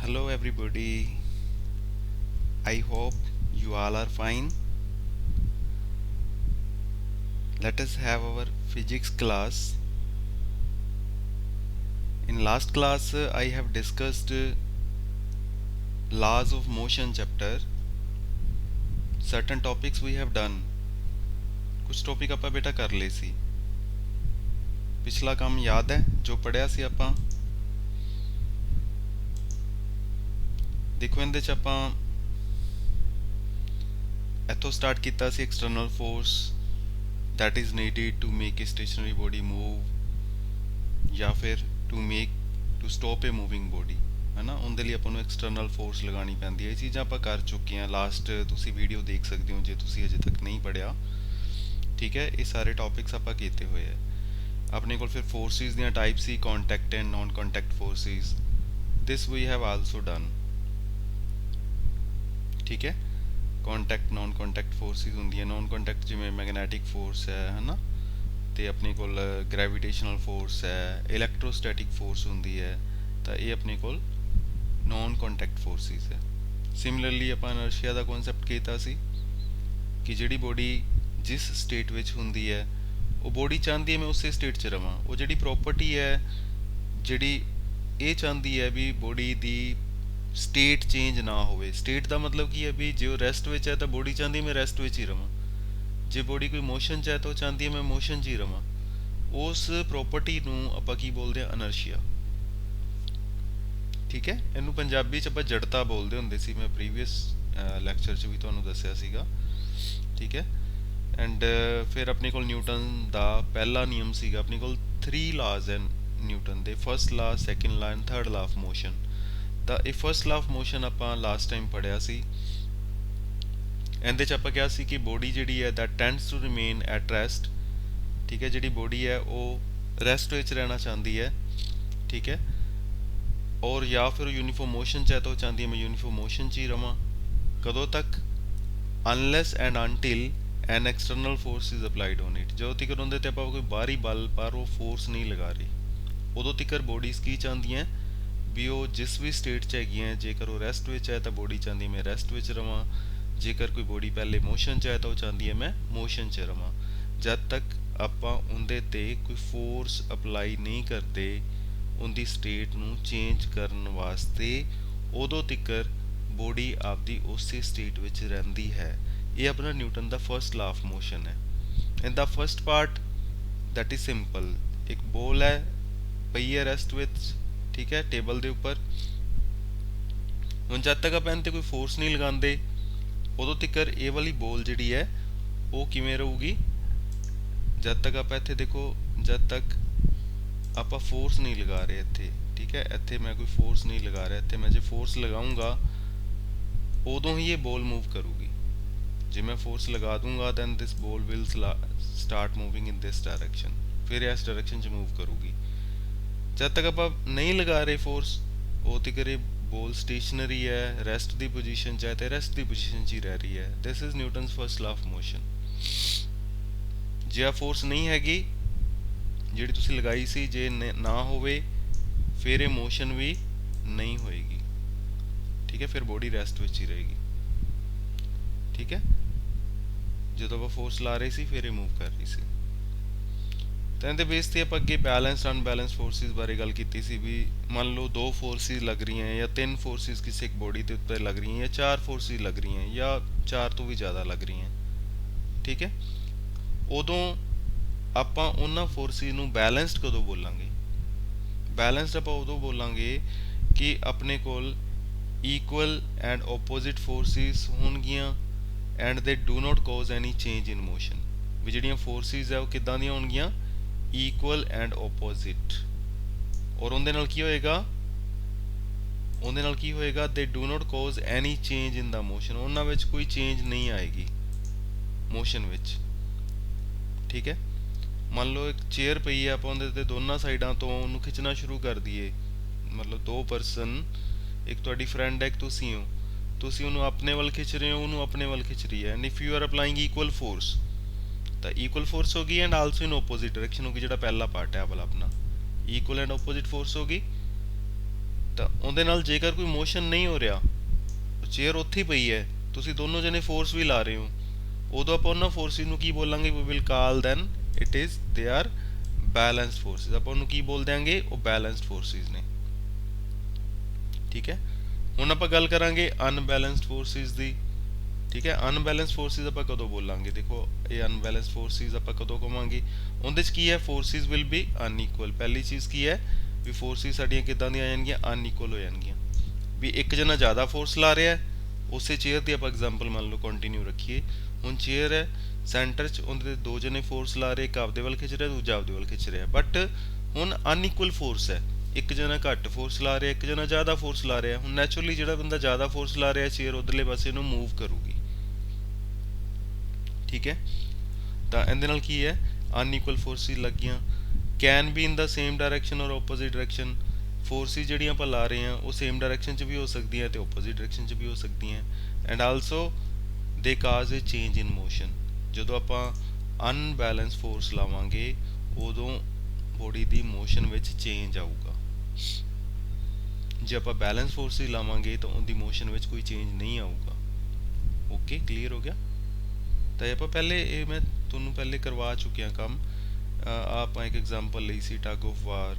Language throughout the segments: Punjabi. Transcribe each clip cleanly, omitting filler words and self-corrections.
Hello everybody. I hope you all are fine. Let us have our physics class. In last class I have discussed laws of motion chapter. Certain topics we have done. कुछ टॉपिक ਆਪਾਂ ਬੇਟਾ ਕਰ ਲਏ ਸੀ। ਪਿਛਲਾ ਕੰਮ ਯਾਦ ਹੈ ਜੋ ਪੜਿਆ ਸੀ ਆਪਾਂ। ਦੇਖੋ ਇਹਦੇ ਚ ਆਪਾਂ ਇੱਥੋਂ ਸਟਾਰਟ ਕੀਤਾ ਸੀ external force that is needed to make a stationary body move ਜਾਂ ਫਿਰ to stop a moving body है ना। ਉਹਦੇ ਲਈ ਆਪਾਂ ਨੂੰ external force ਲਗਾਉਣੀ ਪੈਂਦੀ ਹੈ। ਇਹ ਚੀਜ਼ਾਂ ਆਪਾਂ ਕਰ ਚੁੱਕੇ ਹਾਂ। ਲਾਸਟ ਤੁਸੀਂ ਵੀਡੀਓ ਦੇਖ ਸਕਦੇ ਹੋ ਜੇ ਤੁਸੀਂ ਅਜੇ ਤੱਕ ਨਹੀਂ ਪੜਿਆ। ਠੀਕ ਹੈ, ਇਹ ਸਾਰੇ ਟੌਪਿਕਸ ਆਪਾਂ ਕੀਤੇ ਹੋਏ ਆ। ਆਪਣੇ ਕੋਲ ਫਿਰ ਫੋਰਸਿਸ ਦੀਆਂ ਟਾਈਪ ਸੀ contact and non contact forces. This we have also done. ਠੀਕ ਹੈ, ਕੰਟੈਕਟ ਨਾਨ ਕੰਟੈਕਟ ਫੋਰਸਿਸ ਹੁੰਦੀਆਂ। ਨਾਨ ਕੰਟੈਕਟ ਜਿਵੇਂ ਮੈਗਨੈਟਿਕ ਫੋਰਸ ਹੈ ਨਾ, ਤੇ ਆਪਣੇ ਕੋਲ ਗ੍ਰੈਵਿਟੇਸ਼ਨਲ ਫੋਰਸ ਹੈ, ਇਲੈਕਟ੍ਰੋਸਟੈਟਿਕ ਫੋਰਸ ਹੁੰਦੀ ਹੈ। ਤਾਂ ਇਹ ਆਪਣੇ ਕੋਲ ਨਾਨ ਕੰਟੈਕਟ ਫੋਰਸਿਸ ਹੈ। ਸਿਮਿਲਰਲੀ ਆਪਾਂ ਇਨਰਸ਼ੀਆ ਦਾ ਕਨਸੈਪਟ ਕੀਤਾ ਸੀ ਕਿ ਜਿਹੜੀ ਬੋਡੀ ਜਿਸ ਸਟੇਟ ਵਿੱਚ ਹੁੰਦੀ ਹੈ ਉਹ ਬੋਡੀ ਚਾਹੁੰਦੀ ਹੈ ਮੈਂ ਉਸੇ ਸਟੇਟ 'ਚ ਰਵਾਂ। ਉਹ ਜਿਹੜੀ ਪ੍ਰੋਪਰਟੀ ਹੈ ਜਿਹੜੀ ਇਹ ਚਾਹੁੰਦੀ ਹੈ ਵੀ ਬੋਡੀ ਦੀ ਸਟੇਟ ਚੇਂਜ ਨਾ ਹੋਵੇ। ਸਟੇਟ ਦਾ ਮਤਲਬ ਕੀ ਹੈ ਵੀ ਜੇ ਉਹ ਰੈਸਟ ਵਿੱਚ ਹੈ ਤਾਂ ਬੋਡੀ ਚਾਹੁੰਦੀ ਮੈਂ ਰੈਸਟ ਵਿੱਚ ਹੀ ਰਵਾਂ। ਜੇ ਬੋਡੀ ਕੋਈ ਮੋਸ਼ਨ 'ਚ ਹੈ ਤਾਂ ਉਹ ਚਾਹੁੰਦੀ ਹੈ ਮੈਂ ਮੋਸ਼ਨ 'ਚ ਹੀ ਰਵਾਂ। ਉਸ ਪ੍ਰੋਪਰਟੀ ਨੂੰ ਆਪਾਂ ਕੀ ਬੋਲਦੇ ਹਾਂ? ਇਨਰਸ਼ੀਆ। ਠੀਕ ਹੈ, ਇਹਨੂੰ ਪੰਜਾਬੀ 'ਚ ਆਪਾਂ ਜੜਤਾ ਬੋਲਦੇ ਹੁੰਦੇ ਸੀ। ਮੈਂ ਪ੍ਰੀਵੀਅਸ ਲੈਕਚਰ 'ਚ ਵੀ ਤੁਹਾਨੂੰ ਦੱਸਿਆ ਸੀਗਾ। ਠੀਕ ਹੈ, ਐਂਡ ਫਿਰ ਆਪਣੇ ਕੋਲ ਨਿਊਟਨ ਦਾ ਪਹਿਲਾ ਨਿਯਮ ਸੀਗਾ। ਆਪਣੇ ਕੋਲ 3 ਲਾਜ਼ ਹੈ ਨਿਊਟਨ ਦੇ, ਫਸਟ ਲਾ, ਸੈਕਿੰਡ ਲਾ ਐਂਡ ਥਰਡ ਲਾ ਆਫ ਮੋਸ਼ਨ। ਤਾਂ ਇਹ ਫਸਟ ਲਾ ਆਫ ਮੋਸ਼ਨ ਆਪਾਂ ਲਾਸਟ ਟਾਈਮ ਪੜ੍ਹਿਆ ਸੀ। ਇਹਦੇ 'ਚ ਆਪਾਂ ਕਿਹਾ ਸੀ ਕਿ ਬੋਡੀ ਜਿਹੜੀ ਹੈ that tends to remain at rest. ਠੀਕ ਹੈ, ਜਿਹੜੀ ਬੋਡੀ ਹੈ ਉਹ ਰੈਸਟ ਵਿੱਚ ਰਹਿਣਾ ਚਾਹੁੰਦੀ ਹੈ। ਠੀਕ ਹੈ, ਔਰ ਜਾਂ ਫਿਰ ਯੂਨੀਫਾਰਮ ਮੋਸ਼ਨ 'ਚ ਹੈ ਤਾਂ ਉਹ ਚਾਹੁੰਦੀ ਹੈ ਮੈਂ ਯੂਨੀਫਾਰਮ ਮੋਸ਼ਨ 'ਚ ਹੀ ਰਵਾਂ। ਕਦੋਂ ਤੱਕ? Unless and until an external force is applied on it. ਜਦੋਂ ਤੱਕ ਉਹਦੇ 'ਤੇ ਆਪਾਂ ਕੋਈ ਬਾਹਰੀ ਬਲ ਪਰ ਉਹ ਫੋਰਸ ਨਹੀਂ ਲਗਾ ਰਹੀ, ਉਦੋਂ ਤੱਕ ਬੋਡੀਜ਼ ਕੀ ਚਾਹੁੰਦੀਆਂ ਵੀ ਉਹ ਜਿਸ ਵੀ ਸਟੇਟ 'ਚ ਹੈਗੀਆਂ। ਜੇਕਰ ਉਹ ਰੈਸਟ ਵਿੱਚ ਹੈ ਤਾਂ ਬੋਡੀ ਚਾਹੁੰਦੀ ਮੈਂ ਰੈਸਟ ਵਿੱਚ ਰਵਾਂ। ਜੇਕਰ ਕੋਈ ਬੋਡੀ ਪਹਿਲੇ ਮੋਸ਼ਨ 'ਚ ਹੈ ਤਾਂ ਉਹ ਚਾਹੁੰਦੀ ਹੈ ਮੈਂ ਮੋਸ਼ਨ 'ਚ ਰਵਾਂ। ਜਦ ਤੱਕ ਆਪਾਂ ਉਹਦੇ 'ਤੇ ਕੋਈ ਫੋਰਸ ਅਪਲਾਈ ਨਹੀਂ ਕਰਦੇ ਉਹਦੀ ਸਟੇਟ ਨੂੰ ਚੇਂਜ ਕਰਨ ਵਾਸਤੇ, ਉਦੋਂ ਤੱਕ ਬੋਡੀ ਆਪਦੀ ਉਸੇ ਸਟੇਟ ਵਿੱਚ ਰਹਿੰਦੀ ਹੈ। ਇਹ ਆਪਣਾ ਨਿਊਟਨ ਦਾ ਫਸਟ ਲਾ ਆਫ ਮੋਸ਼ਨ ਹੈ। ਇਹਦਾ first part that is simple. ਇੱਕ ਬੋਲ ਹੈ ਪਈ ਹੈ ਰੈਸਟ ਵਿੱਚ। ਠੀਕ ਹੈ, ਟੇਬਲ ਦੇ ਉੱਪਰ। ਹੁਣ ਜਦ ਤੱਕ ਆਪਾਂ ਇਹਦੇ 'ਤੇ ਕੋਈ ਫੋਰਸ ਨਹੀਂ ਲਗਾਉਂਦੇ ਉਦੋਂ ਤੱਕ ਇਹ ਵਾਲੀ ਬੋਲ ਜਿਹੜੀ ਹੈ ਉਹ ਕਿਵੇਂ ਰਹੂਗੀ? ਜਦ ਤੱਕ ਆਪਾਂ ਇੱਥੇ ਦੇਖੋ, ਜਦ ਤੱਕ ਆਪਾਂ ਫੋਰਸ ਨਹੀਂ ਲਗਾ ਰਹੇ ਇੱਥੇ। ਠੀਕ ਹੈ, ਇੱਥੇ ਮੈਂ ਕੋਈ ਫੋਰਸ ਨਹੀਂ ਲਗਾ ਰਿਹਾ। ਇੱਥੇ ਮੈਂ ਜੇ ਫੋਰਸ ਲਗਾਉਂਗਾ ਉਦੋਂ ਹੀ ਇਹ ਬੋਲ ਮੂਵ ਕਰੂਗੀ। ਜੇ ਮੈਂ ਫੋਰਸ ਲਗਾ ਦੂੰਗਾ ਦੈਨ ਦਿਸ ਬੋਲ will start moving in this direction. ਫਿਰ ਇਸ ਡਾਇਰੈਕਸ਼ਨ 'ਚ ਮੂਵ ਕਰੂਗੀ। ਜਦ ਤੱਕ ਆਪਾਂ ਨਹੀਂ ਲਗਾ ਰਹੇ ਫੋਰਸ ਉਹ ਤੱਕ ਇਹ ਬੋਲ ਸਟੇਸ਼ਨਰੀ ਹੈ, ਰੈਸਟ ਦੀ ਪੋਜੀਸ਼ਨ 'ਚ ਹੈ ਤੇ ਰੈਸਟ ਦੀ ਪੋਜੀਸ਼ਨ 'ਚ ਹੀ ਰਹਿ ਰਹੀ ਹੈ। ਦਿਸ ਇਜ਼ ਨਿਊਟਨਸ ਫਸਟ ਲਾ ਆਫ ਮੋਸ਼ਨ। ਜੇ ਆ ਫੋਰਸ ਨਹੀਂ ਹੈਗੀ ਜਿਹੜੀ ਤੁਸੀਂ ਲਗਾਈ ਸੀ, ਜੇ ਨਾ ਹੋਵੇ ਫਿਰ ਇਹ ਮੋਸ਼ਨ ਵੀ ਨਹੀਂ ਹੋਏਗੀ। ਠੀਕ ਹੈ, ਫਿਰ ਬੋਡੀ ਰੈਸਟ ਵਿੱਚ ਹੀ ਰਹੇਗੀ। ਠੀਕ ਹੈ, ਜਦੋਂ ਆਪਾਂ ਫੋਰਸ ਲਾ ਰਹੇ ਸੀ ਫਿਰ ਇਹ ਮੂਵ ਕਰ ਰਹੀ ਸੀ। ਤਾਂ ਇਹਦੇ ਬੇਸ 'ਤੇ ਆਪਾਂ ਅੱਗੇ ਬੈਲੈਂਸਡ ਅਨਬੈਲੈਂਸ ਫੋਰਸਿਸ ਬਾਰੇ ਗੱਲ ਕੀਤੀ ਸੀ ਵੀ ਮੰਨ ਲਓ 2 ਫੋਰਸਿਸ ਲੱਗ ਰਹੀਆਂ ਜਾਂ 3 ਫੋਰਸਿਸ ਕਿਸੇ ਇੱਕ ਬੋਡੀ ਦੇ ਉੱਤੇ ਲੱਗ ਰਹੀਆਂ ਜਾਂ 4 ਫੋਰਸਿਸ ਲੱਗ ਰਹੀਆਂ ਜਾਂ 4 ਤੋਂ ਵੀ ਜ਼ਿਆਦਾ ਲੱਗ ਰਹੀਆਂ। ਠੀਕ ਹੈ, ਉਦੋਂ ਆਪਾਂ ਉਹਨਾਂ ਫੋਰਸਿਸ ਨੂੰ ਬੈਲੈਂਸਡ ਕਦੋਂ ਬੋਲਾਂਗੇ? ਬੈਲੈਂਸਡ ਆਪਾਂ ਉਦੋਂ ਬੋਲਾਂਗੇ ਕਿ ਆਪਣੇ ਕੋਲ equal and opposite forces ਹੋਣਗੀਆਂ and they do not cause any change in motion। ਵੀ ਜਿਹੜੀਆਂ ਫੋਰਸਿਸ ਹੈ ਉਹ ਕਿੱਦਾਂ ਦੀਆਂ ਹੋਣਗੀਆਂ? equal and opposite। ਔਰ ਉਹਦੇ ਨਾਲ ਕੀ ਹੋਏਗਾ? ਉਹਦੇ ਨਾਲ ਕੀ ਹੋਏਗਾ? they do not cause any change in the motion। ਉਹਨਾਂ ਵਿੱਚ ਕੋਈ ਚੇਂਜ ਨਹੀਂ ਆਏਗੀ ਮੋਸ਼ਨ ਵਿੱਚ। ਠੀਕ ਹੈ, ਮੰਨ ਲਓ ਇੱਕ ਚੇਅਰ ਪਈ ਹੈ, ਆਪਾਂ ਉਹਦੇ 'ਤੇ ਦੋਨਾਂ ਸਾਈਡਾਂ ਤੋਂ ਉਹਨੂੰ ਖਿੱਚਣਾ ਸ਼ੁਰੂ ਕਰ ਦਈਏ। ਮਤਲਬ 2 ਪਰਸਨ, ਇੱਕ ਤੁਹਾਡੀ ਫਰੈਂਡ ਹੈ, ਇੱਕ ਤੁਸੀਂ ਹੋ। ਤੁਸੀਂ ਉਹਨੂੰ ਆਪਣੇ ਵੱਲ ਖਿੱਚ ਰਹੇ ਹੋ, ਉਹਨੂੰ ਆਪਣੇ ਵੱਲ ਖਿੱਚ ਰਹੀ ਹੈ। And if you are applying equal force ਤਾਂ ਇਕੁਅਲ ਫੋਰਸ ਹੋਗੀ and also in opposite direction ਹੋਗੀ। ਜਿਹੜਾ ਪਹਿਲਾ ਪਾਰਟ ਹੈ ਵਾਲਾ ਆਪਣਾ ਇਕੁਅਲ ਐਂਡ ਆਪੋਜ਼ਿਟ ਫੋਰਸ ਹੋਗੀ। ਤਾਂ ਉਹਦੇ ਨਾਲ ਜੇਕਰ ਕੋਈ ਮੋਸ਼ਨ ਨਹੀਂ ਹੋ ਰਿਹਾ, ਚੇਅਰ ਉੱਥੇ ਹੀ ਪਈ ਹੈ, ਤੁਸੀਂ ਦੋਨੋਂ ਜਣੇ ਫੋਰਸ ਵੀ ਲਾ ਰਹੇ ਹੋ, ਉਦੋਂ ਆਪਾਂ ਉਹਨਾਂ ਫੋਰਸਿਸ ਨੂੰ ਕੀ ਬੋਲਾਂਗੇ? We will call then it is they are balanced forces. ਆਪਾਂ ਉਹਨੂੰ ਕੀ ਬੋਲ ਦਿਆਂਗੇ? ਉਹ ਬੈਲੈਂਸਡ ਫੋਰਸਿਸ ਨੇ। ਠੀਕ ਹੈ, ਹੁਣ ਆਪਾਂ ਗੱਲ ਕਰਾਂਗੇ ਅਨਬੈਲੈਂਸਡ ਫੋਰਸਿਸ ਦੀ। ਠੀਕ ਹੈ, ਅਨਬੈਲੈਂਸਡ ਫੋਰਸਿਸ ਆਪਾਂ ਕਦੋਂ ਬੋਲਾਂਗੇ? ਦੇਖੋ ਇਹ ਅਨਬੈਲੈਂਸਡ ਫੋਰਸਿਸ ਆਪਾਂ ਕਦੋਂ ਕਵਾਂਗੇ? ਉਹਦੇ 'ਚ ਕੀ ਹੈ? Forces will be unequal. ਪਹਿਲੀ ਚੀਜ਼ ਕੀ ਹੈ? ਵੀ ਫੋਰਸਿਸ ਸਾਡੀਆਂ ਕਿੱਦਾਂ ਦੀਆਂ ਆ ਜਾਣਗੀਆਂ? ਅਨਈਕੁਅਲ ਹੋ ਜਾਣਗੀਆਂ। ਵੀ ਇੱਕ ਜਣਾ ਜ਼ਿਆਦਾ ਫੋਰਸ ਲਾ ਰਿਹਾ, ਉਸੇ ਚੇਅਰ ਦੀ ਆਪਾਂ ਐਗਜ਼ਾਮਪਲ ਮੰਨ ਲਓ ਕੰਟੀਨਿਊ ਰੱਖੀਏ। ਹੁਣ ਚੇਅਰ ਹੈ ਸੈਂਟਰ 'ਚ, ਉਹਦੇ 'ਤੇ ਦੋ ਜਣੇ ਫੋਰਸ ਲਾ ਰਹੇ, ਇੱਕ ਆਪਦੇ ਵੱਲ ਖਿੱਚ ਰਿਹਾ, ਦੂਜਾ ਆਪਦੇ ਵੱਲ ਖਿੱਚ ਰਿਹਾ, ਬਟ ਹੁਣ ਅਨਈਕੁਅਲ ਫੋਰਸ ਹੈ। ਇੱਕ ਜਣਾ ਘੱਟ ਫੋਰਸ ਲਾ ਰਿਹਾ, ਇੱਕ ਜਣਾ ਜ਼ਿਆਦਾ ਫੋਰਸ ਲਾ ਰਿਹਾ। ਹੁਣ ਨੈਚੁਰਲੀ ਜਿਹੜਾ ਬੰਦਾ ਜ਼ਿਆਦਾ ਫੋਰਸ ਲਾ ਰਿਹਾ, ਚੇਅਰ ਉਧਰਲੇ ਪਾਸੇ ਨੂੰ ਮੂਵ ਕਰੂਗੀ। ਠੀਕ ਹੈ, ਤਾਂ ਇਹਦੇ ਨਾਲ ਕੀ ਹੈ? ਅਨਈਕੁਅਲ ਫੋਰਸਿਸ ਲੱਗੀਆਂ। Can be in the same direction ਔਰ ਆਪੋਜ਼ਿਟ ਡਾਇਰੈਕਸ਼ਨ। ਫੋਰਸਿਸ ਜਿਹੜੀਆਂ ਆਪਾਂ ਲਾ ਰਹੇ ਹਾਂ ਉਹ ਸੇਮ ਡਾਇਰੈਕਸ਼ਨ 'ਚ ਵੀ ਹੋ ਸਕਦੀਆਂ ਤੇ ਆਪੋਜ਼ਿਟ ਡਾਇਰੈਕਸ਼ਨ 'ਚ ਵੀ ਹੋ ਸਕਦੀਆਂ। ਐਂਡ ਆਲਸੋ ਦੇ ਕਾਜ਼ ਏ ਚੇਂਜ ਇਨ ਮੋਸ਼ਨ। ਜਦੋਂ ਆਪਾਂ ਅਨਬੈਲੈਂਸ ਫੋਰਸ ਲਾਵਾਂਗੇ ਉਦੋਂ ਬੋਡੀ ਦੀ ਮੋਸ਼ਨ ਵਿੱਚ ਚੇਂਜ ਆਊਗਾ। ਜੇ ਆਪਾਂ ਬੈਲੈਂਸ ਫੋਰਸ ਹੀ ਲਾਵਾਂਗੇ ਤਾਂ ਉਹਦੀ ਮੋਸ਼ਨ ਵਿੱਚ ਕੋਈ ਚੇਂਜ ਨਹੀਂ ਆਊਗਾ। ਓਕੇ, ਕਲੀਅਰ ਹੋ ਗਿਆ? ਤਾਂ ਆਪਾਂ ਪਹਿਲੇ ਇਹ ਮੈਂ ਤੁਹਾਨੂੰ ਪਹਿਲੇ ਕਰਵਾ ਚੁੱਕਿਆ ਕੰਮ। ਆਪਾਂ ਇੱਕ ਐਗਜ਼ਾਮਪਲ ਲਈ ਸੀ ਟਗ ਆਫ ਵਾਰ।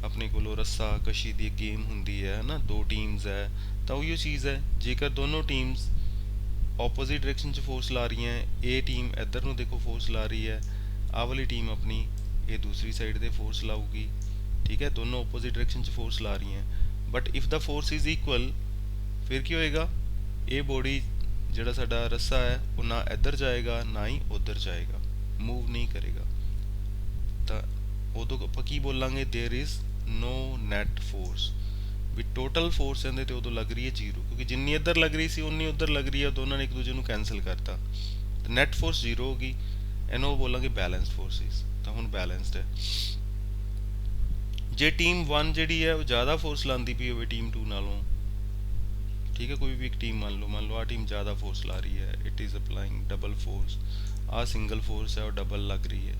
ਆਪਣੇ ਕੋਲੋਂ ਰੱਸਾ ਕਸ਼ੀ ਦੀ ਗੇਮ ਹੁੰਦੀ ਹੈ ਨਾ, ਦੋ ਟੀਮਸ ਹੈ, ਤਾਂ ਉਹੀ ਚੀਜ਼ ਹੈ। ਜੇਕਰ ਦੋਨੋਂ ਟੀਮਸ ਆਪੋਜ਼ਿਟ ਡਾਇਰੈਕਸ਼ਨ 'ਚ ਫੋਰਸ ਲਾ ਰਹੀਆਂ, ਇਹ ਟੀਮ ਇੱਧਰ ਨੂੰ ਦੇਖੋ ਫੋਰਸ ਲਾ ਰਹੀ ਹੈ, ਆਹ ਵਾਲੀ ਟੀਮ ਆਪਣੀ ਇਹ ਦੂਸਰੀ ਸਾਈਡ 'ਤੇ ਫੋਰਸ ਲਾਊਗੀ। ਠੀਕ ਹੈ, ਦੋਨੋਂ ਆਪੋਜ਼ਿਟ ਡਾਇਰੈਕਸ਼ਨ 'ਚ ਫੋਰਸ ਲਾ ਰਹੀਆਂ, but if the force is equal, ਫਿਰ ਕੀ ਹੋਏਗਾ? ਇਹ ਬੋਡੀ ਜਿਹੜਾ ਸਾਡਾ ਰੱਸਾ ਹੈ ਉਹ ਨਾ ਇੱਧਰ ਜਾਏਗਾ ਨਾ ਹੀ ਉੱਧਰ ਜਾਏਗਾ, ਮੂਵ ਨਹੀਂ ਕਰੇਗਾ। ਤਾਂ ਉਦੋਂ ਆਪਾਂ ਕੀ ਬੋਲਾਂਗੇ? There is no net force. ਵੀ ਟੋਟਲ ਫੋਰਸ ਇਹਦੇ ਤੇ ਉਦੋਂ ਲੱਗ ਰਹੀ ਹੈ 0, ਕਿਉਂਕਿ ਜਿੰਨੀ ਇੱਧਰ ਲੱਗ ਰਹੀ ਸੀ ਉਨੀ ਉੱਧਰ ਲੱਗ ਰਹੀ ਹੈ, ਦੋਨਾਂ ਨੇ ਇੱਕ ਦੂਜੇ ਨੂੰ ਕੈਂਸਲ ਕਰਤਾ, ਤਾਂ ਨੈਟ ਫੋਰਸ 0 ਹੋ ਗਈ। ਇਹਨੂੰ ਬੋਲਾਂਗੇ ਬੈਲੈਂਸਡ ਫੋਰਸਿਸ। ਤਾਂ ਹੁਣ ਬੈਲੈਂਸਡ ਹੈ। ਜੇ ਟੀਮ 1 ਜਿਹੜੀ ਹੈ ਉਹ ਜ਼ਿਆਦਾ ਫੋਰਸ ਲਾਉਂਦੀ ਪਈ ਹੋਵੇ ਟੀਮ 2 ਨਾਲੋਂ, ਠੀਕ ਹੈ, ਕੋਈ ਵੀ ਇੱਕ ਟੀਮ ਮੰਨ ਲਓ ਆਹ ਟੀਮ ਜ਼ਿਆਦਾ ਫੋਰਸ ਲਾ ਰਹੀ ਹੈ, it is applying double force. ਆਹ ਸਿੰਗਲ ਫੋਰਸ ਹੈ ਉਹ ਡਬਲ ਲੱਗ ਰਹੀ ਹੈ,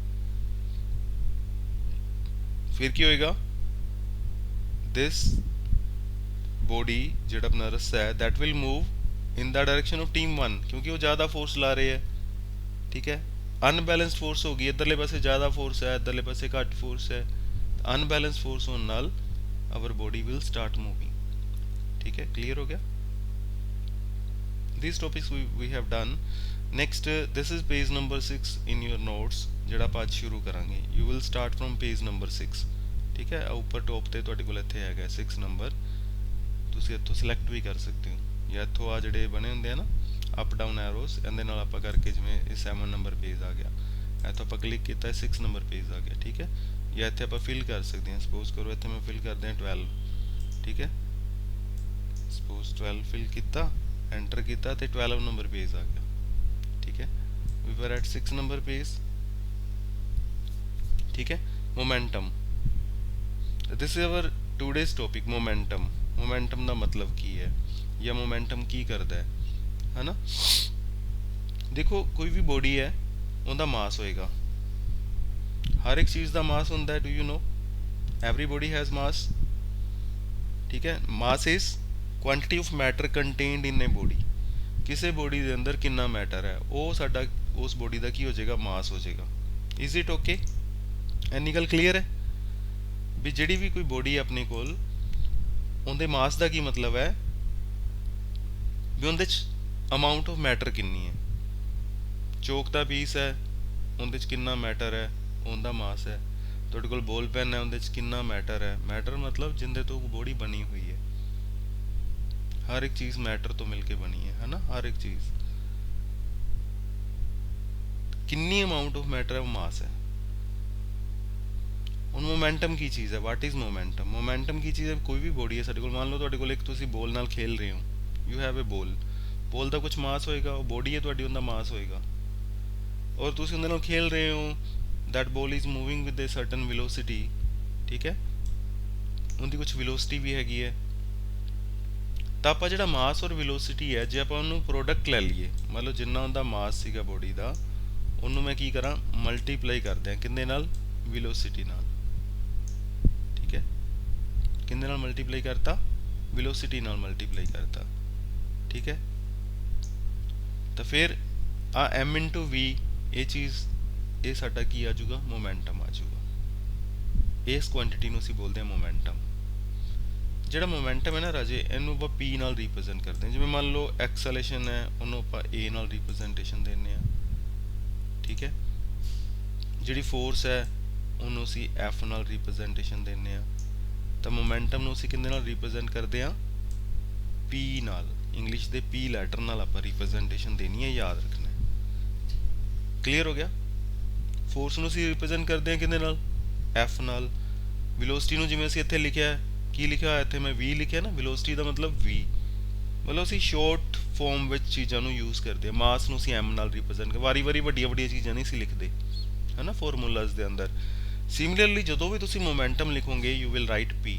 ਫਿਰ ਕੀ ਹੋਏਗਾ? ਦਿਸ ਬੋਡੀ ਜਿਹੜਾ ਆਪਣਾ ਰੱਸਾ ਹੈ that will move in the direction of team 1, ਕਿਉਂਕਿ ਉਹ ਜ਼ਿਆਦਾ ਫੋਰਸ ਲਾ ਰਹੇ ਹੈ। ਠੀਕ ਹੈ, ਅਨਬੈਲੈਂਸਡ ਫੋਰਸ ਹੋ ਗਈ, ਇੱਧਰਲੇ ਪਾਸੇ ਜ਼ਿਆਦਾ ਫੋਰਸ ਹੈ, ਇੱਧਰਲੇ ਪਾਸੇ ਘੱਟ ਫੋਰਸ ਹੈ। ਅਨਬੈਲੈਂਸਡ ਫੋਰਸ ਹੋਣ ਨਾਲ our body will start moving। ਠੀਕ ਹੈ, ਕਲੀਅਰ ਹੋ ਗਿਆ? These topics we have done. Next, this is page number 6 in your notes, ਜਿਹੜਾ ਆਪਾਂ ਅੱਜ ਸ਼ੁਰੂ ਕਰਾਂਗੇ। You will start from page number 6। ਠੀਕ ਹੈ, ਉੱਪਰ ਟੌਪ ਤੇ ਤੁਹਾਡੇ ਕੋਲ ਇੱਥੇ ਹੈਗਾ 6 ਨੰਬਰ, ਤੁਸੀਂ ਇੱਥੋਂ ਸਿਲੈਕਟ ਵੀ ਕਰ ਸਕਦੇ ਹੋ, ਜਾਂ ਇੱਥੋਂ ਆ ਜਿਹੜੇ ਬਣੇ ਹੁੰਦੇ ਆ ਨਾ ਅਪ ਡਾਊਨ ਐਰੋਸ, ਇਹਦੇ ਨਾਲ ਆਪਾਂ ਕਰਕੇ, ਜਿਵੇਂ ਇਹ 7 ਨੰਬਰ ਪੇਜ ਆ ਗਿਆ, ਇੱਥੋਂ ਆਪਾਂ ਕਲਿੱਕ ਕੀਤਾ 6 ਨੰਬਰ ਪੇਜ ਆ ਗਿਆ। ਠੀਕ ਹੈ, ਜਾਂ ਇੱਥੇ ਆਪਾਂ ਫਿਲ ਕਰ ਸਕਦੇ ਹਾਂ। ਸਪੋਜ਼ ਕਰੋ ਇੱਥੇ ਮੈਂ ਫਿਲ ਕਰਦੇ ਹਾਂ 12। ਠੀਕ ਹੈ, ਸਪੋਜ਼ 12 ਫਿਲ ਕੀਤਾ, ਐਂਟਰ ਕੀਤਾ ਤੇ 12 ਨੰਬਰ ਪੇਜ ਆ ਗਿਆ। ਠੀਕ ਹੈ, we were at 6 number page. ਠੀਕ ਹੈ, momentum. this is our today's topic, momentum। Momentum ਦਾ ਮਤਲਬ ਕੀ ਹੈ, ਜਾਂ ਮੋਮੈਂਟਮ ਕੀ ਕਰਦਾ ਹੈ, ਹਨਾ? ਦੇਖੋ ਕੋਈ ਵੀ ਬੋਡੀ ਹੈ ਉਹਦਾ ਮਾਸ ਹੋਏਗਾ, ਹਰ ਇੱਕ ਚੀਜ਼ ਦਾ ਮਾਸ ਹੁੰਦਾ ਹੈ। Do you know every body has mass? ਠੀਕ ਹੈ, mass is quantity of matter contained in a body. ਕਿਸੇ ਬੋਡੀ ਦੇ ਅੰਦਰ ਕਿੰਨਾ ਮੈਟਰ ਹੈ ਉਹ ਸਾਡਾ ਉਸ ਬੋਡੀ ਦਾ ਕੀ ਹੋ ਜਾਏਗਾ? ਮਾਸ ਹੋ ਜਾਏਗਾ। Is it okay? ਇੰਨੀ ਗੱਲ ਕਲੀਅਰ ਹੈ? ਵੀ ਜਿਹੜੀ ਵੀ ਕੋਈ ਬੋਡੀ ਹੈ ਆਪਣੇ ਕੋਲ, ਉਹਦੇ ਮਾਸ ਦਾ ਕੀ ਮਤਲਬ ਹੈ? ਵੀ ਉਹਦੇ 'ਚ ਅਮਾਊਂਟ ਆਫ ਮੈਟਰ ਕਿੰਨੀ ਹੈ। ਚੋਕ ਦਾ ਪੀਸ ਹੈ, ਉਹਦੇ 'ਚ ਕਿੰਨਾ ਮੈਟਰ ਹੈ, ਉਹਦਾ ਮਾਸ ਹੈ। ਤੁਹਾਡੇ ਕੋਲ ਬੋਲ ਪੈਨ ਹੈ, ਉਹਦੇ 'ਚ ਕਿੰਨਾ ਮੈਟਰ ਹੈ। ਮੈਟਰ ਮਤਲਬ ਜਿੰਦੇ ਤੋਂ ਬੋਡੀ ਬਣੀ ਹੋਈ ਹੈ। ਹਰ ਇੱਕ ਚੀਜ਼ ਮੈਟਰ ਤੋਂ ਮਿਲ ਕੇ ਬਣੀ ਹੈ, ਹਨਾ? ਹਰ ਇੱਕ ਚੀਜ਼ ਕਿੰਨੀ ਅਮਾਊਂਟ ਆਫ ਮੈਟਰ ਹੈ, ਉਹ ਮਾਸ ਹੈ। ਹੁਣ ਮੋਮੈਂਟਮ ਕੀ ਚੀਜ਼ ਹੈ? ਵਾਟ ਇਜ਼ ਮੋਮੈਂਟਮ? ਮੋਮੈਂਟਮ ਕੀ ਚੀਜ਼ ਹੈ? ਕੋਈ ਵੀ ਬੋਡੀ ਹੈ ਸਾਡੇ ਕੋਲ, ਮੰਨ ਲਓ ਤੁਹਾਡੇ ਕੋਲ ਇੱਕ ਤੁਸੀਂ ਬੋਲ ਨਾਲ ਖੇਲ ਰਹੇ ਹੋ, ਯੂ ਹੈਵ ਏ ਬੋਲ। ਬੋਲ ਦਾ ਕੁਝ ਮਾਸ ਹੋਏਗਾ, ਉਹ ਬੋਡੀ ਹੈ ਤੁਹਾਡੀ, ਉਹਦਾ ਮਾਸ ਹੋਏਗਾ। ਔਰ ਤੁਸੀਂ ਉਹਦੇ ਨਾਲ ਖੇਲ ਰਹੇ ਹੋ, ਦੈਟ ਬੋਲ is moving with A certain velocity. ਠੀਕ ਹੈ, ਉਹਦੀ ਕੁਝ ਵੈਲੋਸਿਟੀ ਵੀ ਹੈਗੀ ਹੈ। ਤਾਂ ਆਪਾਂ ਜਿਹੜਾ ਮਾਸ ਔਰ ਵੈਲੋਸਿਟੀ ਹੈ, ਜੇ ਆਪਾਂ ਉਹਨੂੰ ਪ੍ਰੋਡਕਟ ਲੈ ਲਈਏ, ਮੰਨ ਲਓ ਜਿੰਨਾ ਉਹਦਾ ਮਾਸ ਸੀਗਾ ਬੋਡੀ ਦਾ, ਉਹਨੂੰ ਮੈਂ ਕੀ ਕਰਾਂ? ਮਲਟੀਪਲਾਈ ਕਰ ਦਿਆਂ ਕਿੰਨੇ ਨਾਲ? ਵੈਲੋਸਿਟੀ ਨਾਲ। ਠੀਕ ਹੈ, ਕਿੰਨੇ ਨਾਲ ਮਲਟੀਪਲਾਈ ਕਰਤਾ? वेलोसिटी नाल मल्टीप्लाई करता, ठीक है। तो फिर आ एम इंटू वी ये चीज़ ये साडा की आ जाऊगा मोमेंटम आ जाऊगा। इस क्वांटिटी नूं असीं बोलते हैं मोमेंटम। ਜਿਹੜਾ ਮੋਮੈਂਟਮ ਹੈ ਨਾ ਰਾਜੇ ਇਹਨੂੰ ਆਪਾਂ ਪੀ ਨਾਲ ਰਿਪਰੈਜ਼ੈਂਟ ਕਰਦੇ ਹਾਂ। ਜਿਵੇਂ ਮੰਨ ਲਓ ਐਕਸਲੇਸ਼ਨ ਹੈ ਉਹਨੂੰ ਆਪਾਂ ਏ ਨਾਲ ਰਿਪਰੈਜ਼ੈਂਟੇਸ਼ਨ ਦਿੰਦੇ ਆ, ਠੀਕ ਹੈ। ਜਿਹੜੀ ਫੋਰਸ ਹੈ ਉਹਨੂੰ ਅਸੀਂ ਐਫ ਨਾਲ ਰਿਪਰੈਜ਼ੈਂਟੇਸ਼ਨ ਦਿੰਦੇ ਆ। ਤਾਂ ਮੋਮੈਂਟਮ ਨੂੰ ਅਸੀਂ ਕਿਹਦੇ ਨਾਲ ਰਿਪਰੈਜ਼ੈਂਟ ਕਰਦੇ ਆ? ਪੀ ਨਾਲ। ਇੰਗਲਿਸ਼ ਦੇ ਪੀ ਲੈਟਰ ਨਾਲ ਆਪਾਂ ਰਿਪਰੈਜ਼ੈਂਟੇਸ਼ਨ ਦੇਣੀ ਹੈ, ਯਾਦ ਰੱਖਣਾ। ਕਲੀਅਰ ਹੋ ਗਿਆ। ਫੋਰਸ ਨੂੰ ਅਸੀਂ ਰਿਪਰੈਜ਼ੈਂਟ ਕਰਦੇ ਆ ਕਿਹਦੇ ਨਾਲ? ਐਫ ਨਾਲ। ਵੈਲੋਸਿਟੀ ਨੂੰ ਜਿਵੇਂ ਅਸੀਂ ਇੱਥੇ ਲਿਖਿਆ ਕੀ ਲਿਖਿਆ ਹੋਇਆ ਇੱਥੇ ਮੈਂ v ਲਿਖਿਆ ਨਾ, ਵੈਲੋਸਿਟੀ ਦਾ ਮਤਲਬ v, ਮਤਲਬ ਅਸੀਂ ਸ਼ਾਰਟ ਫਾਰਮ ਵਿੱਚ ਚੀਜ਼ਾਂ ਨੂੰ ਯੂਜ਼ ਕਰਦੇ ਹਾਂ। ਮਾਸ ਨੂੰ ਅਸੀਂ m ਨਾਲ ਰਿਪਰੈਜ਼ੈਂਟ ਵਾਰੀ ਵੱਡੀਆਂ ਚੀਜ਼ਾਂ ਨਹੀਂ ਸੀ ਲਿਖਦੇ, ਹੈ ਨਾ, ਫਾਰਮੂਲਾਜ਼ ਦੇ ਅੰਦਰ। ਸਿਮਿਲਰਲੀ ਜਦੋਂ ਵੀ ਤੁਸੀਂ ਮੋਮੈਂਟਮ ਲਿਖੋਗੇ you will write p।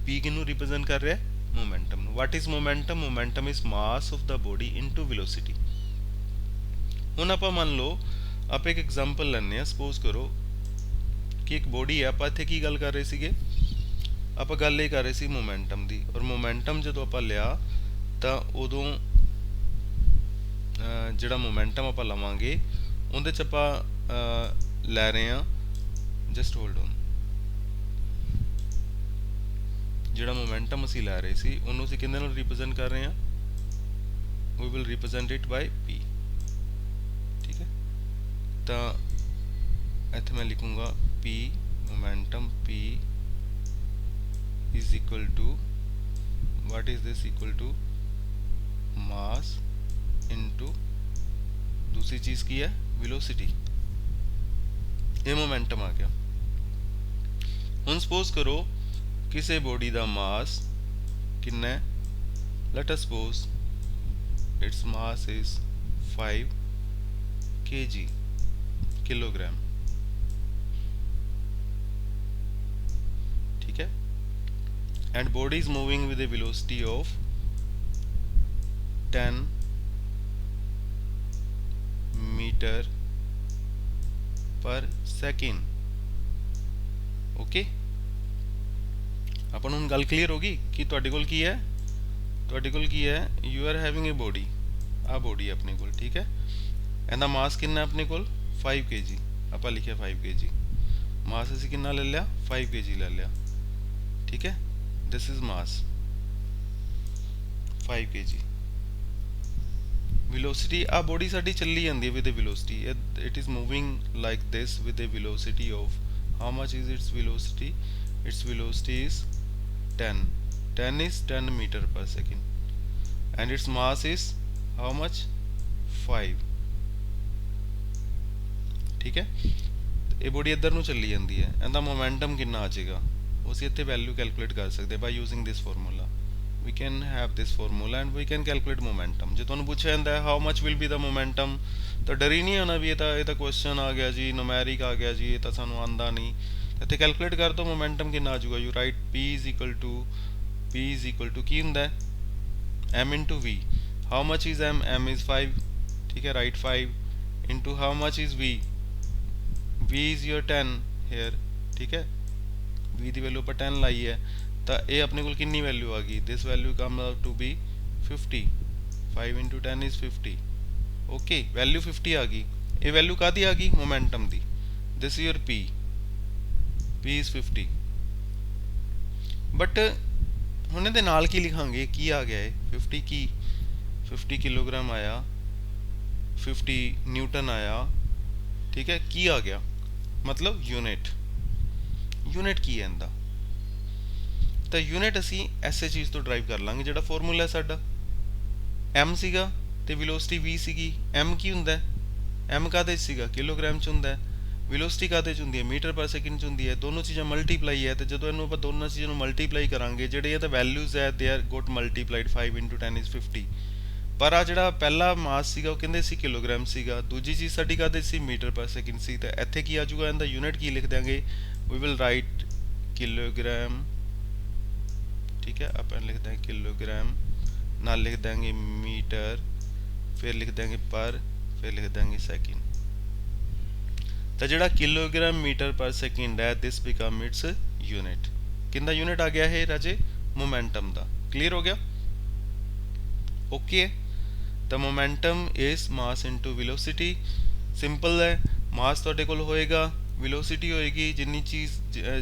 p ਕਿਹਨੂੰ ਰਿਪਰੈਜ਼ੈਂਟ ਕਰ ਰਿਹਾ? ਮੋਮੈਂਟਮ ਨੂੰ। What is momentum? Momentum is mass of the body into velocity. ਹੁਣ ਆਪਾਂ ਮੰਨ ਲਓ ਆਪਾਂ ਇੱਕ ਐਗਜ਼ਾਮਪਲ ਲੈਂਦੇ ਹਾਂ। ਸਪੋਜ਼ ਕਰੋ ਕਿ ਇੱਕ ਬੋਡੀ ਹੈ, ਆਪਾਂ ਇੱਥੇ ਕੀ ਗੱਲ ਕਰ ਰਹੇ ਸੀਗੇ? ਆਪਾਂ ਗੱਲ ਇਹ ਕਰ ਰਹੇ ਸੀ ਮੋਮੈਂਟਮ ਦੀ। ਔਰ ਮੋਮੈਂਟਮ ਜਦੋਂ ਆਪਾਂ ਲਿਆ ਤਾਂ ਉਦੋਂ ਜਿਹੜਾ ਮੋਮੈਂਟਮ ਆਪਾਂ ਲਵਾਂਗੇ ਉਹਦੇ 'ਚ ਆਪਾਂ ਲੈ ਰਹੇ ਹਾਂ, ਜਸਟ ਹੋਲਡ ਔਨ, ਜਿਹੜਾ ਮੋਮੈਂਟਮ ਅਸੀਂ ਲੈ ਰਹੇ ਸੀ ਉਹਨੂੰ ਅਸੀਂ ਕਿਹਦੇ ਨਾਲ ਰਿਪਰੈਜ਼ੈਂਟ ਕਰ ਰਹੇ ਹਾਂ? We will represent it by p, ਠੀਕ ਹੈ। ਤਾਂ ਇੱਥੇ ਮੈਂ ਲਿਖੂੰਗਾ p momentum p is equal to, what is this equal to? mass into दूसरी चीज की है velocity। ये मोमेंटम आ गया। ਹੁਣ ਸਪੋਜ਼ ਕਰੋ ਕਿਸੇ ਬੋਡੀ ਦਾ ਮਾਸ ਕਿੰਨਾ ਹੈ? let us suppose its mass is 5 kg, kilogram, ठीक है। and body is moving with a velocity of 10 meter per second, okay. अपन ਹੁਣ ਗੱਲ ਕਲੀਅਰ ਹੋਗੀ ਕਿ ਤੁਹਾਡੇ ਕੋਲ ਕੀ ਹੈ? ਤੁਹਾਡੇ ਕੋਲ ਕੀ ਹੈ? You are having A body, ਆ ਬੋਡੀ ਆਪਣੇ ਕੋਲ, ਠੀਕ ਹੈ। ਇਹਦਾ ਮਾਸ ਕਿੰਨਾ ਆਪਣੇ ਕੋਲ? 5 kg। ਆਪਾਂ ਲਿਖਿਆ 5 kg। ਮਾਸ ਅਸੀਂ ਕਿੰਨਾ ਲੈ ਲਿਆ? 5 kg ਲੈ ਲਿਆ, ठीक है। this is mass 5 kg। velocity ਆ ਬੋਡੀ ਸਾਡੀ ਚੱਲੀ ਜਾਂਦੀ ਹੈ with a velocity, it is moving like this with a velocity of, how much is its velocity? its velocity is 10 is 10 meter per second and its mass is how much? 5, ठीक है। ਇਹ ਬੋਡੀ ਇੱਧਰ ਨੂੰ ਚੱਲੀ ਜਾਂਦੀ ਹੈ, ਇਹਦਾ ਮੋਮੈਂਟਮ ਕਿੰਨਾ ਆ ਜਾਏਗਾ? ਅਸੀਂ ਇੱਥੇ ਵੈਲਿਊ ਕੈਲਕੂਲੇਟ ਕਰ ਸਕਦੇ by using this formula. We can have this formula and we can calculate momentum. ਜੇ ਤੁਹਾਨੂੰ ਪੁੱਛਿਆ ਜਾਂਦਾ ਹੈ how much will be the momentum, ਤਾਂ ਡਰ ਹੀ ਨਹੀਂ ਹੋਣਾ ਵੀ ਇਹ ਤਾਂ ਕੁਐਸਚਨ ਆ ਗਿਆ ਜੀ, ਨੂਮੈਰਿਕ ਆ ਗਿਆ ਜੀ, ਇਹ ਤਾਂ ਸਾਨੂੰ ਆਂਦਾ ਨਹੀਂ। ਇੱਥੇ ਕੈਲਕੂਲੇਟ ਕਰ ਦੋ ਮੋਮੈਂਟਮ ਕਿੰਨਾ ਆ ਜਾਊਗਾ। You write p is equal to ਕੀ ਹੁੰਦਾ ਹੈ? m into v। How much is m? m is 5, ਠੀਕ ਹੈ। Write 5 into how much is v? v is your 10 here, ठीक है। v ਦੀ ਵੈਲਿਊ ਆਪਾਂ 10 ਲਾਈ ਹੈ ਤਾਂ ਇਹ ਆਪਣੇ ਕੋਲ ਕਿੰਨੀ ਵੈਲਿਊ ਆ ਗਈ? This value come out to be 50। 5 into 10 is 50, okay. Value 50 ਆ ਗਈ। ਇਹ ਵੈਲਿਊ ਕਾਹਦੀ ਆ ਗਈ? ਮੋਮੈਂਟਮ ਦੀ। This is your p is 50। But ਹੁਣ ਇਹਦੇ ਨਾਲ ਕੀ ਲਿਖਾਂਗੇ? ਕੀ ਆ ਗਿਆ ਇਹ 50 ਕੀ? 50 ਕਿਲੋਗ੍ਰਾਮ ਆਇਆ, 50 ਨਿਊਟਨ ਆਇਆ, ਠੀਕ ਹੈ। ਕੀ ਆ ਗਿਆ? मतलब यूनिट की है ਇਹਦਾ? ਤਾਂ यूनिट ਅਸੀਂ ਐਸੇ ਚੀਜ਼ ਤੋਂ ਡਰਾਈਵ ਕਰ ਲਾਂਗੇ ਜਿਹੜਾ ਫਾਰਮੂਲਾ ਹੈ ਸਾਡਾ। m ਸੀਗਾ ਤੇ ਵੈਲੋਸਿਟੀ v ਸੀਗੀ। m ਕੀ ਹੁੰਦਾ ਹੈ? m ਕਾਹਦੇ 'ਚ ਸੀਗਾ? ਕਿਲੋਗ੍ਰਾਮ 'ਚ ਹੁੰਦਾ ਹੈ। ਵੈਲੋਸਿਟੀ ਕਾਹਦੇ 'ਚ ਹੁੰਦੀ ਹੈ? ਮੀਟਰ ਪਰ ਸੈਕਿੰਡ 'ਚ ਹੁੰਦੀ ਹੈ। ਦੋਨੋਂ ਚੀਜ਼ਾਂ ਮਲਟੀਪਲਾਈ ਹੈ, ਤੇ ਜਦੋਂ ਇਹਨੂੰ ਆਪਾਂ ਦੋਨਾਂ ਚੀਜ਼ਾਂ ਨੂੰ ਮਲਟੀਪਲਾਈ ਕਰਾਂਗੇ, ਜਿਹੜੇ ਇਹਦਾ ਵੈਲਿਊਜ਼ ਹੈ they are goat ਮਲਟੀਪਲਾਈਡ। 5 into 10 is 50। ਪਰ ਆ ਜਿਹੜਾ ਪਹਿਲਾ ਮਾਸ ਸੀਗਾ ਉਹ ਕਹਿੰਦੇ ਸੀ ਕਿਲੋਗ੍ਰਾਮ ਸੀਗਾ, ਦੂਜੀ ਚੀਜ਼ ਸਾਡੀ ਕਾਹਦੇ ਸੀ? ਮੀਟਰ ਪਰ ਸੈਕਿੰਡ ਸੀ। ਤਾਂ ਇੱਥੇ ਕੀ ਆ ਜਾਊਗਾ? ਇਹਦਾ यूनिट ਕੀ ਲਿਖ ਦਿਆਂਗੇ? ਵੀ ਵਿਲ ਰਾਈਟ ਕਿਲੋਗ੍ਰਾਮ, ਠੀਕ ਹੈ। ਆਪਾਂ ਲਿਖ ਦਾਂਗੇ ਕਿਲੋਗ੍ਰਾਮ, ਨਾਲ ਲਿਖ ਦਾਂਗੇ ਮੀਟਰ, ਫਿਰ ਲਿਖ ਦਾਂਗੇ ਪਰ, ਫਿਰ ਲਿਖ ਦਾਂਗੇ ਸੈਕਿੰਡ। ਤਾਂ ਜਿਹੜਾ ਕਿਲੋਗ੍ਰਾਮ ਮੀਟਰ ਪਰ ਸੈਕਿੰਡ ਹੈ, ਦਿਸ ਬਿਕਮ ਇਟਸ यूनिट। ਕਿੰਦਾ यूनिट ਆ ਗਿਆ ਇਹ ਰਾਜੇ? मोमेंटम दा। क्लियर हो गया? Okay. The momentum is mass into velocity. Simple है, मास ਤੁਹਾਡੇ ਕੋਲ ਹੋਏਗਾ, वेलोसिटी ਹੋਏਗੀ, ਜਿੰਨੀ ਚੀਜ਼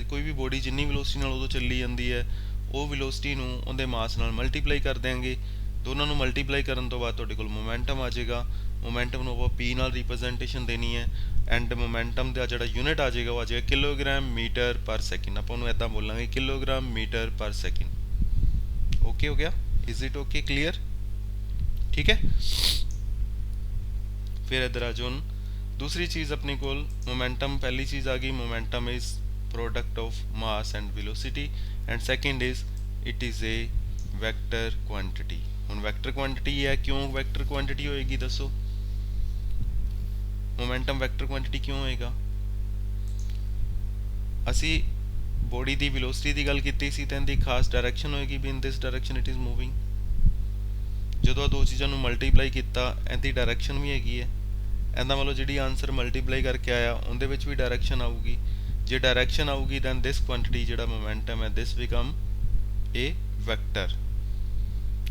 ਕੋਈ ਵੀ ਬੋਡੀ ਜਿੰਨੀ वेलोसिटी ਨਾਲ ਉਦੋਂ ਚੱਲੀ ਜਾਂਦੀ ਹੈ, ਉਹ वेलोसिटी ਨੂੰ ਉਹਦੇ ਮਾਸ ਨਾਲ ਮਲਟੀਪਲਾਈ ਕਰ ਦਿਆਂਗੇ। ਦੋਨਾਂ ਨੂੰ ਮਲਟੀਪਲਾਈ ਕਰਨ ਤੋਂ ਬਾਅਦ ਤੁਹਾਡੇ ਕੋਲ ਮੋਮੈਂਟਮ ਆ ਜਾਏਗਾ। ਮੋਮੈਂਟਮ ਨੂੰ ਆਪਾਂ p ਨਾਲ ਰਿਪਰੈਜ਼ੈਂਟੇਸ਼ਨ ਦੇਣੀ ਹੈ, ਐਂਡ ਮੋਮੈਂਟਮ ਦਾ ਜਿਹੜਾ ਯੂਨਿਟ ਆ ਜਾਏਗਾ ਉਹ ਆ ਜਾਏਗਾ ਕਿਲੋਗ੍ਰਾਮ ਮੀਟਰ ਪਰ ਸੈਕਿੰਡ। ਆਪਾਂ ਉਹਨੂੰ ਇੱਦਾਂ ਬੋਲਾਂਗੇ kilogram metre per second. Okay ਹੋ ਗਿਆ? Is it okay? ਕਲੀਅਰ? ठीक है। फिर इधर आ जाओ, दूसरी चीज़ अपने को मोमेंटम, पहली चीज़ आ गई momentum is product of mass and velocity, and second is it is a vector quantity. हुण वैक्टर क्वांटिटी है, क्यों वैक्टर क्वांटिटी होएगी दसो? मोमेंटम वैक्टर क्वांटिटी क्यों होएगा? असी बॉडी की वेलोसिटी की गल की सी, तो इनकी खास डायरैक्शन होएगी भी in this direction it is moving. ਜਦੋਂ ਦੋ ਚੀਜ਼ਾਂ ਨੂੰ ਮਲਟੀਪਲਾਈ ਕੀਤਾ, ਇਹਦੀ ਡਾਇਰੈਕਸ਼ਨ ਵੀ ਹੈਗੀ ਹੈ। ਇਹਦਾ ਮਤਲਬ ਜਿਹੜੀ ਆਨਸਰ ਮਲਟੀਪਲਾਈ ਕਰਕੇ ਆਇਆ ਉਹਦੇ ਵਿੱਚ ਵੀ ਡਾਇਰੈਕਸ਼ਨ ਆਊਗੀ। ਜੇ ਡਾਇਰੈਕਸ਼ਨ ਆਊਗੀ ਦੈਨ ਦਿਸ ਕੁਆਂਟੀਟੀ ਜਿਹੜਾ ਮੋਮੈਂਟਮ ਹੈ ਦਿਸ ਬਿਕਮ ਏ ਵੈਕਟਰ।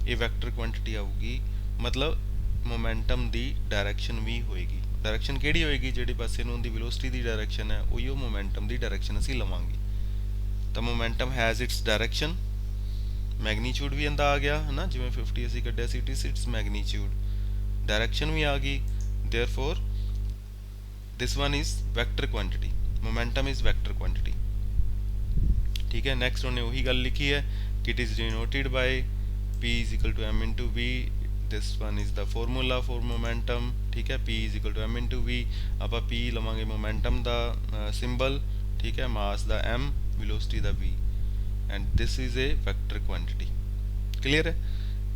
ਇਹ ਵੈਕਟਰ ਕੁਆਂਟੀਟੀ ਆਊਗੀ, ਮਤਲਬ ਮੋਮੈਂਟਮ ਦੀ ਡਾਇਰੈਕਸ਼ਨ ਵੀ ਹੋਏਗੀ। ਡਾਇਰੈਕਸ਼ਨ ਕਿਹੜੀ ਹੋਏਗੀ? ਜਿਹੜੇ ਪਾਸੇ ਨੂੰ ਉਹਦੀ ਵੈਲੋਸਿਟੀ ਦੀ ਡਾਇਰੈਕਸ਼ਨ ਹੈ ਉਹੀ ਉਹ ਮੋਮੈਂਟਮ ਦੀ ਡਾਇਰੈਕਸ਼ਨ ਅਸੀਂ ਲਵਾਂਗੇ। ਤਾਂ momentum has its direction. Magnitude भी इंदा आ गया है ना, जिवें 50 असी कढ़िया सी, इट्स मैगनीच्यूड। डायरैक्शन भी आ गई, therefore this one is vector quantity. Momentum is vector quantity. ठीक है। नेक्स्ट उन्हें वही गल लिखी है कि it is denoted by p is equal to m into V. This one is the formula for momentum. ठीक है। p is equal to m into V. आप p लवांगे मोमेंटम का सिंबल, ठीक है, मास का m, वेलोसिटी का v, and this is a vector quantity। clear है?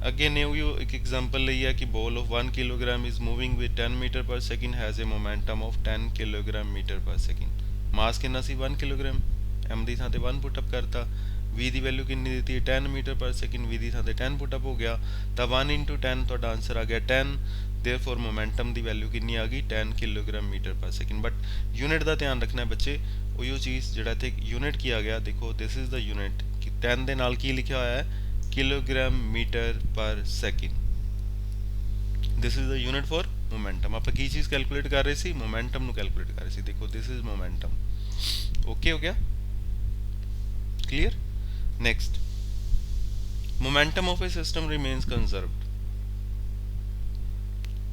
again एक एग्जांपल ਲਈ है कि ball of 1 kilogram is moving with 10 meter per second has a momentum of 10 kilogram meter per second। मास कितना सी? 1 किलोग्राम। m ਦੀ ਥਾਂ ਤੇ 1 ਪੁੱਟ ਅਪ ਕਰਤਾ। v ਦੀ ਵੈਲਿਊ ਕਿੰਨੀ ਦਿੱਤੀ? 10 ਮੀਟਰ ਪਰ ਸੈਕਿੰਡ। v ਦੀ ਥਾਂ ਤੇ 10 ਪੁੱਟ ਅਪ ਹੋ ਗਿਆ, ਤਾਂ 1 into 10 ਤੁਹਾਡਾ ਆਨਸਰ ਆ ਗਿਆ 10। देयरफॉर मोमेंटम ਦੀ ਵੈਲਿਊ ਕਿੰਨੀ ਆ ਗਈ? 10 kilogram metre per second. But unit ਦਾ ਧਿਆਨ ਰੱਖਣਾ ਬੱਚੇ, ਉਹੀ ਚੀਜ਼ ਜਿਹੜਾ ਇੱਥੇ ਯੂਨਿਟ ਕੀ ਆ ਗਿਆ, ਦੇਖੋ ਦਿਸ ਇਜ਼ ਦ ਯੂਨਿਟ। 10 ਦੇ ਨਾਲ ਕੀ ਲਿਖਿਆ ਹੋਇਆ ਹੈ? किलोग्राम मीटर पर second. This is the unit for momentum. आप की चीज़ कैलकुलेट कर रहे सी? मोमेंटम नु कैलकुलेट कर रहे सी। देखो दिस इज मोमेंटम। ओके हो गया? Clear? Next, momentum of A system remains conserved.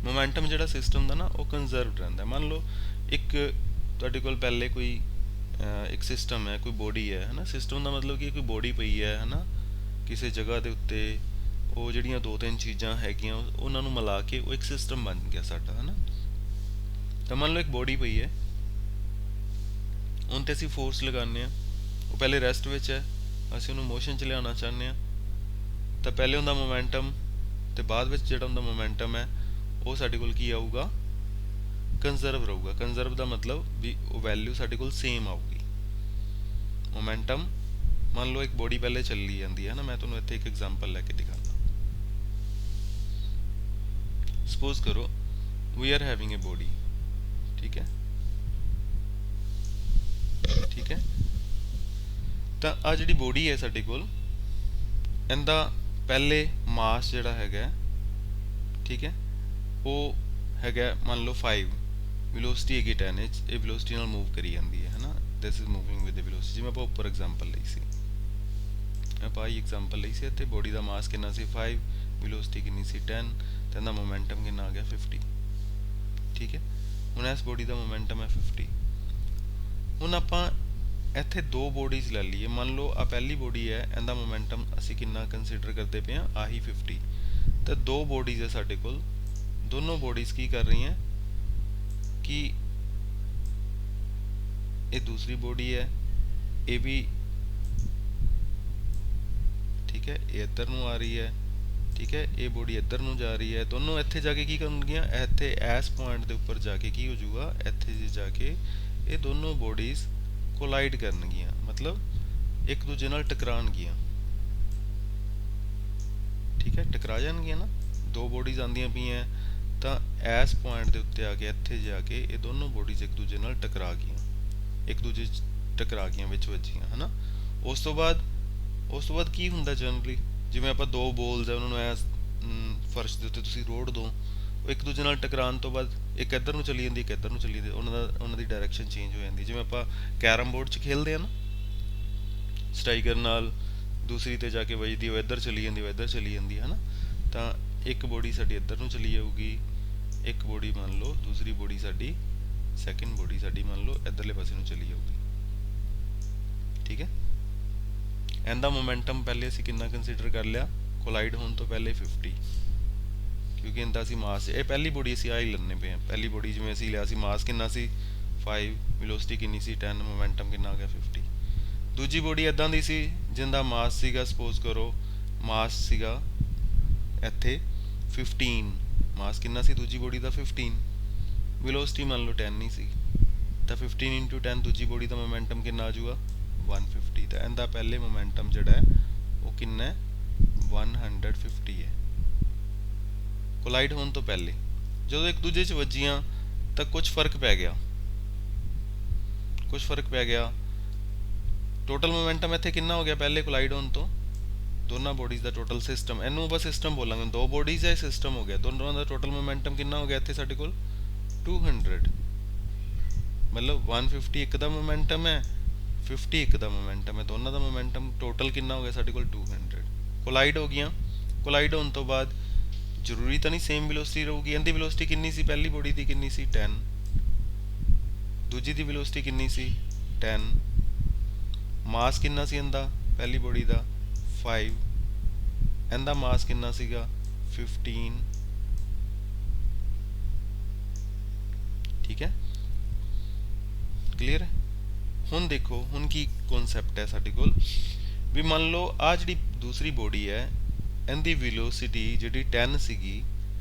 Momentum जिहड़ा सिस्टम दा ना वो कंजर्व्ड रहिंदा। मान लो एक तुहाडे कोल पहले कोई एक सिस्टम है, कोई बॉडी है ना। सिस्टम का मतलब कि कोई बॉडी पई है ना किसी जगह के उत्ते, वो जिहड़ियां दो तीन चीज़ां हैगियां उन्हां नूं मिला के वो एक सिस्टम बन गया साडा, है ना। तो मान लो एक बॉडी पई है, उन ते असीं फोर्स लगाने आ, वो पहले रेस्ट विच है, असीं उहनूं मोशन च लियाना चाहते हैं, तो पहले उहदा मोमेंटम ते बाद विच जिहड़ा उहदा मोमेंटम है वो साडे कोल की आऊगा? कंजर्व रहूगा। कंजर्व का मतलब भी वो वैल्यू साडे कोल सेम आऊगी। मोमेंटम मान लो एक बॉडी पहले चली जाती है ना, मैं तुम्हें इत्थे एक एग्जांपल लैके दिखाना। सपोज करो we are having a body, ठीक है, ठीक है। तो आ जिहड़ी बॉडी है साडे कोल, इहदा पहले मास जिहड़ा हैगा, ठीक है, वो हैगा मान लो 5, वेलोसिटी हैगी 10 इंच, ये वेलोसिटी नाल मूव करी जाती है ना। This is moving with the velocity. जिवें आपां उपर एग्जांपल लई सी, ਆਪਾਂ ਇਹ एग्जांपल ਲਈ ਸੀ, ਇੱਥੇ ਬੋਡੀ ਦਾ ਮਾਸ ਕਿੰਨਾ ਸੀ? 5, ਵੈਲੋਸਿਟੀ ਕਿੰਨੀ ਸੀ? 10, ਤੇ ਇਹਦਾ ਮੋਮੈਂਟਮ ਕਿੰਨਾ ਆ ਗਿਆ? 50। ਠੀਕ ਹੈ। ਹੁਣ ਇਸ ਬੋਡੀ ਦਾ ਮੋਮੈਂਟਮ ਹੈ 50। ਹੁਣ ਆਪਾਂ ਇੱਥੇ ਦੋ ਬੋਡੀਜ਼ ਲੈ ਲਈਏ। ਮੰਨ ਲਓ ਆ ਪਹਿਲੀ ਬੋਡੀ ਹੈ, ਇਹਦਾ ਮੋਮੈਂਟਮ ਅਸੀਂ ਕਿੰਨਾ ਕੰਸੀਡਰ ਕਰਦੇ ਪਏ ਹਾਂ? ਆਹੀ 50। ਤੇ ਦੋ ਬੋਡੀਜ਼ ਹੈ ਸਾਡੇ ਕੋਲ, ਦੋਨੋਂ ਬੋਡੀਜ਼ ਕੀ ਕਰ ਰਹੀਆਂ ਕਿ ਇਹ दूसरी ਬੋਡੀ ਹੈ, ਇਹ ਵੀ ठीक है, ये इधर नूं आ रही है, ठीक है, ये बॉडी इधर नूं जा रही है। दोनों इत्थे जाके की करनगियां? इत्थे इस पॉइंट दे उपर जाके की हो जाऊगा? इत्थे जाके ये दोनों बॉडीज कोलाइड करनगियां, मतलब एक दूजे नाल टकराणगियां। ठीक है, टकरा जाणगियां ना। दो बॉडीज आंदियां पईयां तां इस पॉइंट दे उत्ते आके इत्थे जाके ये दोनों बॉडीज एक दूजे नाल टकरा गईयां, एक दूजे टकरा गईयां, विच वजियां, है ना। उस तो बाद ਉਸ ਤੋਂ ਬਾਅਦ ਕੀ ਹੁੰਦਾ ਜਨਰਲੀ, ਜਿਵੇਂ ਆਪਾਂ ਦੋ ਬੋਲਸ ਹੈ ਉਹਨਾਂ ਨੂੰ ਐ ਫਰਸ਼ ਦੇ ਉੱਤੇ ਤੁਸੀਂ ਰੋੜ ਦੋ, ਉਹ ਇੱਕ ਦੂਜੇ ਨਾਲ ਟਕਰਾਉਣ ਤੋਂ ਬਾਅਦ ਇੱਕ ਇੱਧਰ ਨੂੰ ਚਲੀ ਜਾਂਦੀ, ਇੱਕ ਇੱਧਰ ਨੂੰ ਚਲੀ ਜਾਂਦੀ, ਉਹਨਾਂ ਦੀ ਡਾਇਰੈਕਸ਼ਨ ਚੇਂਜ ਹੋ ਜਾਂਦੀ। ਜਿਵੇਂ ਆਪਾਂ ਕੈਰਮ ਬੋਰਡ 'ਚ ਖੇਲਦੇ ਆ ਨਾ, ਸਟ੍ਰਾਈਕਰ ਨਾਲ ਦੂਸਰੀ ਤੇ ਜਾ ਕੇ ਵੱਜਦੀ, ਉਹ ਇੱਧਰ ਚਲੀ ਜਾਂਦੀ, ਉਹ ਇੱਧਰ ਚਲੀ ਜਾਂਦੀ ਹੈ ਨਾ। ਤਾਂ ਇੱਕ ਬੋਡੀ ਸਾਡੀ ਇੱਧਰ ਨੂੰ ਚਲੀ ਜਾਊਗੀ, ਇੱਕ ਬੋਡੀ ਮੰਨ ਲਓ ਦੂਸਰੀ ਬੋਡੀ ਸਾਡੀ, ਸੈਕਿੰਡ ਬੋਡੀ ਸਾਡੀ ਮੰਨ ਲਓ ਇੱਧਰਲੇ ਪਾਸੇ ਨੂੰ ਚਲੀ ਜਾਊਗੀ। ਠੀਕ ਹੈ, ਇਹਦਾ ਮੋਮੈਂਟਮ ਪਹਿਲੇ ਅਸੀਂ ਕਿੰਨਾ ਕੰਸੀਡਰ ਕਰ ਲਿਆ, ਕੋਲਾਈਡ ਹੋਣ ਤੋਂ ਪਹਿਲੇ 50, ਕਿਉਂਕਿ ਇਹਦਾ ਅਸੀਂ ਮਾਸ, ਇਹ ਪਹਿਲੀ ਬੋਡੀ ਅਸੀਂ ਆ ਹੀ ਲੈਣੇ ਪਏ ਹਾਂ। ਪਹਿਲੀ ਬੋਡੀ ਜਿਵੇਂ ਅਸੀਂ ਲਿਆ ਸੀ, ਮਾਸ ਕਿੰਨਾ ਸੀ 5, ਵੈਲੋਸਿਟੀ ਕਿੰਨੀ ਸੀ 10, ਮੋਮੈਂਟਮ ਕਿੰਨਾ ਆ ਗਿਆ 50। ਦੂਜੀ ਬੋਡੀ ਇਦਾਂ ਦੀ ਸੀ ਜਿੰਦਾ ਮਾਸ ਸੀਗਾ, ਸਪੋਜ਼ ਕਰੋ ਮਾਸ ਸੀਗਾ ਇੱਥੇ 15, ਮਾਸ ਕਿੰਨਾ ਸੀ ਦੂਜੀ ਬੋਡੀ ਦਾ 15, ਵੈਲੋਸਿਟੀ ਮੰਨ ਲਓ 10 ਨਹੀਂ ਸੀ, ਤਾਂ 15 ਇੰਟੂ 10 ਦੂਜੀ ਬੋਡੀ ਦਾ ਮੋਮੈਂਟਮ ਕਿੰਨਾ ਆ ਜਾਊਗਾ 150। ਤਾਂ ਇਹਦਾ ਪਹਿਲੇ ਮੋਮੈਂਟਮ ਜਿਹੜਾ ਹੈ ਉਹ ਕਿੰਨਾ ਹੈ 150 ਹੈ ਕੋਲਾਈਡ ਹੋਣ ਤੋਂ ਪਹਿਲੇ। ਜਦੋਂ ਇੱਕ ਦੂਜੇ 'ਚ ਵੱਜੀਆਂ ਤਾਂ ਕੁਝ ਫਰਕ ਪੈ ਗਿਆ, ਟੋਟਲ ਮੋਮੈਂਟਮ ਇੱਥੇ ਕਿੰਨਾ ਹੋ ਗਿਆ ਪਹਿਲੇ ਕੋਲਾਈਡ ਹੋਣ ਤੋਂ, ਦੋਨਾਂ ਬੋਡੀਜ਼ ਦਾ ਟੋਟਲ ਸਿਸਟਮ, ਇਹਨੂੰ ਆਪਾਂ ਸਿਸਟਮ ਬੋਲਾਂਗੇ, ਦੋ ਬੋਡੀਜ਼ ਹੈ ਸਿਸਟਮ ਹੋ ਗਿਆ, ਦੋਨਾਂ ਦਾ ਟੋਟਲ ਮੋਮੈਂਟਮ ਕਿੰਨਾ ਹੋ ਗਿਆ ਇੱਥੇ ਸਾਡੇ ਕੋਲ 200, ਮਤਲਬ 150 ਇੱਕ ਦਾ ਮੋਮੈਂਟਮ ਹੈ, 50 ਇੱਕ ਦਾ ਮੋਮੈਂਟਮ ਹੈ, ਦੋਨਾਂ ਦਾ ਮੋਮੈਂਟਮ ਟੋਟਲ ਕਿੰਨਾ ਹੋ ਗਿਆ ਸਾਡੇ ਕੋਲ 200। ਕੋਲਾਈਡ ਹੋ ਗਈਆਂ, ਕੋਲਾਈਡ ਹੋਣ ਤੋਂ ਬਾਅਦ ਜ਼ਰੂਰੀ ਤਾਂ ਨਹੀਂ ਸੇਮ ਵੈਲੋਸਿਟੀ ਰਹੂਗੀ, ਇਹਦੀ ਵੈਲੋਸਿਟੀ ਕਿੰਨੀ ਸੀ ਪਹਿਲੀ ਬੋਡੀ ਦੀ, ਕਿੰਨੀ ਸੀ 10, ਦੂਜੀ ਦੀ ਵੈਲੋਸਿਟੀ ਕਿੰਨੀ ਸੀ 10, ਮਾਸ ਕਿੰਨਾ ਸੀ ਇਹਦਾ ਪਹਿਲੀ ਬੋਡੀ ਦਾ 5, ਇਹਦਾ ਮਾਸ ਕਿੰਨਾ ਸੀਗਾ 15। ਠੀਕ ਹੈ, ਕਲੀਅਰ ਹੈ। ਹੁਣ ਦੇਖੋ ਹੁਣ ਕੀ ਕਨਸੈਪਟ ਹੈ ਸਾਡੇ ਕੋਲ, ਵੀ ਮੰਨ ਲਓ ਆ ਜਿਹੜੀ ਦੂਸਰੀ ਬੋਡੀ ਹੈ ਇਹਦੀ ਵੈਲੋਸਿਟੀ ਜਿਹੜੀ 10 ਸੀਗੀ,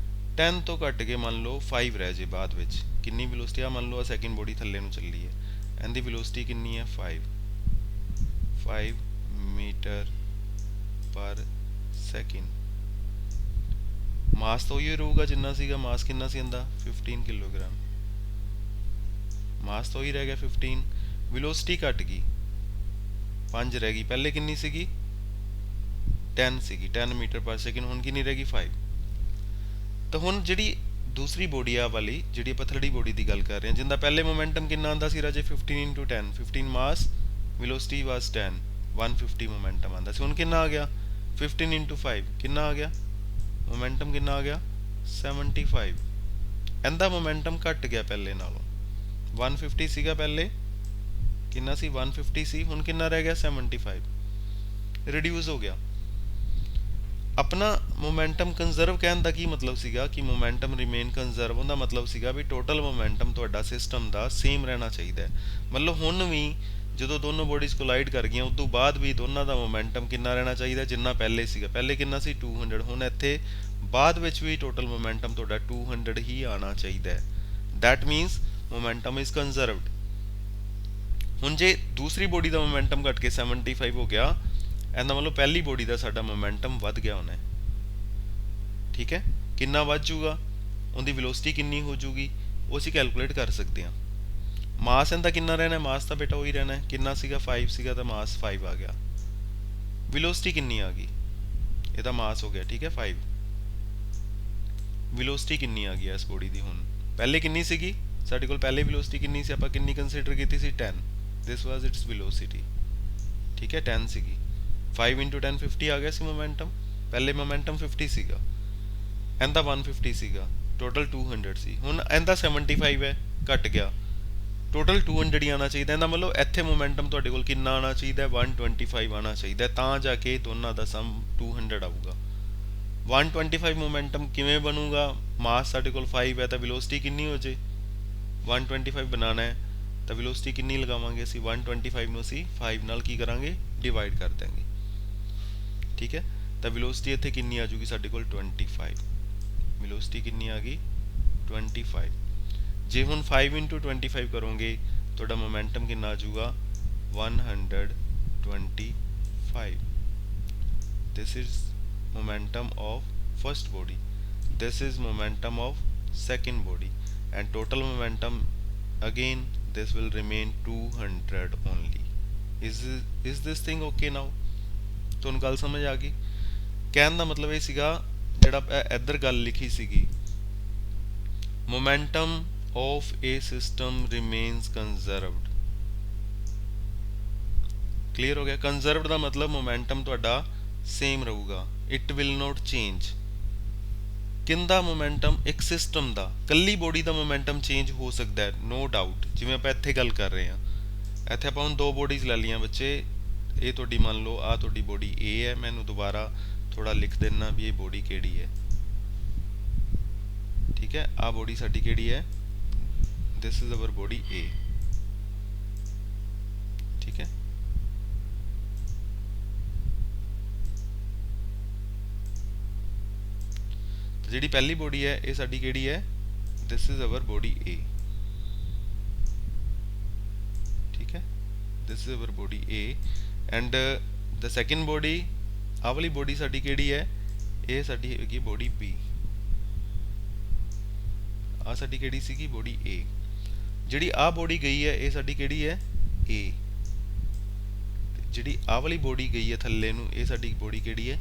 10 ਤੋਂ ਘੱਟ ਕੇ ਮੰਨ ਲਓ 5 ਰਹਿ ਜੇ ਬਾਅਦ ਵਿੱਚ, ਕਿੰਨੀ ਵੈਲੋਸਿਟੀ ਆ ਮੰਨ ਲਓ ਆ ਸੈਕਿੰਡ ਬੋਡੀ ਥੱਲੇ ਨੂੰ ਚੱਲੀ ਹੈ, ਇਹਦੀ ਵੈਲੋਸਿਟੀ ਕਿੰਨੀ ਹੈ 5 ਮੀਟਰ ਪਰ ਸੈਕਿੰਡ, ਮਾਸ ਤਾਂ ਉਹੀ ਰਹੂਗਾ ਜਿੰਨਾ ਸੀਗਾ, ਮਾਸ ਕਿੰਨਾ ਸੀ ਇਹਦਾ 15 ਕਿਲੋਗ੍ਰਾਮ, ਮਾਸ ਤਾਂ ਉਹੀ ਰਹਿ ਗਿਆ 15, ਵੈਲੋਸਿਟੀ ਘਟ ਗਈ 5 ਰਹਿ ਗਈ, ਪਹਿਲੇ ਕਿੰਨੀ ਸੀਗੀ 10 ਸੀਗੀ, 10 ਮੀਟਰ ਪਰ ਸੈਕਿੰਡ, ਹੁਣ ਕਿੰਨੀ ਰਹਿ ਗਈ 5। ਤਾਂ ਹੁਣ ਜਿਹੜੀ ਦੂਸਰੀ ਬੋਡੀ ਆ ਵਾਲੀ, ਜਿਹੜੀ ਆਪਾਂ ਥਰਡੀ ਬੋਡੀ ਦੀ ਗੱਲ ਕਰ ਰਹੇ ਹਾਂ, ਜਿੰਦਾ ਪਹਿਲੇ ਮੋਮੈਂਟਮ ਕਿੰਨਾ ਆਂਦਾ ਸੀ ਰਾਜੇ 15 ਇੰਟੂ 10, 15 ਮਾਸ, ਵੈਲੋਸਿਟੀ ਵਾਸ 10, 150 ਮੋਮੈਂਟਮ ਆਂਦਾ ਸੀ। ਹੁਣ ਕਿੰਨਾ ਆ ਗਿਆ 15 ਇੰਟੂ 5, ਕਿੰਨਾ ਆ ਗਿਆ ਮੋਮੈਂਟਮ, ਕਿੰਨਾ ਆ ਗਿਆ 75। ਇਹਦਾ ਮੋਮੈਂਟਮ ਘਟ ਗਿਆ ਪਹਿਲੇ ਨਾਲੋਂ, 150 ਸੀਗਾ ਪਹਿਲੇ, ਕਿੰਨਾ ਸੀ 150 ਸੀ, ਹੁਣ ਕਿੰਨਾ ਰਹਿ ਗਿਆ 75, ਰਿਡਿਊਸ ਹੋ ਗਿਆ। ਆਪਣਾ ਮੋਮੈਂਟਮ ਕੰਜ਼ਰਵ ਕਹਿਣ ਦਾ ਕੀ ਮਤਲਬ ਸੀਗਾ, ਕਿ ਮੋਮੈਂਟਮ ਰਿਮੇਨ ਕੰਜ਼ਰਵ, ਉਹਦਾ ਮਤਲਬ ਸੀਗਾ ਵੀ ਟੋਟਲ ਮੋਮੈਂਟਮ ਤੁਹਾਡਾ ਸਿਸਟਮ ਦਾ ਸੇਮ ਰਹਿਣਾ ਚਾਹੀਦਾ ਹੈ। ਮਤਲਬ ਹੁਣ ਵੀ ਜਦੋਂ ਦੋਨੋਂ ਬੋਡੀਜ਼ ਕੋਲਾਈਡ ਕਰ ਗਈਆਂ, ਉਸ ਤੋਂ ਬਾਅਦ ਵੀ ਦੋਨਾਂ ਦਾ ਮੋਮੈਂਟਮ ਕਿੰਨਾ ਰਹਿਣਾ ਚਾਹੀਦਾ ਜਿੰਨਾ ਪਹਿਲੇ ਸੀਗਾ, ਪਹਿਲੇ ਕਿੰਨਾ ਸੀ 200, ਹੁਣ ਇੱਥੇ ਬਾਅਦ ਵਿੱਚ ਵੀ ਟੋਟਲ ਮੋਮੈਂਟਮ ਤੁਹਾਡਾ 200 ਹੀ ਆਣਾ ਚਾਹੀਦਾ ਹੈ। That means momentum is conserved. ਹੁਣ ਜੇ ਦੂਸਰੀ ਬੋਡੀ ਦਾ ਮੋਮੈਂਟਮ ਘਟ ਕੇ 75 ਹੋ ਗਿਆ, ਇਹਦਾ ਮਤਲਬ ਪਹਿਲੀ ਬੋਡੀ ਦਾ ਸਾਡਾ ਮੋਮੈਂਟਮ ਵੱਧ ਗਿਆ ਹੋਣਾ। ਠੀਕ ਹੈ, ਕਿੰਨਾ ਵੱਧ ਜੂਗਾ, ਉਹਦੀ ਵੈਲੋਸਿਟੀ ਕਿੰਨੀ ਹੋ ਜੂਗੀ, ਉਹ ਅਸੀਂ ਕੈਲਕੂਲੇਟ ਕਰ ਸਕਦੇ ਹਾਂ। ਮਾਸ ਇਹਦਾ ਕਿੰਨਾ ਰਹਿਣਾ, ਮਾਸ ਤਾਂ ਬੇਟਾ ਉਹੀ ਰਹਿਣਾ, ਕਿੰਨਾ ਸੀਗਾ 5 ਸੀਗਾ ਤਾਂ ਮਾਸ 5 ਆ ਗਿਆ, ਵੈਲੋਸਿਟੀ ਕਿੰਨੀ ਆ ਗਈ, ਇਹਦਾ ਮਾਸ ਹੋ ਗਿਆ ਠੀਕ ਹੈ 5, ਵੈਲੋਸਿਟੀ ਕਿੰਨੀ ਆ ਗਈ ਇਸ ਬੋਡੀ ਦੀ, ਹੁਣ ਪਹਿਲੇ ਕਿੰਨੀ ਸੀਗੀ ਸਾਡੇ ਕੋਲ, ਪਹਿਲੇ ਵੈਲੋਸਿਟੀ ਕਿੰਨੀ ਸੀ, ਆਪਾਂ ਕਿੰਨੀ ਕੰਸੀਡਰ ਕੀਤੀ ਸੀ 10, ਦਿਸ ਵਾਸ ਇਟਸ ਵੈਲੋਸਿਟੀ। ਠੀਕ ਹੈ 10 ਸੀਗੀ, 5 into 10 50 ਆ ਗਿਆ ਸੀ ਮੋਮੈਂਟਮ, ਪਹਿਲੇ ਮੋਮੈਂਟਮ 50 ਸੀਗਾ, ਇਹਦਾ 150 ਸੀਗਾ, ਟੋਟਲ 200 ਸੀ, ਹੁਣ ਇਹਦਾ 75 ਹੈ ਘਟ ਗਿਆ, ਟੋਟਲ 200 ਹੀ ਆਣਾ ਚਾਹੀਦਾ। ਇਹਦਾ ਮਤਲਬ ਇੱਥੇ ਮੋਮੈਂਟਮ ਤੁਹਾਡੇ ਕੋਲ ਕਿੰਨਾ ਆਣਾ ਚਾਹੀਦਾ 125 ਆਣਾ ਚਾਹੀਦਾ, ਤਾਂ ਜਾ ਕੇ ਦੋਨਾਂ ਦਾ ਸਮ 200 ਆਊਗਾ। 125 ਮੋਮੈਂਟਮ ਕਿਵੇਂ ਬਣੂਗਾ, ਮਾਸ ਸਾਡੇ ਕੋਲ 5 ਹੈ ਤਾਂ ਵੈਲੋਸਿਟੀ ਕਿੰਨੀ ਹੋ ਜੇ, 125 ਬਣਾਉਣਾ ਹੈ ਤਾਂ ਵੈਲੋਸਿਟੀ ਕਿੰਨੀ ਲਗਾਵਾਂਗੇ ਅਸੀਂ, 125 ਨੂੰ ਅਸੀਂ 5 ਨਾਲ ਕੀ ਕਰਾਂਗੇ ਡਿਵਾਈਡ ਕਰ ਦਾਂਗੇ। ਠੀਕ ਹੈ, ਤਾਂ ਵੈਲੋਸਿਟੀ ਇੱਥੇ ਕਿੰਨੀ ਆ ਜੂਗੀ ਸਾਡੇ ਕੋਲ 25, ਵੈਲੋਸਿਟੀ ਕਿੰਨੀ ਆ ਗਈ 25। ਜੇ ਹੁਣ 5 into 25 ਕਰੋਗੇ ਤੁਹਾਡਾ ਮੋਮੈਂਟਮ ਕਿੰਨਾ ਆ ਜੂਗਾ 125। this is momentum of first body, this is momentum of second body, and total momentum again this will remain 200 only. Is this thing okay now? ਤੁਹਾਨੂੰ ਗੱਲ ਸਮਝ ਆ ਗਈ? ਕਹਿਣ ਦਾ ਮਤਲਬ ਇਹ ਸੀਗਾ, ਜਿਹੜਾ ਇੱਧਰ ਗੱਲ ਲਿਖੀ ਸੀਗੀ, momentum of a system remains conserved। Clear ਹੋ ਗਿਆ? ਕੰਜ਼ਰਵਡ ਦਾ ਮਤਲਬ ਮੋਮੈਂਟਮ ਤੁਹਾਡਾ ਸੇਮ ਰਹੂਗਾ, ਇਟ ਵਿਲ ਨੋਟ ਚੇਂਜ। ਕਿੰਦਾ ਮੋਮੈਂਟਮ? ਇੱਕ ਸਿਸਟਮ ਦਾ, ਕੱਲੀ ਬੋਡੀ ਦਾ ਮੋਮੈਂਟਮ ਚੇਂਜ ਹੋ ਸਕਦਾ ਹੈ, ਨੋ ਡਾਊਟ। ਜਿਵੇਂ ਆਪਾਂ ਇੱਥੇ ਗੱਲ ਕਰ ਰਹੇ ਹਾਂ, ਇੱਥੇ ਆਪਾਂ ਹੁਣ ਦੋ ਬੋਡੀਜ਼ ਲੈ ਲਈਆਂ ਬੱਚੇ। ਇਹ ਤੁਹਾਡੀ ਮੰਨ ਲਓ ਆ ਤੁਹਾਡੀ ਬੋਡੀ A ਹੈ, ਮੈਂ ਇਹਨੂੰ ਦੁਬਾਰਾ ਥੋੜਾ ਲਿਖ ਦਿੰਨਾ ਵੀ ਇਹ ਬੋਡੀ ਕਿਹੜੀ ਹੈ। ਠੀਕ ਹੈ, ਆ ਬੋਡੀ ਸਾਡੀ ਕਿਹੜੀ ਹੈ? This is our body A। ਠੀਕ ਹੈ, ਜਿਹੜੀ ਪਹਿਲੀ ਬੋਡੀ ਹੈ ਇਹ ਸਾਡੀ ਕਿਹੜੀ ਹੈ? This is our body A। ਠੀਕ ਹੈ, this is our body A and the second body, ਆਹ ਵਾਲੀ ਬੋਡੀ ਸਾਡੀ ਕਿਹੜੀ ਹੈ? ਇਹ ਸਾਡੀ ਹੈਗੀ ਬੋਡੀ B। ਆ ਸਾਡੀ ਕਿਹੜੀ ਸੀਗੀ? Body A। ਜਿਹੜੀ ਆਹ ਬੋਡੀ ਗਈ ਹੈ ਇਹ ਸਾਡੀ ਕਿਹੜੀ ਹੈ? A। ਜਿਹੜੀ ਆਹ ਵਾਲੀ ਬੋਡੀ ਗਈ ਹੈ ਥੱਲੇ ਨੂੰ, ਇਹ ਸਾਡੀ ਬੋਡੀ ਕਿਹੜੀ ਹੈ?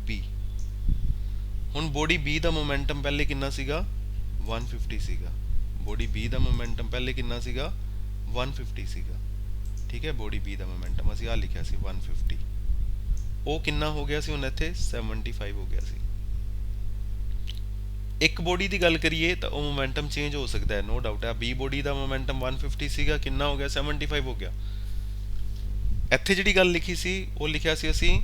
B। ਹੁਣ ਬੋਡੀ B ਦਾ ਮੋਮੈਂਟਮ ਪਹਿਲੇ ਕਿੰਨਾ ਸੀਗਾ? 150 ਸੀਗਾ। ਬੋਡੀ B ਦਾ ਮੋਮੈਂਟਮ ਪਹਿਲੇ ਕਿੰਨਾ ਸੀਗਾ? 150 ਸੀਗਾ। ਠੀਕ ਹੈ, ਬੋਡੀ B ਦਾ ਮੋਮੈਂਟਮ ਅਸੀਂ ਆ ਲਿਖਿਆ ਸੀ 150। ਉਹ ਕਿੰਨਾ ਹੋ ਗਿਆ ਸੀ ਹੁਣ ਇੱਥੇ? 75 ਹੋ ਗਿਆ ਸੀ। ਇੱਕ ਬੋਡੀ ਦੀ ਗੱਲ ਕਰੀਏ ਤਾਂ ਉਹ ਮੋਮੈਂਟਮ ਚੇਂਜ ਹੋ ਸਕਦਾ ਹੈ, ਨੋ ਡਾਊਟ ਹੈ। B ਬੋਡੀ ਦਾ ਮੋਮੈਂਟਮ 150 ਸੀਗਾ, ਕਿੰਨਾ ਹੋ ਗਿਆ? 75 ਹੋ ਗਿਆ। ਇੱਥੇ ਜਿਹੜੀ ਗੱਲ ਲਿਖੀ ਸੀ ਉਹ ਲਿਖਿਆ ਸੀ ਅਸੀਂ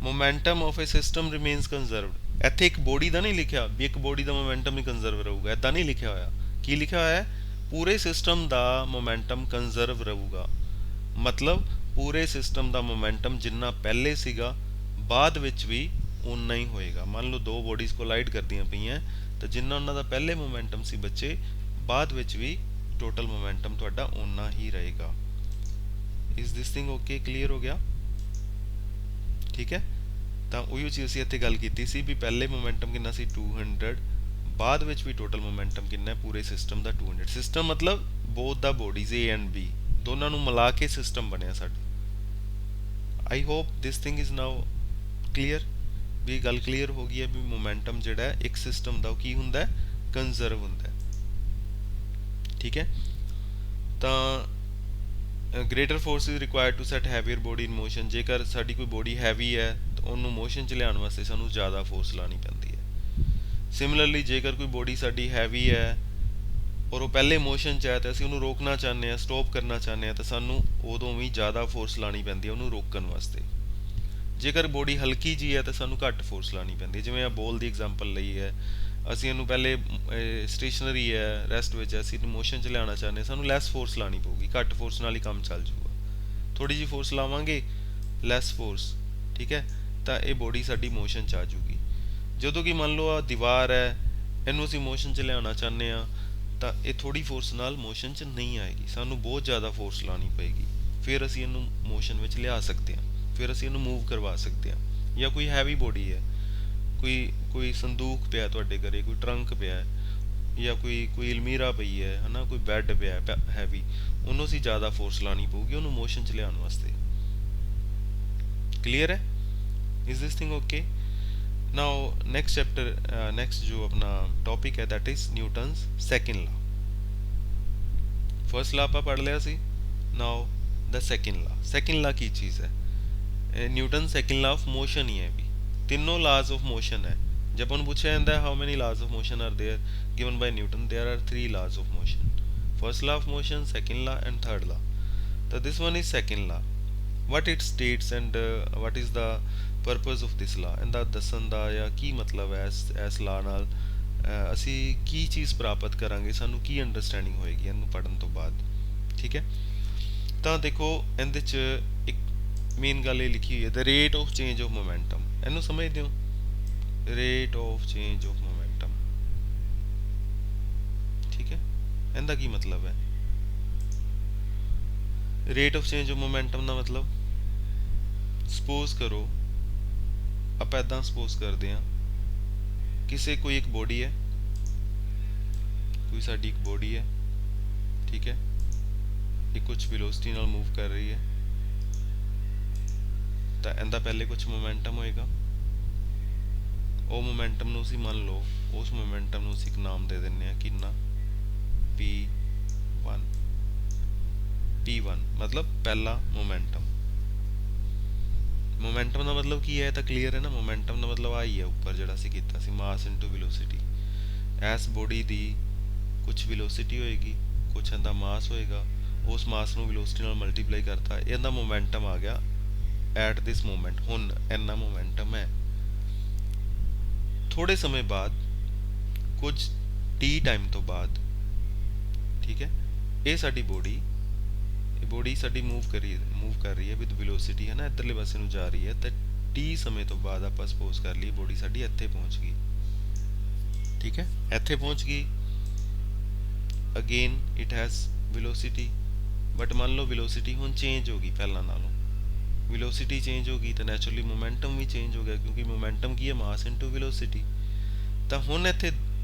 momentum of a system remains conserved. ਇੱਥੇ ਇੱਕ ਬੋਡੀ ਦਾ ਨਹੀਂ ਲਿਖਿਆ ਵੀ ਇੱਕ ਬੋਡੀ ਦਾ ਮੋਮੈਂਟਮ ਹੀ ਕੰਜ਼ਰਵ ਰਹੂਗਾ, ਇਦਾਂ ਨਹੀਂ ਲਿਖਿਆ ਹੋਇਆ। ਕੀ ਲਿਖਿਆ ਹੋਇਆ ਹੈ? ਪੂਰੇ ਸਿਸਟਮ ਦਾ ਮੋਮੈਂਟਮ ਕੰਜ਼ਰਵ ਰਹੂਗਾ। ਮਤਲਬ ਪੂਰੇ ਸਿਸਟਮ ਦਾ ਮੋਮੈਂਟਮ ਜਿੰਨਾ ਪਹਿਲੇ ਸੀਗਾ ਬਾਅਦ ਵਿੱਚ ਵੀ ਉਨਾ ਹੀ ਹੋਏਗਾ। ਮੰਨ ਲਓ ਦੋ ਬੋਡੀਜ਼ ਕੋਲਾਈਡ ਕਰਦੀਆਂ ਪਈਆਂ ਤਾਂ ਜਿੰਨਾ ਉਹਨਾਂ ਦਾ ਪਹਿਲੇ ਮੋਮੈਂਟਮ ਸੀ ਬੱਚੇ, ਬਾਅਦ ਵਿੱਚ ਵੀ ਟੋਟਲ ਮੋਮੈਂਟਮ ਤੁਹਾਡਾ ਉਨਾ ਹੀ ਰਹੇਗਾ। Is this thing okay? Clear ਹੋ ਗਿਆ? ਠੀਕ ਹੈ, ਤਾਂ ਉਹੀ ਚੀਜ਼ ਅਸੀਂ ਇੱਥੇ ਗੱਲ ਕੀਤੀ ਸੀ ਵੀ ਪਹਿਲੇ ਮੋਮੈਂਟਮ ਕਿੰਨਾ ਸੀ? 200। ਬਾਅਦ ਵਿੱਚ ਵੀ ਟੋਟਲ ਮੋਮੈਂਟਮ ਕਿੰਨਾ ਹੈ ਪੂਰੇ ਸਿਸਟਮ ਦਾ? 200। ਸਿਸਟਮ ਮਤਲਬ both the bodies A and B ਦੋਨਾਂ ਨੂੰ ਮਿਲਾ ਕੇ ਸਿਸਟਮ ਬਣਿਆ ਸਾਡਾ। I hope this thing is now clear. ਵੀ ਗੱਲ ਕਲੀਅਰ ਹੋ ਗਈ ਹੈ ਵੀ ਮੋਮੈਂਟਮ ਜਿਹੜਾ ਹੈ ਇੱਕ ਸਿਸਟਮ ਦਾ ਉਹ ਕੀ ਹੁੰਦਾ ਹੈ? ਕੰਜ਼ਰਵ ਹੁੰਦਾ ਹੈ। ਠੀਕ ਹੈ, ਤਾਂ greater force is required to set heavier body in motion. ਜੇਕਰ ਸਾਡੀ ਕੋਈ ਬੋਡੀ ਹੈਵੀ ਹੈ ਤਾਂ ਉਹਨੂੰ ਮੋਸ਼ਨ 'ਚ ਲਿਆਉਣ ਵਾਸਤੇ ਸਾਨੂੰ ਜ਼ਿਆਦਾ ਫੋਰਸ ਲਾਣੀ ਪੈਂਦੀ ਹੈ। ਸਿਮਿਲਰਲੀ ਜੇਕਰ ਕੋਈ ਬੋਡੀ ਸਾਡੀ ਹੈਵੀ ਹੈ ਔਰ ਉਹ ਪਹਿਲੇ ਮੋਸ਼ਨ 'ਚ ਹੈ ਤਾਂ ਅਸੀਂ ਉਹਨੂੰ ਰੋਕਣਾ ਚਾਹੁੰਦੇ ਹਾਂ, ਸਟੋਪ ਕਰਨਾ ਚਾਹੁੰਦੇ ਹਾਂ, ਤਾਂ ਸਾਨੂੰ ਉਦੋਂ ਵੀ ਜ਼ਿਆਦਾ ਫੋਰਸ ਲਾਣੀ ਪੈਂਦੀ ਹੈ ਉਹਨੂੰ ਰੋਕਣ ਵਾਸਤੇ। ਜੇਕਰ ਬੋਡੀ ਹਲਕੀ ਜੀ ਹੈ ਤਾਂ ਸਾਨੂੰ ਘੱਟ ਫੋਰਸ ਲਾਣੀ ਪੈਂਦੀ ਹੈ। ਜਿਵੇਂ ਆ ਬੋਲ ਦੀ ਐਗਜ਼ਾਮਪਲ ਲਈ ਹੈ, ਅਸੀਂ ਇਹਨੂੰ ਪਹਿਲੇ ਸਟੇਸ਼ਨਰੀ ਹੈ, ਰੈਸਟ ਵਿੱਚ ਹੈ, ਅਸੀਂ ਇਹਨੂੰ ਮੋਸ਼ਨ 'ਚ ਲਿਆਉਣਾ ਚਾਹੁੰਦੇ ਹਾਂ, ਸਾਨੂੰ ਲੈਸ ਫੋਰਸ ਲਾਣੀ ਪਊਗੀ, ਘੱਟ ਫੋਰਸ ਨਾਲ ਹੀ ਕੰਮ ਚੱਲ ਜੂਗਾ। ਥੋੜੀ ਜਿਹੀ ਫੋਰਸ ਲਾਵਾਂਗੇ, ਲੈਸ ਫੋਰਸ, ਠੀਕ ਹੈ, ਤਾਂ ਇਹ ਬੋਡੀ ਸਾਡੀ ਮੋਸ਼ਨ 'ਚ ਆ ਜੂਗੀ। ਜਦੋਂ ਕਿ ਮੰਨ ਲਓ ਆ ਦੀਵਾਰ ਹੈ, ਇਹਨੂੰ ਅਸੀਂ ਮੋਸ਼ਨ 'ਚ ਲਿਆਉਣਾ ਚਾਹੁੰਦੇ ਹਾਂ ਤਾਂ ਇਹ ਥੋੜੀ ਫੋਰਸ ਨਾਲ ਮੋਸ਼ਨ 'ਚ ਨਹੀਂ ਆਏਗੀ, ਸਾਨੂੰ ਬਹੁਤ ਜ਼ਿਆਦਾ ਫੋਰਸ ਲਾਣੀ ਪਏਗੀ, ਫਿਰ ਅਸੀਂ ਇਹਨੂੰ ਮੋਸ਼ਨ ਵਿੱਚ ਲਿਆ ਸਕਦੇ ਹਾਂ, ਫਿਰ ਅਸੀਂ ਇਹਨੂੰ ਮੂਵ ਕਰਵਾ ਸਕਦੇ ਹਾਂ। ਜਾਂ ਕੋਈ ਹੈਵੀ ਬੋਡੀ ਹੈ, ਕੋਈ ਸੰਦੂਕ ਪਿਆ ਤੁਹਾਡੇ ਘਰੇ, ਕੋਈ ਟਰੰਕ ਪਿਆ, ਜਾਂ ਕੋਈ ਅਲਮੀਰਾ ਪਈ ਹੈ, ਹੈ ਨਾ, ਕੋਈ ਬੈੱਡ ਪਿਆ ਹੈਵੀ, ਉਹਨੂੰ ਅਸੀਂ ਜ਼ਿਆਦਾ ਫੋਰਸ ਲਾਣੀ ਪਊਗੀ ਉਹਨੂੰ ਮੋਸ਼ਨ 'ਚ ਲਿਆਉਣ ਵਾਸਤੇ। ਕਲੀਅਰ ਹੈ? Is this thing okay? Now next chapter, next ਜੋ ਆਪਣਾ ਟੌਪਿਕ ਹੈ ਦੈਟ ਇਜ਼ ਨਿਊਟਨਸ ਸੈਕਿੰਡ ਲਾ। ਫਰਸਟ ਲਾ ਆਪਾਂ ਪੜ੍ਹ ਲਿਆ ਸੀ। ਨਾਓ ਦ ਸੈਕਿੰਡ ਲਾ। ਸੈਕਿੰਡ ਲਾ ਕੀ ਚੀਜ਼ ਹੈ? Newton second law of motion ਹੀ ਹੈ ਵੀ। ਤਿੰਨੋਂ ਲਾਜ਼ ਆਫ ਮੋਸ਼ਨ ਹੈ। ਜੇ ਆਪਾਂ ਨੂੰ ਪੁੱਛਿਆ ਜਾਂਦਾ how many laws of motion are there given by Newton, there are 3 laws of motion. First law of motion, second law and third law. ਤਾਂ this one is second law. what it states and what is the purpose of this law, ਇਹਦਾ ਦੱਸਣ ਦਾ ਜਾਂ ਕੀ ਮਤਲਬ ਹੈ ਇਸ ਲਾ ਨਾਲ, ਅਸੀਂ ਕੀ ਚੀਜ਼ ਪ੍ਰਾਪਤ ਕਰਾਂਗੇ, ਸਾਨੂੰ ਕੀ ਅੰਡਰਸਟੈਂਡਿੰਗ ਹੋਏਗੀ ਇਹਨੂੰ ਪੜ੍ਹਨ ਤੋਂ ਬਾਅਦ। ਠੀਕ ਹੈ, ਤਾਂ ਦੇਖੋ ਇਹਦੇ 'ਚ ਇੱਕ ਮੇਨ ਗੱਲ ਇਹ ਲਿਖੀ ਹੋਈ ਹੈ, the rate of change of momentum. ਇਹਨੂੰ ਸਮਝਦੇ ਹੋ? Rate of change of momentum. ਠੀਕ ਹੈ, ਇਹਦਾ ਕੀ ਮਤਲਬ ਹੈ? Rate of change of momentum ਦਾ ਮਤਲਬ, ਸਪੋਜ਼ ਕਰੋ ਆਪਾਂ ਇੱਦਾਂ ਸਪੋਜ਼ ਕਰਦੇ ਹਾਂ ਕਿਸੇ ਕੋਈ ਇੱਕ ਬੋਡੀ ਹੈ, ਕੋਈ ਸਾਡੀ ਇੱਕ ਬੋਡੀ ਹੈ, ਠੀਕ ਹੈ, ਇਹ ਕੁਝ ਵੈਲੋਸਿਟੀ ਨਾਲ ਮੂਵ ਕਰ ਰਹੀ ਹੈ। ਤਾਂ ਇਹਦਾ ਪਹਿਲੇ ਕੁਝ ਮੋਮੈਂਟਮ ਹੋਏਗਾ, ਉਹ ਮੋਮੈਂਟਮ ਨੂੰ ਅਸੀਂ ਮੰਨ ਲਓ ਉਸ ਮੋਮੈਂਟਮ ਨੂੰ ਅਸੀਂ ਇੱਕ ਨਾਮ ਦੇ ਦਿੰਦੇ ਆ ਕਿੰਨਾ P1 P1 ਮਤਲਬ ਪਹਿਲਾ ਮੋਮੈਂਟਮ। ਮੋਮੈਂਟਮ ਦਾ ਮਤਲਬ ਕੀ ਹੈ, ਇਹ ਤਾਂ ਕਲੀਅਰ ਹੈ ਨਾ। ਮੋਮੈਂਟਮ ਦਾ ਮਤਲਬ ਆ ਹੀ ਹੈ ਉੱਪਰ ਜਿਹੜਾ ਅਸੀਂ ਕੀਤਾ ਸੀ ਮਾਸ ਇਨਟੂ ਵੈਲੋਸਿਟੀ। ਇਸ ਬੋਡੀ ਦੀ ਕੁਝ ਵੈਲੋਸਿਟੀ ਹੋਏਗੀ, ਕੁਝ ਇਹਦਾ ਮਾਸ ਹੋਏਗਾ, ਉਸ ਮਾਸ ਨੂੰ ਵੈਲੋਸਿਟੀ ਨਾਲ ਮਲਟੀਪਲਾਈ ਕਰਤਾ, ਇਹਦਾ ਮੋਮੈਂਟਮ ਆ ਗਿਆ ਐਟ ਦਿਸ ਮੋਮੈਂਟ। ਹੁਣ ਇੰਨਾ ਮੋਮੈਂਟਮ ਹੈ। ਥੋੜੇ ਸਮੇਂ ਬਾਅਦ, ਕੁਝ ਟੀ ਟਾਈਮ ਤੋਂ ਬਾਅਦ, ਠੀਕ ਹੈ, ਇਹ ਸਾਡੀ ਬੋਡੀ ਸਾਡੀ ਮੂਵ ਕਰ ਰਹੀ ਹੈ ਵਿਦ ਵੈਲੋਸਿਟੀ, ਹੈ ਨਾ, ਇੱਧਰਲੇ ਪਾਸੇ ਨੂੰ ਜਾ ਰਹੀ ਹੈ। ਤਾਂ ਟੀ ਸਮੇਂ ਤੋਂ ਬਾਅਦ ਆਪਾਂ ਸਪੋਜ਼ ਕਰ ਲਈ ਬੋਡੀ ਸਾਡੀ ਇੱਥੇ ਪਹੁੰਚ ਗਈ, ਠੀਕ ਹੈ, ਇੱਥੇ ਪਹੁੰਚ ਗਈ। Again it has velocity, but ਮੰਨ ਲਓ ਵੈਲੋਸਿਟੀ ਹੁਣ ਚੇਂਜ ਹੋ ਗਈ ਪਹਿਲਾਂ ਨਾਲੋਂ। ਵੈਲੋਸਿਟੀ ਚੇਂਜ ਹੋ ਗਈ ਤਾਂ ਨੈਚੁਰਲੀ ਮੋਮੈਂਟਮ ਵੀ ਚੇਂਜ ਹੋ ਗਿਆ, ਕਿਉਂਕਿ ਮੋਮੈਂਟਮ ਕੀ ਹੈ, ਮਾਸ ਇਨਟੂ ਵੈਲੋਸਿਟੀ। ਤਾਂ ਹੁਣ ਇੱਥੇ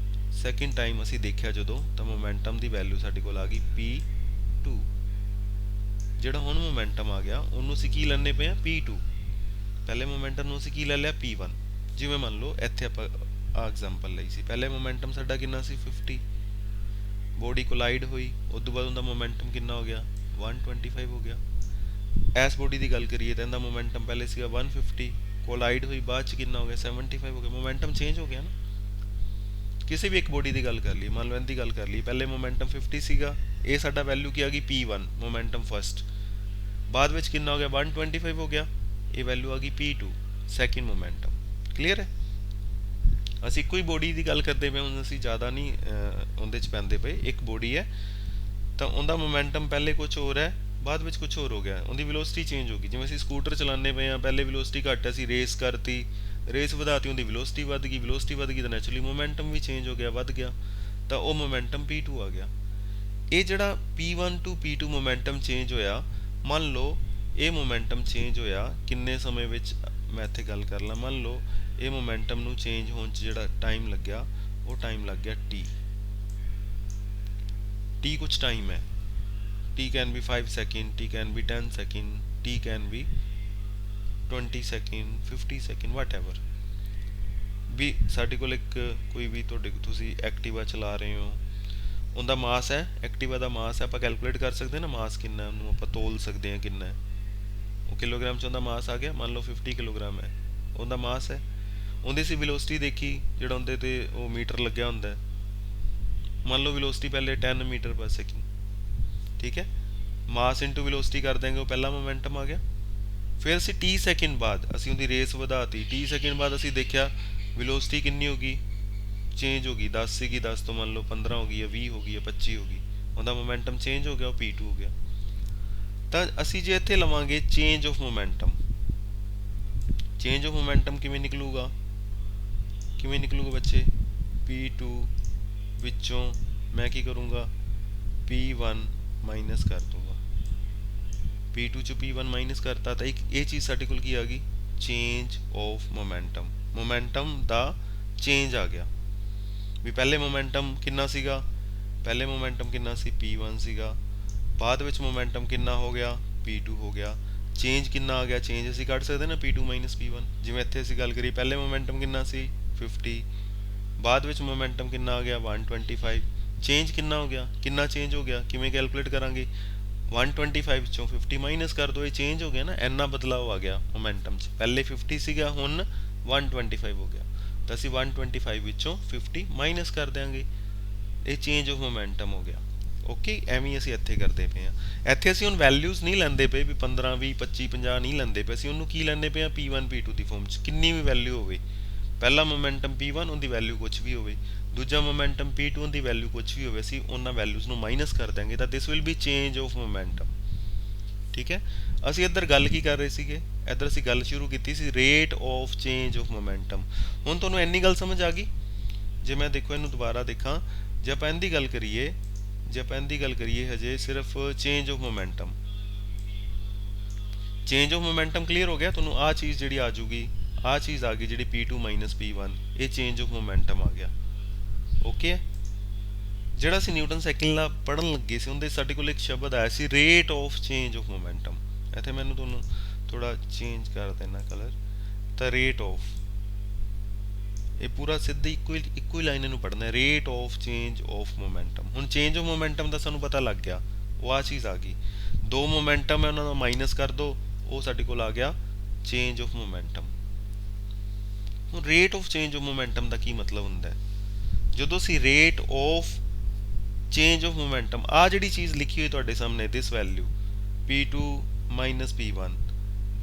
ਸੈਕਿੰਡ ਟਾਈਮ ਅਸੀਂ ਦੇਖਿਆ ਜਦੋਂ, ਤਾਂ ਮੋਮੈਂਟਮ ਦੀ ਵੈਲਿਊ ਸਾਡੇ ਕੋਲ ਆ ਗਈ P2। ਜਿਹੜਾ ਹੁਣ ਮੋਮੈਂਟਮ ਆ ਗਿਆ ਉਹਨੂੰ ਅਸੀਂ ਕੀ ਲੈਣੇ ਪਏ ਆ, P2। ਪਹਿਲੇ ਮੋਮੈਂਟਮ ਨੂੰ ਅਸੀਂ ਕੀ ਲੈ ਲਿਆ, P1। ਜਿਵੇਂ ਮੰਨ ਲਓ ਇੱਥੇ ਆਪਾਂ ਆ ਐਗਜ਼ਾਮਪਲ ਲਈ ਸੀ, ਪਹਿਲੇ ਮੋਮੈਂਟਮ ਸਾਡਾ ਕਿੰਨਾ ਸੀ, 50। ਬੋਡੀ ਕੋਲਾਈਡ ਹੋਈ, ਉਸ ਤੋਂ ਬਾਅਦ ਉਹਦਾ ਮੋਮੈਂਟਮ ਕਿੰਨਾ ਹੋ ਗਿਆ, 125 ਹੋ ਗਿਆ। ਇਸ ਬੋਡੀ ਦੀ ਗੱਲ ਕਰੀਏ ਤਾਂ ਇਹਦਾ ਮੋਮੈਂਟਮ ਪਹਿਲੇ ਸੀਗਾ 150, ਕੋਲਾਈਡ ਹੋਈ, ਬਾਅਦ ਚ ਕਿੰਨਾ ਹੋ ਗਿਆ, 75 ਹੋ ਗਿਆ। ਮੋਮੈਂਟਮ ਚੇਂਜ ਹੋ ਗਿਆ ਨਾ। ਕਿਸੇ ਵੀ ਇੱਕ ਬੋਡੀ ਦੀ ਗੱਲ ਕਰ ਲਈ, ਮੰਨ ਲਓ ਇਹਦੀ ਗੱਲ ਕਰ ਲਈ, ਪਹਿਲੇ ਮੋਮੈਂਟਮ 50 ਸੀਗਾ, ਇਹ ਸਾਡਾ ਵੈਲਿਊ ਕੀ ਆ ਗਈ, P1 ਮੋਮੈਂਟਮ ਫਸਟ। ਬਾਅਦ ਵਿੱਚ ਕਿੰਨਾ ਹੋ ਗਿਆ, 125 ਹੋ ਗਿਆ, ਇਹ ਵੈਲਿਊ ਆ ਗਈ P2 ਸੈਕਿੰਡ ਮੋਮੈਂਟਮ। ਕਲੀਅਰ ਹੈ। ਅਸੀਂ ਇੱਕੋ ਹੀ ਬੋਡੀ ਦੀ ਗੱਲ ਕਰਦੇ ਪਏ, ਹੁਣ ਅਸੀਂ ਜ਼ਿਆਦਾ ਨਹੀਂ ਉਹਦੇ 'ਚ ਪੈਂਦੇ ਪਏ। ਇੱਕ ਬੋਡੀ ਹੈ ਤਾਂ ਉਹਦਾ ਮੋਮੈਂਟਮ ਪਹਿਲੇ ਕੁਝ ਹੋਰ ਹੈ, ਬਾਅਦ ਵਿੱਚ ਕੁਝ ਹੋਰ ਹੋ ਗਿਆ, ਉਹਦੀ ਵੈਲੋਸਿਟੀ ਚੇਂਜ ਹੋ ਗਈ। ਜਿਵੇਂ ਅਸੀਂ ਸਕੂਟਰ ਚਲਾਉਂਦੇ ਪਏ ਹਾਂ, ਪਹਿਲੇ ਵੈਲੋਸਿਟੀ ਘੱਟ, ਅਸੀਂ ਰੇਸ ਕਰਤੀ, ਰੇਸ ਵਧਾਤੀ, ਉਹਦੀ ਵੈਲੋਸਿਟੀ ਵੱਧ ਗਈ, ਵੈਲੋਸਿਟੀ ਵੱਧ ਗਈ ਤਾਂ ਨੈਚੁਰਲੀ ਮੋਮੈਂਟਮ ਵੀ ਚੇਂਜ ਹੋ ਗਿਆ, ਵੱਧ ਗਿਆ, ਤਾਂ ਉਹ ਮੋਮੈਂਟਮ P2 ਆ ਗਿਆ। ਇਹ ਜਿਹੜਾ P1 to P2 momentum change ਹੋਇਆ, ਮੰਨ ਲਓ ਇਹ ਮੋਮੈਂਟਮ ਚੇਂਜ ਹੋਇਆ ਕਿੰਨੇ ਸਮੇਂ ਵਿੱਚ, ਮੈਂ ਇੱਥੇ ਗੱਲ ਕਰ ਲਾਂ, ਮੰਨ ਲਓ ਇਹ ਮੋਮੈਂਟਮ ਨੂੰ ਚੇਂਜ ਹੋਣ 'ਚ ਜਿਹੜਾ ਟਾਈਮ ਲੱਗਿਆ ਉਹ ਟਾਈਮ ਲੱਗ ਗਿਆ T ਕੁਝ ਟਾਈਮ ਹੈ। T can be 5 second, T can be 10 second, T can be 20 second, 50 second, whatever। ਵੀ ਸਾਡੇ ਕੋਲ ਇੱਕ ਕੋਈ ਵੀ ਤੁਸੀਂ ਐਕਟਿਵਾ ਚਲਾ ਰਹੇ ਹੋ, ਉਹਦਾ ਮਾਸ ਹੈ, ਐਕਟਿਵਾ ਦਾ ਮਾਸ ਹੈ, ਆਪਾਂ ਕੈਲਕੂਲੇਟ ਕਰ ਸਕਦੇ ਹਾਂ ਨਾ ਮਾਸ ਕਿੰਨਾ, ਉਹਨੂੰ ਆਪਾਂ ਤੋਲ ਸਕਦੇ ਹਾਂ ਕਿੰਨਾ ਹੈ। ਉਹ ਕਿਲੋਗ੍ਰਾਮ 'ਚ ਉਹਦਾ ਮਾਸ ਆ ਗਿਆ, ਮੰਨ ਲਓ 50 ਕਿਲੋਗ੍ਰਾਮ ਹੈ ਉਹਦਾ ਮਾਸ ਹੈ। ਉਹਦੀ ਅਸੀਂ ਵੈਲੋਸਿਟੀ ਦੇਖੀ, ਜਿਹੜਾ ਉਹਦੇ 'ਤੇ ਉਹ ਮੀਟਰ ਲੱਗਿਆ ਹੁੰਦਾ ਹੈ, ਮੰਨ ਲਓ ਵੈਲੋਸਿਟੀ ਪਹਿਲੇ 10 ਮੀਟਰ ਪਰ ਸੈਕਿੰਡ, ਠੀਕ ਹੈ। ਮਾਸ ਇਨਟੂ ਵੈਲੋਸਿਟੀ ਕਰ ਦੇਂਗੇ, ਉਹ ਪਹਿਲਾ ਮੋਮੈਂਟਮ ਆ ਗਿਆ। ਫਿਰ ਅਸੀਂ T ਸੈਕਿੰਡ ਬਾਅਦ ਅਸੀਂ ਉਹਦੀ ਰੇਸ ਵਧਾਤੀ, T ਸੈਕਿੰਡ ਬਾਅਦ ਅਸੀਂ ਦੇਖਿਆ ਵੈਲੋਸਿਟੀ ਕਿੰਨੀ ਹੋ ਗਈ, ਚੇਂਜ ਹੋ ਗਈ, 10 ਸੀਗੀ, 10 ਤੋਂ ਮੰਨ ਲਓ 15 ਹੋ ਗਈ ਜਾਂ 20 ਹੋ ਗਈ ਜਾਂ 25 ਹੋ ਗਈ, ਉਹਦਾ ਮੋਮੈਂਟਮ ਚੇਂਜ ਹੋ ਗਿਆ, ਉਹ P2 ਹੋ ਗਿਆ। ਤਾਂ ਅਸੀਂ ਜੇ ਇੱਥੇ ਲਵਾਂਗੇ change of momentum, change of momentum ਕਿਵੇਂ ਨਿਕਲੂਗਾ, ਕਿਵੇਂ ਨਿਕਲੂਗਾ ਬੱਚੇ, P2 ਵਿੱਚੋਂ ਮੈਂ ਕੀ ਕਰੂੰਗਾ, P1 ਮਾਈਨਸ ਕਰ ਦੂੰਗਾ। P2 ਚੋਂ P1 ਮਾਈਨਸ ਕਰਤਾ ਤਾਂ ਇੱਕ ਇਹ ਚੀਜ਼ ਸਾਡੇ ਕੋਲ ਕੀ ਆ ਗਈ, change of momentum. Momentum the change ਆ ਗਿਆ। ਵੀ ਪਹਿਲੇ ਮੋਮੈਂਟਮ ਕਿੰਨਾ ਸੀਗਾ, ਪਹਿਲੇ ਮੋਮੈਂਟਮ ਕਿੰਨਾ ਸੀ, P1 ਸੀਗਾ, ਬਾਅਦ ਵਿੱਚ ਮੋਮੈਂਟਮ ਕਿੰਨਾ ਹੋ ਗਿਆ, P2 ਹੋ ਗਿਆ। ਚੇਂਜ ਕਿੰਨਾ ਆ ਗਿਆ, ਚੇਂਜ ਅਸੀਂ ਕੱਢ ਸਕਦੇ ਨਾ P2 ਮਾਈਨਸ P1। ਜਿਵੇਂ ਇੱਥੇ ਅਸੀਂ ਗੱਲ ਕਰੀ, ਪਹਿਲੇ ਮੋਮੈਂਟਮ ਕਿੰਨਾ ਸੀ, 50, ਬਾਅਦ ਵਿੱਚ ਮੋਮੈਂਟਮ ਕਿੰਨਾ ਆ ਗਿਆ, 125। ਚੇਂਜ ਕਿੰਨਾ ਹੋ ਗਿਆ, ਕਿੰਨਾ ਚੇਂਜ ਹੋ ਗਿਆ, ਕਿਵੇਂ ਕੈਲਕੂਲੇਟ ਕਰਾਂਗੇ, 125 ਚੋਂ 50 ਮਾਈਨਸ ਕਰ ਦੋ, ਇਹ ਚੇਂਜ ਹੋ ਗਿਆ ਨਾ, ਇੰਨਾ ਬਦਲਾਅ ਆ ਗਿਆ ਮੋਮੈਂਟਮ 'ਚ। ਪਹਿਲੇ 50 ਸੀਗਾ, ਹੁਣ 125 ਹੋ ਗਿਆ, ਤਾਂ ਅਸੀਂ 125 ਵਿੱਚੋਂ 50 ਮਾਈਨਸ ਕਰ ਦਿਆਂਗੇ, ਇਹ ਚੇਂਜ ਆਫ ਮੋਮੈਂਟਮ ਹੋ ਗਿਆ। ਓਕੇ, ਐਵੇਂ ਅਸੀਂ ਇੱਥੇ ਕਰਦੇ ਪਏ ਹਾਂ। ਇੱਥੇ ਅਸੀਂ ਹੁਣ ਵੈਲਿਊਜ਼ ਨਹੀਂ ਲੈਂਦੇ ਪਏ ਵੀ 15 20 25 50 ਨਹੀਂ ਲੈਂਦੇ ਪਏ, ਅਸੀਂ ਉਹਨੂੰ ਕੀ ਲੈਂਦੇ ਪਏ ਹਾਂ, P1 P2 ਦੀ ਫਾਰਮ 'ਚ, ਕਿੰਨੀ ਵੀ ਵੈਲਿਊ ਹੋਵੇ। ਪਹਿਲਾ ਮੋਮੈਂਟਮ P1 ਉਹਦੀ ਵੈਲਿਊ ਕੁਝ ਵੀ ਹੋਵੇ, ਦੂਜਾ ਮੋਮੈਂਟਮ P2 ਉਹਦੀ ਵੈਲਿਊ ਕੁਝ ਵੀ ਹੋਵੇ, ਅਸੀਂ ਉਹਨਾਂ ਵੈਲਿਊਜ਼ ਨੂੰ ਮਾਈਨਸ ਕਰ ਦਾਂਗੇ, ਤਾਂ this will be change of momentum. ਠੀਕ ਹੈ। ਅਸੀਂ ਇੱਧਰ ਗੱਲ ਕੀ ਕਰ ਰਹੇ ਸੀਗੇ, ਇੱਧਰ ਅਸੀਂ ਗੱਲ ਸ਼ੁਰੂ ਕੀਤੀ ਸੀ rate of change of momentum. ਹੁਣ ਤੁਹਾਨੂੰ ਇੰਨੀ ਗੱਲ ਸਮਝ ਆ ਗਈ। ਜੇ ਮੈਂ ਦੇਖੋ ਇਹਨੂੰ ਦੁਬਾਰਾ ਦੇਖਾਂ, ਜੇ ਆਪਾਂ ਇਹਦੀ ਗੱਲ ਕਰੀਏ, ਹਜੇ ਸਿਰਫ change of momentum, change of momentum clear ਹੋ ਗਿਆ ਤੁਹਾਨੂੰ। ਆਹ ਚੀਜ਼ ਜਿਹੜੀ ਆ ਜੂਗੀ, ਆਹ ਚੀਜ਼ ਆ ਗਈ ਜਿਹੜੀ P2 ਮਾਈਨਸ P1, ਇਹ ਚੇਂਜ ਆਫ ਮੋਮੈਂਟਮ ਆ ਗਿਆ। ਓਕੇ, ਜਿਹੜਾ ਅਸੀਂ ਨਿਊਟਨ ਸਾਈਕਲ ਦਾ ਪੜ੍ਹਨ ਲੱਗੇ ਸੀ ਉਹਦੇ ਸਾਡੇ ਕੋਲ ਇੱਕ ਸ਼ਬਦ ਆਇਆ ਸੀ rate of change of momentum. ਇੱਥੇ ਮੈਨੂੰ ਤੁਹਾਨੂੰ थोड़ा चेंज कर देना कलर। द रेट ऑफ, ਇਹ ਪੂਰਾ ਸਿੱਧੀ ਇੱਕੋ ਹੀ ਲਾਈਨ ਇਹਨੂੰ ਪੜ੍ਹਨਾ, rate of change of momentum. ਹੁਣ ਚੇਂਜ ਆਫ ਮੋਮੈਂਟਮ ਦਾ ਸਾਨੂੰ ਪਤਾ ਲੱਗ ਗਿਆ, ਉਹ ਆ ਚੀਜ਼ ਆ ਗਈ। ਦੋ ਮੋਮੈਂਟਮ ਹੈ, ਉਹਨਾਂ ਦਾ ਮਾਈਨਸ ਕਰ ਦੋ, ਉਹ ਸਾਡੇ ਕੋਲ ਆ ਗਿਆ ਚੇਂਜ ਆਫ ਮੋਮੈਂਟਮ। ਹੁਣ rate of change of momentum ਦਾ ਕੀ ਮਤਲਬ ਹੁੰਦਾ ਹੈ? ਜਦੋਂ ਅਸੀਂ rate of change of momentum, ਆ ਜਿਹੜੀ ਚੀਜ਼ ਲਿਖੀ ਹੋਈ ਤੁਹਾਡੇ ਸਾਹਮਣੇ, this value P2 minus P1,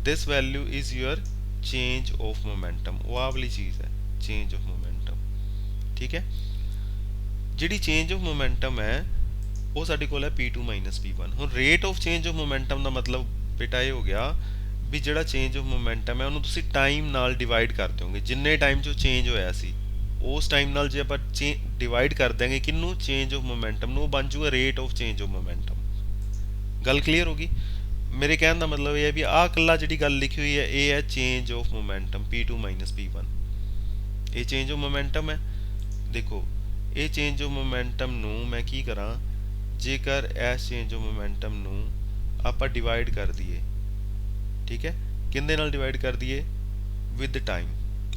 this value is your change of momentum, ਉਹ ਆ ਵਾਲੀ ਚੀਜ਼ ਹੈ ਚੇਂਜ ਆਫ ਮੋਮੈਂਟਮ। ਠੀਕ ਹੈ, ਜਿਹੜੀ ਚੇਂਜ ਆਫ ਮੋਮੈਂਟਮ ਹੈ ਉਹ ਸਾਡੇ ਕੋਲ ਹੈ P2 minus P1। ਹੁਣ rate of change of momentum ਦਾ ਮਤਲਬ ਬੇਟਾ ਇਹ ਹੋ ਗਿਆ ਵੀ ਜਿਹੜਾ ਚੇਂਜ ਆਫ ਮੋਮੈਂਟਮ ਹੈ ਉਹਨੂੰ ਤੁਸੀਂ ਟਾਈਮ ਨਾਲ ਡਿਵਾਈਡ ਕਰ ਦਿਓਗੇ, ਜਿੰਨੇ ਟਾਈਮ 'ਚ ਚੇਂਜ ਹੋਇਆ ਸੀ ਉਸ ਟਾਈਮ ਨਾਲ ਜੇ ਆਪਾਂ ਡਿਵਾਈਡ ਕਰ ਦਿਆਂਗੇ ਕਿਹਨੂੰ, ਚੇਂਜ ਆਫ ਮੋਮੈਂਟਮ ਨੂੰ, ਉਹ ਬਣ ਜੂਗਾ rate of change of momentum. ਗੱਲ ਕਲੀਅਰ ਹੋ ਗਈ? ਮੇਰੇ ਕਹਿਣ ਦਾ ਮਤਲਬ ਇਹ ਹੈ ਵੀ ਆਹ ਇਕੱਲਾ ਜਿਹੜੀ ਗੱਲ ਲਿਖੀ ਹੋਈ ਹੈ ਇਹ ਹੈ change of momentum P2 minus P1, ਇਹ ਚੇਂਜ ਆਫ ਮੋਮੈਂਟਮ ਹੈ। ਦੇਖੋ ਇਹ ਚੇਂਜ ਆਫ ਮੋਮੈਂਟਮ ਨੂੰ ਮੈਂ ਕੀ ਕਰਾਂ, ਜੇਕਰ ਇਸ ਚੇਂਜ ਆਫ ਮੋਮੈਂਟਮ ਨੂੰ ਆਪਾਂ ਡਿਵਾਈਡ ਕਰ ਦਈਏ, ਠੀਕ ਹੈ, ਕਿੰਦੇ ਨਾਲ ਡਿਵਾਈਡ ਕਰ ਦਈਏ, ਵਿਦ ਟਾਈਮ।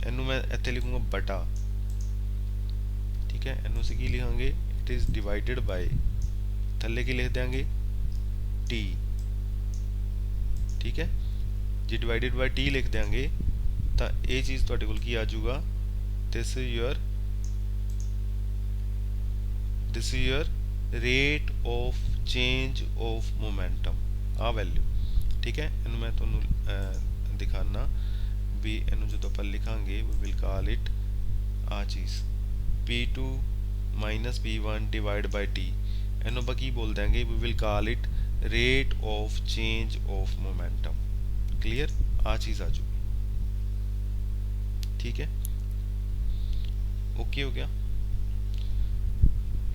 ਇਹਨੂੰ ਮੈਂ ਇੱਥੇ ਲਿਖੂੰਗਾ ਬਟਾ, ਠੀਕ ਹੈ, ਇਹਨੂੰ ਅਸੀਂ ਕੀ ਲਿਖਾਂਗੇ, ਇਟ ਇਜ਼ ਡਿਵਾਈਡਡ ਬਾਈ, ਥੱਲੇ ਕੀ ਲਿਖ ਦਿਆਂਗੇ, ਟੀ। ਠੀਕ ਹੈ, ਜੇ ਡਿਵਾਈਡਡ ਬਾਈ ਟੀ ਲਿਖ ਦਿਆਂਗੇ ਤਾਂ ਇਹ ਚੀਜ਼ ਤੁਹਾਡੇ ਕੋਲ ਕੀ ਆ ਜਾਊਗਾ, this is your rate of change of momentum, ਆ ਵੈਲਿਊ। ਠੀਕ ਹੈ, ਇਹਨੂੰ ਮੈਂ ਤੁਹਾਨੂੰ ਦਿਖਾਣਾ ਵੀ ਇਹਨੂੰ ਜਦੋਂ ਆਪਾਂ ਲਿਖਾਂਗੇ we will call it ਆ ਚੀਜ਼ P2 minus P1 divided by T, ਇਹਨੂੰ ਆਪਾਂ ਕੀ ਬੋਲ ਦਿਆਂਗੇ, we will call it rate of change of momentum। Clear, ਆ ਚੀਜ਼ ਆ ਜਾਊਗੀ। ਠੀਕ ਹੈ, ਓਕੇ ਹੋ ਗਿਆ।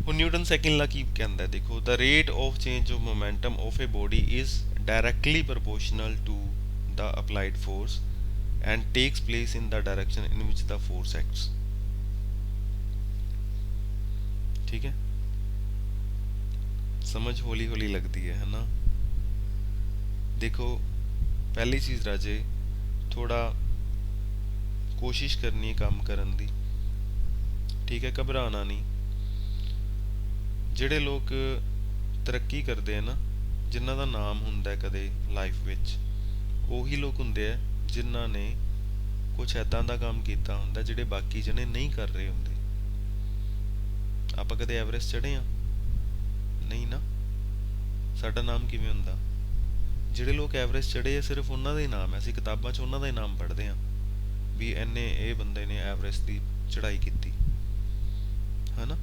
ਹੁਣ ਨਿਊਟਨ ਸੈਕਿੰਡ ਲਾ ਕੀ ਕਹਿੰਦਾ, ਦੇਖੋ the rate of change of momentum of a body is directly proportional to the applied force and takes place in the direction in which the force acts। ठीक है, समझ हौली हौली लगती है ना। देखो पहली चीज़ राजे थोड़ा कोशिश करनी है काम करन दी, ठीक है, घबराना नहीं। ਜਿਹੜੇ ਲੋਕ ਤਰੱਕੀ ਕਰਦੇ ਆ ਨਾ, ਜਿਨ੍ਹਾਂ ਦਾ ਨਾਮ ਹੁੰਦਾ ਕਦੇ ਲਾਈਫ ਵਿੱਚ, ਉਹੀ ਲੋਕ ਹੁੰਦੇ ਆ ਜਿਨ੍ਹਾਂ ਨੇ ਕੁਝ ਐਦਾਂ ਦਾ ਕੰਮ ਕੀਤਾ ਹੁੰਦਾ ਜਿਹੜੇ ਬਾਕੀ ਜਣੇ ਨਹੀਂ ਕਰ ਰਹੇ ਹੁੰਦੇ। ਆਪਾਂ ਕਦੇ ਐਵਰੈਸਟ ਚੜ੍ਹੇ ਆ? ਨਹੀਂ ਨਾ, ਸਾਡਾ ਨਾਮ ਕਿਵੇਂ ਹੁੰਦਾ? ਜਿਹੜੇ ਲੋਕ ਐਵਰੈਸਟ ਚੜ੍ਹੇ ਆ ਸਿਰਫ ਉਹਨਾਂ ਦਾ ਹੀ ਨਾਮ ਹੈ, ਅਸੀਂ ਕਿਤਾਬਾਂ 'ਚ ਉਹਨਾਂ ਦਾ ਹੀ ਨਾਮ ਪੜ੍ਹਦੇ ਹਾਂ ਵੀ ਇਹਨੇ, ਇਹ ਬੰਦੇ ਨੇ ਐਵਰੈਸਟ ਦੀ ਚੜ੍ਹਾਈ ਕੀਤੀ ਹੈ ਨਾ।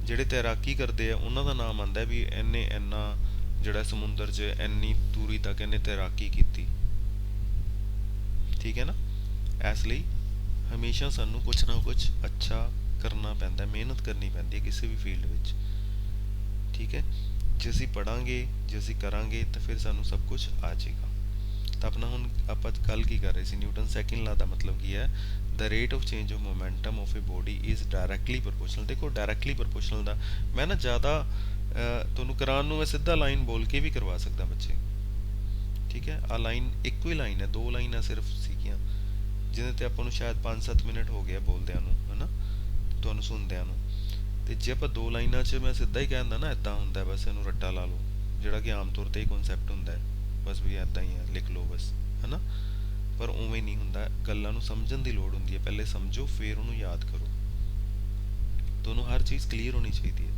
ਜਿਹੜੇ ਤੈਰਾਕੀ ਕਰਦੇ ਆ ਉਹਨਾਂ ਦਾ ਨਾਮ ਆਉਂਦਾ ਵੀ ਇਹਨੇ ਇੰਨਾ ਜਿਹੜਾ ਸਮੁੰਦਰ 'ਚ ਇੰਨੀ ਦੂਰੀ ਤੱਕ ਇਹਨੇ ਤੈਰਾਕੀ ਕੀਤੀ। ਠੀਕ ਹੈ ਨਾ, ਇਸ ਲਈ ਹਮੇਸ਼ਾ ਸਾਨੂੰ ਕੁਛ ਨਾ ਕੁਛ ਅੱਛਾ ਕਰਨਾ ਪੈਂਦਾ, ਮਿਹਨਤ ਕਰਨੀ ਪੈਂਦੀ ਹੈ ਕਿਸੇ ਵੀ ਫੀਲਡ ਵਿੱਚ। ਠੀਕ ਹੈ, ਜੇ ਅਸੀਂ ਪੜ੍ਹਾਂਗੇ, ਜੇ ਅਸੀਂ ਕਰਾਂਗੇ ਤਾਂ ਫਿਰ ਸਾਨੂੰ ਸਭ ਕੁਝ ਆ ਜਾਏਗਾ। ਤਾਂ ਆਪਣਾ ਹੁਣ ਆਪਾਂ ਕੱਲ ਕੀ ਕਰ ਰਹੇ ਸੀ, ਨਿਊਟਨ ਸੈਕਿੰਡ ਲਾ ਦਾ ਮਤਲਬ ਕੀ ਹੈ, the rate of change of momentum of a body is directly proportional। ਦੇਖੋ ਡਾਇਰੈਕਟਲੀ ਪ੍ਰੋਪੋਰਸ਼ਨਲ ਦਾ ਮੈਂ ਨਾ ਜ਼ਿਆਦਾ ਤੁਹਾਨੂੰ ਕਰਾਉਣ ਨੂੰ ਮੈਂ ਸਿੱਧਾ ਲਾਈਨ ਬੋਲ ਕੇ ਵੀ ਕਰਵਾ ਸਕਦਾ ਬੱਚੇ। ਠੀਕ ਹੈ, ਆ ਲਾਈਨ ਇੱਕੋ ਹੀ ਲਾਈਨ ਹੈ, ਦੋ ਲਾਈਨਾਂ ਸਿਰਫ ਸੀਗੀਆਂ ਜਿਹਦੇ ਤੇ ਆਪਾਂ ਨੂੰ ਸ਼ਾਇਦ 5-7 ਮਿੰਟ ਹੋ ਗਿਆ ਬੋਲਦਿਆਂ ਨੂੰ, ਹੈ ਨਾ, ਤੁਹਾਨੂੰ ਸੁਣਦਿਆਂ ਨੂੰ। ਤੇ ਜੇ ਆਪਾਂ ਦੋ ਲਾਈਨਾਂ 'ਚ ਮੈਂ ਸਿੱਧਾ ਹੀ ਕਹਿ ਦਿੰਦਾ ਨਾ ਇੱਦਾਂ ਹੁੰਦਾ, ਬਸ ਇਹਨੂੰ ਰੱਟਾ ਲਾ ਲਓ, ਜਿਹੜਾ ਕਿ ਆਮ ਤੌਰ 'ਤੇ ਇਹ ਕਨਸੈਪਟ ਹੁੰਦਾ ਹੈ, ਬਸ ਵੀ ਇੱਦਾਂ ਹੀ ਹੈ, ਲਿਖ ਲਓ ਬਸ, ਹੈ ਨਾ। ਪਰ ਉਵੇਂ ਨਹੀਂ ਹੁੰਦਾ, ਗੱਲਾਂ ਨੂੰ ਸਮਝਣ ਦੀ ਲੋੜ ਹੁੰਦੀ ਹੈ, ਪਹਿਲੇ ਸਮਝੋ ਫਿਰ ਉਹਨੂੰ ਯਾਦ ਕਰੋ। ਤੁਹਾਨੂੰ ਹਰ ਚੀਜ਼ ਕਲੀਅਰ ਹੋਣੀ ਚਾਹੀਦੀ ਹੈ।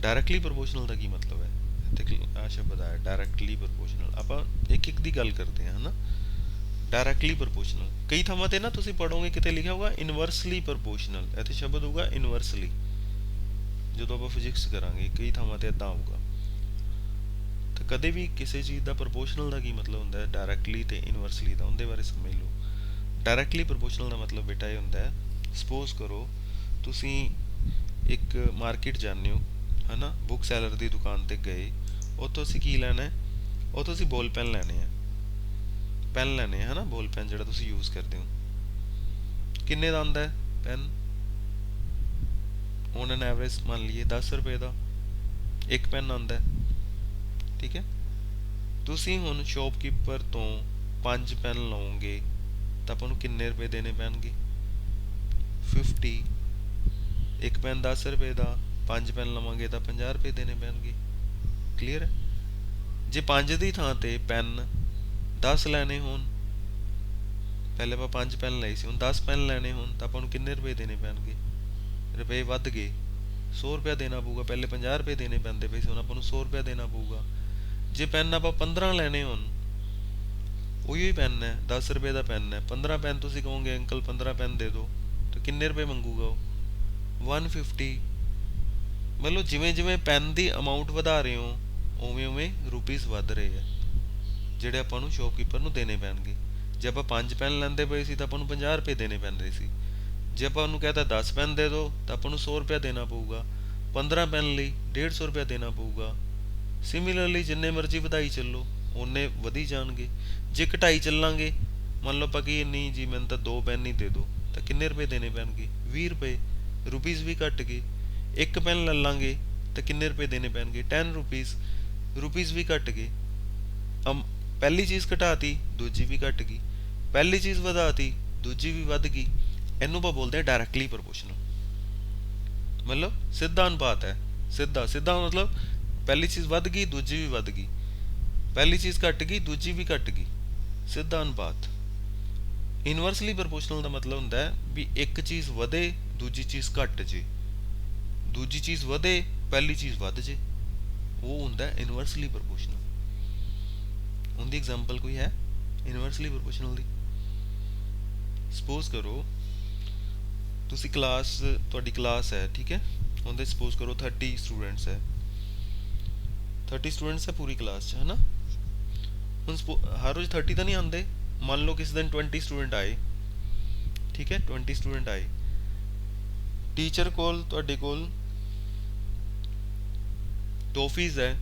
ਡਾਇਰੈਕਟਲੀ ਪ੍ਰੋਪੋਰਸ਼ਨਲ ਦਾ ਕੀ ਮਤਲਬ ਹੈ, ਇੱਥੇ ਆ ਸ਼ਬਦ ਆਇਆ ਡਾਇਰੈਕਟਲੀ ਪ੍ਰੋਪੋਰਸ਼ਨਲ। ਆਪਾਂ ਇੱਕ ਇੱਕ ਦੀ ਗੱਲ ਕਰਦੇ ਹਾਂ, ਹੈ ਨਾ। ਡਾਇਰੈਕਟਲੀ ਪ੍ਰੋਪੋਰਸ਼ਨਲ ਕਈ ਥਾਵਾਂ ਤੇ ਨਾ ਤੁਸੀਂ ਪੜ੍ਹੋਗੇ ਕਿਤੇ ਲਿਖਿਆ ਹੋਊਗਾ ਇਨਵਰਸਲੀ ਪ੍ਰੋਪੋਰਸ਼ਨਲ, ਇੱਥੇ ਸ਼ਬਦ ਹੋਊਗਾ ਇਨਵਰਸਲੀ। ਜਦੋਂ ਆਪਾਂ ਫਿਜ਼ਿਕਸ ਕਰਾਂਗੇ ਕਈ ਥਾਵਾਂ ਤੇ ਇੱਦਾਂ ਆਊਗਾ। ਤਾਂ ਕਦੇ ਵੀ ਕਿਸੇ ਚੀਜ਼ ਦਾ ਪ੍ਰੋਪੋਰਸ਼ਨਲ ਦਾ ਕੀ ਮਤਲਬ ਹੁੰਦਾ ਹੈ, ਡਾਇਰੈਕਟਲੀ ਤੇ ਇਨਵਰਸਲੀ ਦਾ, ਉਹਦੇ ਬਾਰੇ ਸਮਝ ਲਓ। ਡਾਇਰੈਕਟਲੀ ਪ੍ਰੋਪੋਰਸ਼ਨਲ ਦਾ ਮਤਲਬ ਬੇਟਾ ਇਹ ਹੁੰਦਾ ਹੈ, ਸਪੋਜ਼ ਕਰੋ ਤੁਸੀਂ ਇੱਕ ਮਾਰਕੀਟ ਜਾਂਦੇ ਹੋ, ਹੈ ਨਾ, ਬੁੱਕ ਸੈਲਰ ਦੀ ਦੁਕਾਨ ਤੇ ਗਏ, ਉੱਥੋਂ ਅਸੀਂ ਕੀ ਲੈਣਾ ਹੈ, ਉੱਥੋਂ ਅਸੀਂ ਬੋਲ ਪੈਨ ਲੈਣੇ ਆ, ਪੈਨ ਲੈਣੇ ਹੈ ਨਾ, ਬੋਲ ਪੈਨ ਜਿਹੜਾ ਤੁਸੀਂ ਯੂਜ਼ ਕਰਦੇ ਹੋ। ਕਿੰਨੇ ਦਾ ਆਉਂਦਾ ਹੈ ਪੈਨ? ਔਨ ਐਨ ਐਵਰੇਜ ਮੰਨ ਲਈਏ 10 ਰੁਪਏ ਦਾ ਇੱਕ ਪੈਨ ਆਉਂਦਾ ਹੈ। ਠੀਕ ਹੈ, ਤੁਸੀਂ ਹੁਣ ਸ਼ੌਪਕੀਪਰ ਤੋਂ 5 ਪੈਨ ਲਓਗੇ ਤਾਂ ਆਪਾਂ ਨੂੰ ਕਿੰਨੇ ਰੁਪਏ ਦੇਣੇ ਪੈਣਗੇ? 50। ਇੱਕ ਪੈਨ 10 ਰੁਪਏ ਦਾ, 5 ਪੈਨ ਲਵਾਂਗੇ ਤਾਂ 50 ਰੁਪਏ ਦੇਣੇ ਪੈਣਗੇ। ਕਲੀਅਰ ਹੈ? ਜੇ 5 ਦੀ ਥਾਂ ਤੇ ਪੈਨ 10 ਲੈਣੇ ਹੋਣ, ਪਹਿਲੇ ਆਪਾਂ 5 ਪੈਨ ਲਏ ਸੀ, ਹੁਣ 10 ਪੈਨ ਲੈਣੇ ਹੋਣ ਤਾਂ ਆਪਾਂ ਨੂੰ ਕਿੰਨੇ ਰੁਪਏ ਦੇਣੇ ਪੈਣਗੇ? ਰੁਪਏ ਵੱਧ ਗਏ, 100 ਰੁਪਇਆ ਦੇਣਾ ਪਊਗਾ। ਪਹਿਲੇ 50 ਰੁਪਏ ਦੇਣੇ ਪੈਂਦੇ ਪਏ ਸੀ, ਹੁਣ ਆਪਾਂ ਨੂੰ 100 ਰੁਪਇਆ ਦੇਣਾ ਪਊਗਾ। ਜੇ ਪੈਨ ਆਪਾਂ 15 ਲੈਣੇ ਹੋਣ, ਉਹੀ ਪੈਨ ਹੈ, 10 ਰੁਪਏ ਦਾ ਪੈਨ ਹੈ, 15 ਪੈਨ ਤੁਸੀਂ ਕਹੋਗੇ ਅੰਕਲ 15 ਪੈਨ ਦੇ ਦਿਓ, ਤਾਂ ਕਿੰਨੇ ਰੁਪਏ ਮੰਗੂਗਾ ਉਹ? 150। ਮਤਲਬ ਜਿਵੇਂ ਜਿਵੇਂ ਪੈਨ ਦੀ ਅਮਾਊਂਟ ਵਧਾ ਰਹੇ ਹੋ ਉਵੇਂ ਉਵੇਂ ਰੁਪੀਸ ਵੱਧ ਰਹੇ ਆ ਜਿਹੜੇ ਆਪਾਂ ਨੂੰ ਸ਼ੌਪਕੀਪਰ ਨੂੰ ਦੇਣੇ ਪੈਣਗੇ। ਜੇ ਆਪਾਂ 5 ਪੈਨ ਲੈਂਦੇ ਪਏ ਸੀ ਤਾਂ ਆਪਾਂ ਨੂੰ 50 ਰੁਪਏ ਦੇਣੇ ਪੈਂਦੇ ਸੀ। ਜੇ ਆਪਾਂ ਉਹਨੂੰ ਕਹਤਾ 10 ਪੈਨ ਦੇ ਦਿਓ ਤਾਂ ਆਪਾਂ ਨੂੰ 100 ਰੁਪਇਆ ਦੇਣਾ ਪਊਗਾ। 15 ਪੈਨ ਲਈ 150 ਰੁਪਇਆ ਦੇਣਾ ਪਊਗਾ। ਸਿਮਿਲਰਲੀ ਜਿੰਨੇ ਮਰਜ਼ੀ ਵਧਾਈ ਚੱਲੋ ਓਨੇ ਵਧੀ ਜਾਣਗੇ। ਜੇ ਘਟਾਈ ਚੱਲਾਂਗੇ, ਮੰਨ ਲਓ ਆਪਾਂ ਕਿ ਨਹੀਂ ਜੀ ਮੈਨੂੰ ਤਾਂ 2 ਪੈਨ ਹੀ ਦੇ ਦਿਓ, ਤਾਂ ਕਿੰਨੇ ਰੁਪਏ ਦੇਣੇ ਪੈਣਗੇ? 20 ਰੁਪਏ। ਰੁਪੀਸ ਵੀ ਘੱਟ ਗਏ। ਇੱਕ ਪੈਨ ਲੈ ਲਾਂਗੇ ਤਾਂ ਕਿੰਨੇ ਰੁਪਏ ਦੇਣੇ ਪੈਣਗੇ? 10 ਰੁਪੀਸ। ਰੁਪੀਸ ਵੀ ਘੱਟ ਗਏ। ਪਹਿਲੀ ਚੀਜ਼ ਘਟਾਤੀ, ਦੂਜੀ ਵੀ ਘਟ ਗਈ। ਪਹਿਲੀ ਚੀਜ਼ ਵਧਾਤੀ, ਦੂਜੀ ਵੀ ਵੱਧ ਗਈ। ਇਹਨੂੰ ਆਪਾਂ ਬੋਲਦੇ ਹਾਂ ਡਾਇਰੈਕਟਲੀ ਪ੍ਰੋਪੋਰਸ਼ਨਲ। ਮਤਲਬ ਸਿੱਧਾ ਅਨੁਪਾਤ ਹੈ। ਸਿੱਧਾ ਸਿੱਧਾ ਮਤਲਬ ਪਹਿਲੀ ਚੀਜ਼ ਵੱਧ ਗਈ, ਦੂਜੀ ਵੀ ਵੱਧ ਗਈ। ਪਹਿਲੀ ਚੀਜ਼ ਘਟ ਗਈ, ਦੂਜੀ ਵੀ ਘਟ ਗਈ। ਸਿੱਧਾ ਅਨੁਪਾਤ। ਇਨਵਰਸਲੀ ਪ੍ਰੋਪੋਰਸ਼ਨਲ ਦਾ ਮਤਲਬ ਹੁੰਦਾ ਹੈ ਵੀ ਇੱਕ ਚੀਜ਼ ਵਧੇ, ਦੂਜੀ ਚੀਜ਼ ਘਟ ਜੇ, ਦੂਜੀ ਚੀਜ਼ ਵਧੇ, ਪਹਿਲੀ ਚੀਜ਼ ਵੱਧ ਜੇ, ਉਹ ਹੁੰਦਾ ਇਨਵਰਸਲੀ ਪ੍ਰੋਪੋਰਸ਼ਨਲ। ਉਹਦੀ ਐਗਜ਼ਾਮਪਲ ਕੋਈ ਹੈ ਇਨਵਰਸਲੀ ਪ੍ਰੋਪੋਰਸ਼ਨਲ ਦੀ? ਸਪੋਜ਼ ਕਰੋ ਤੁਸੀਂ ਕਲਾਸ, ਤੁਹਾਡੀ ਕਲਾਸ ਹੈ, ਠੀਕ ਹੈ, ਉਹਦੇ ਸਪੋਜ਼ ਕਰੋ 30 ਸਟੂਡੈਂਟਸ ਹੈ, 30 ਸਟੂਡੈਂਟਸ ਹੈ ਪੂਰੀ ਕਲਾਸ 'ਚ, ਹੈ ਨਾ। ਹੁਣ ਹਰ ਰੋਜ਼ 30 ਤਾਂ ਨਹੀਂ ਆਉਂਦੇ। ਮੰਨ ਲਓ ਕਿਸੇ ਦਿਨ 20 ਸਟੂਡੈਂਟ ਆਏ, ਠੀਕ ਹੈ, 20 ਸਟੂਡੈਂਟ ਆਏ। ਟੀਚਰ ਕੋਲ, ਤੁਹਾਡੇ ਕੋਲ ਟੋਫੀਜ਼ ਹੈ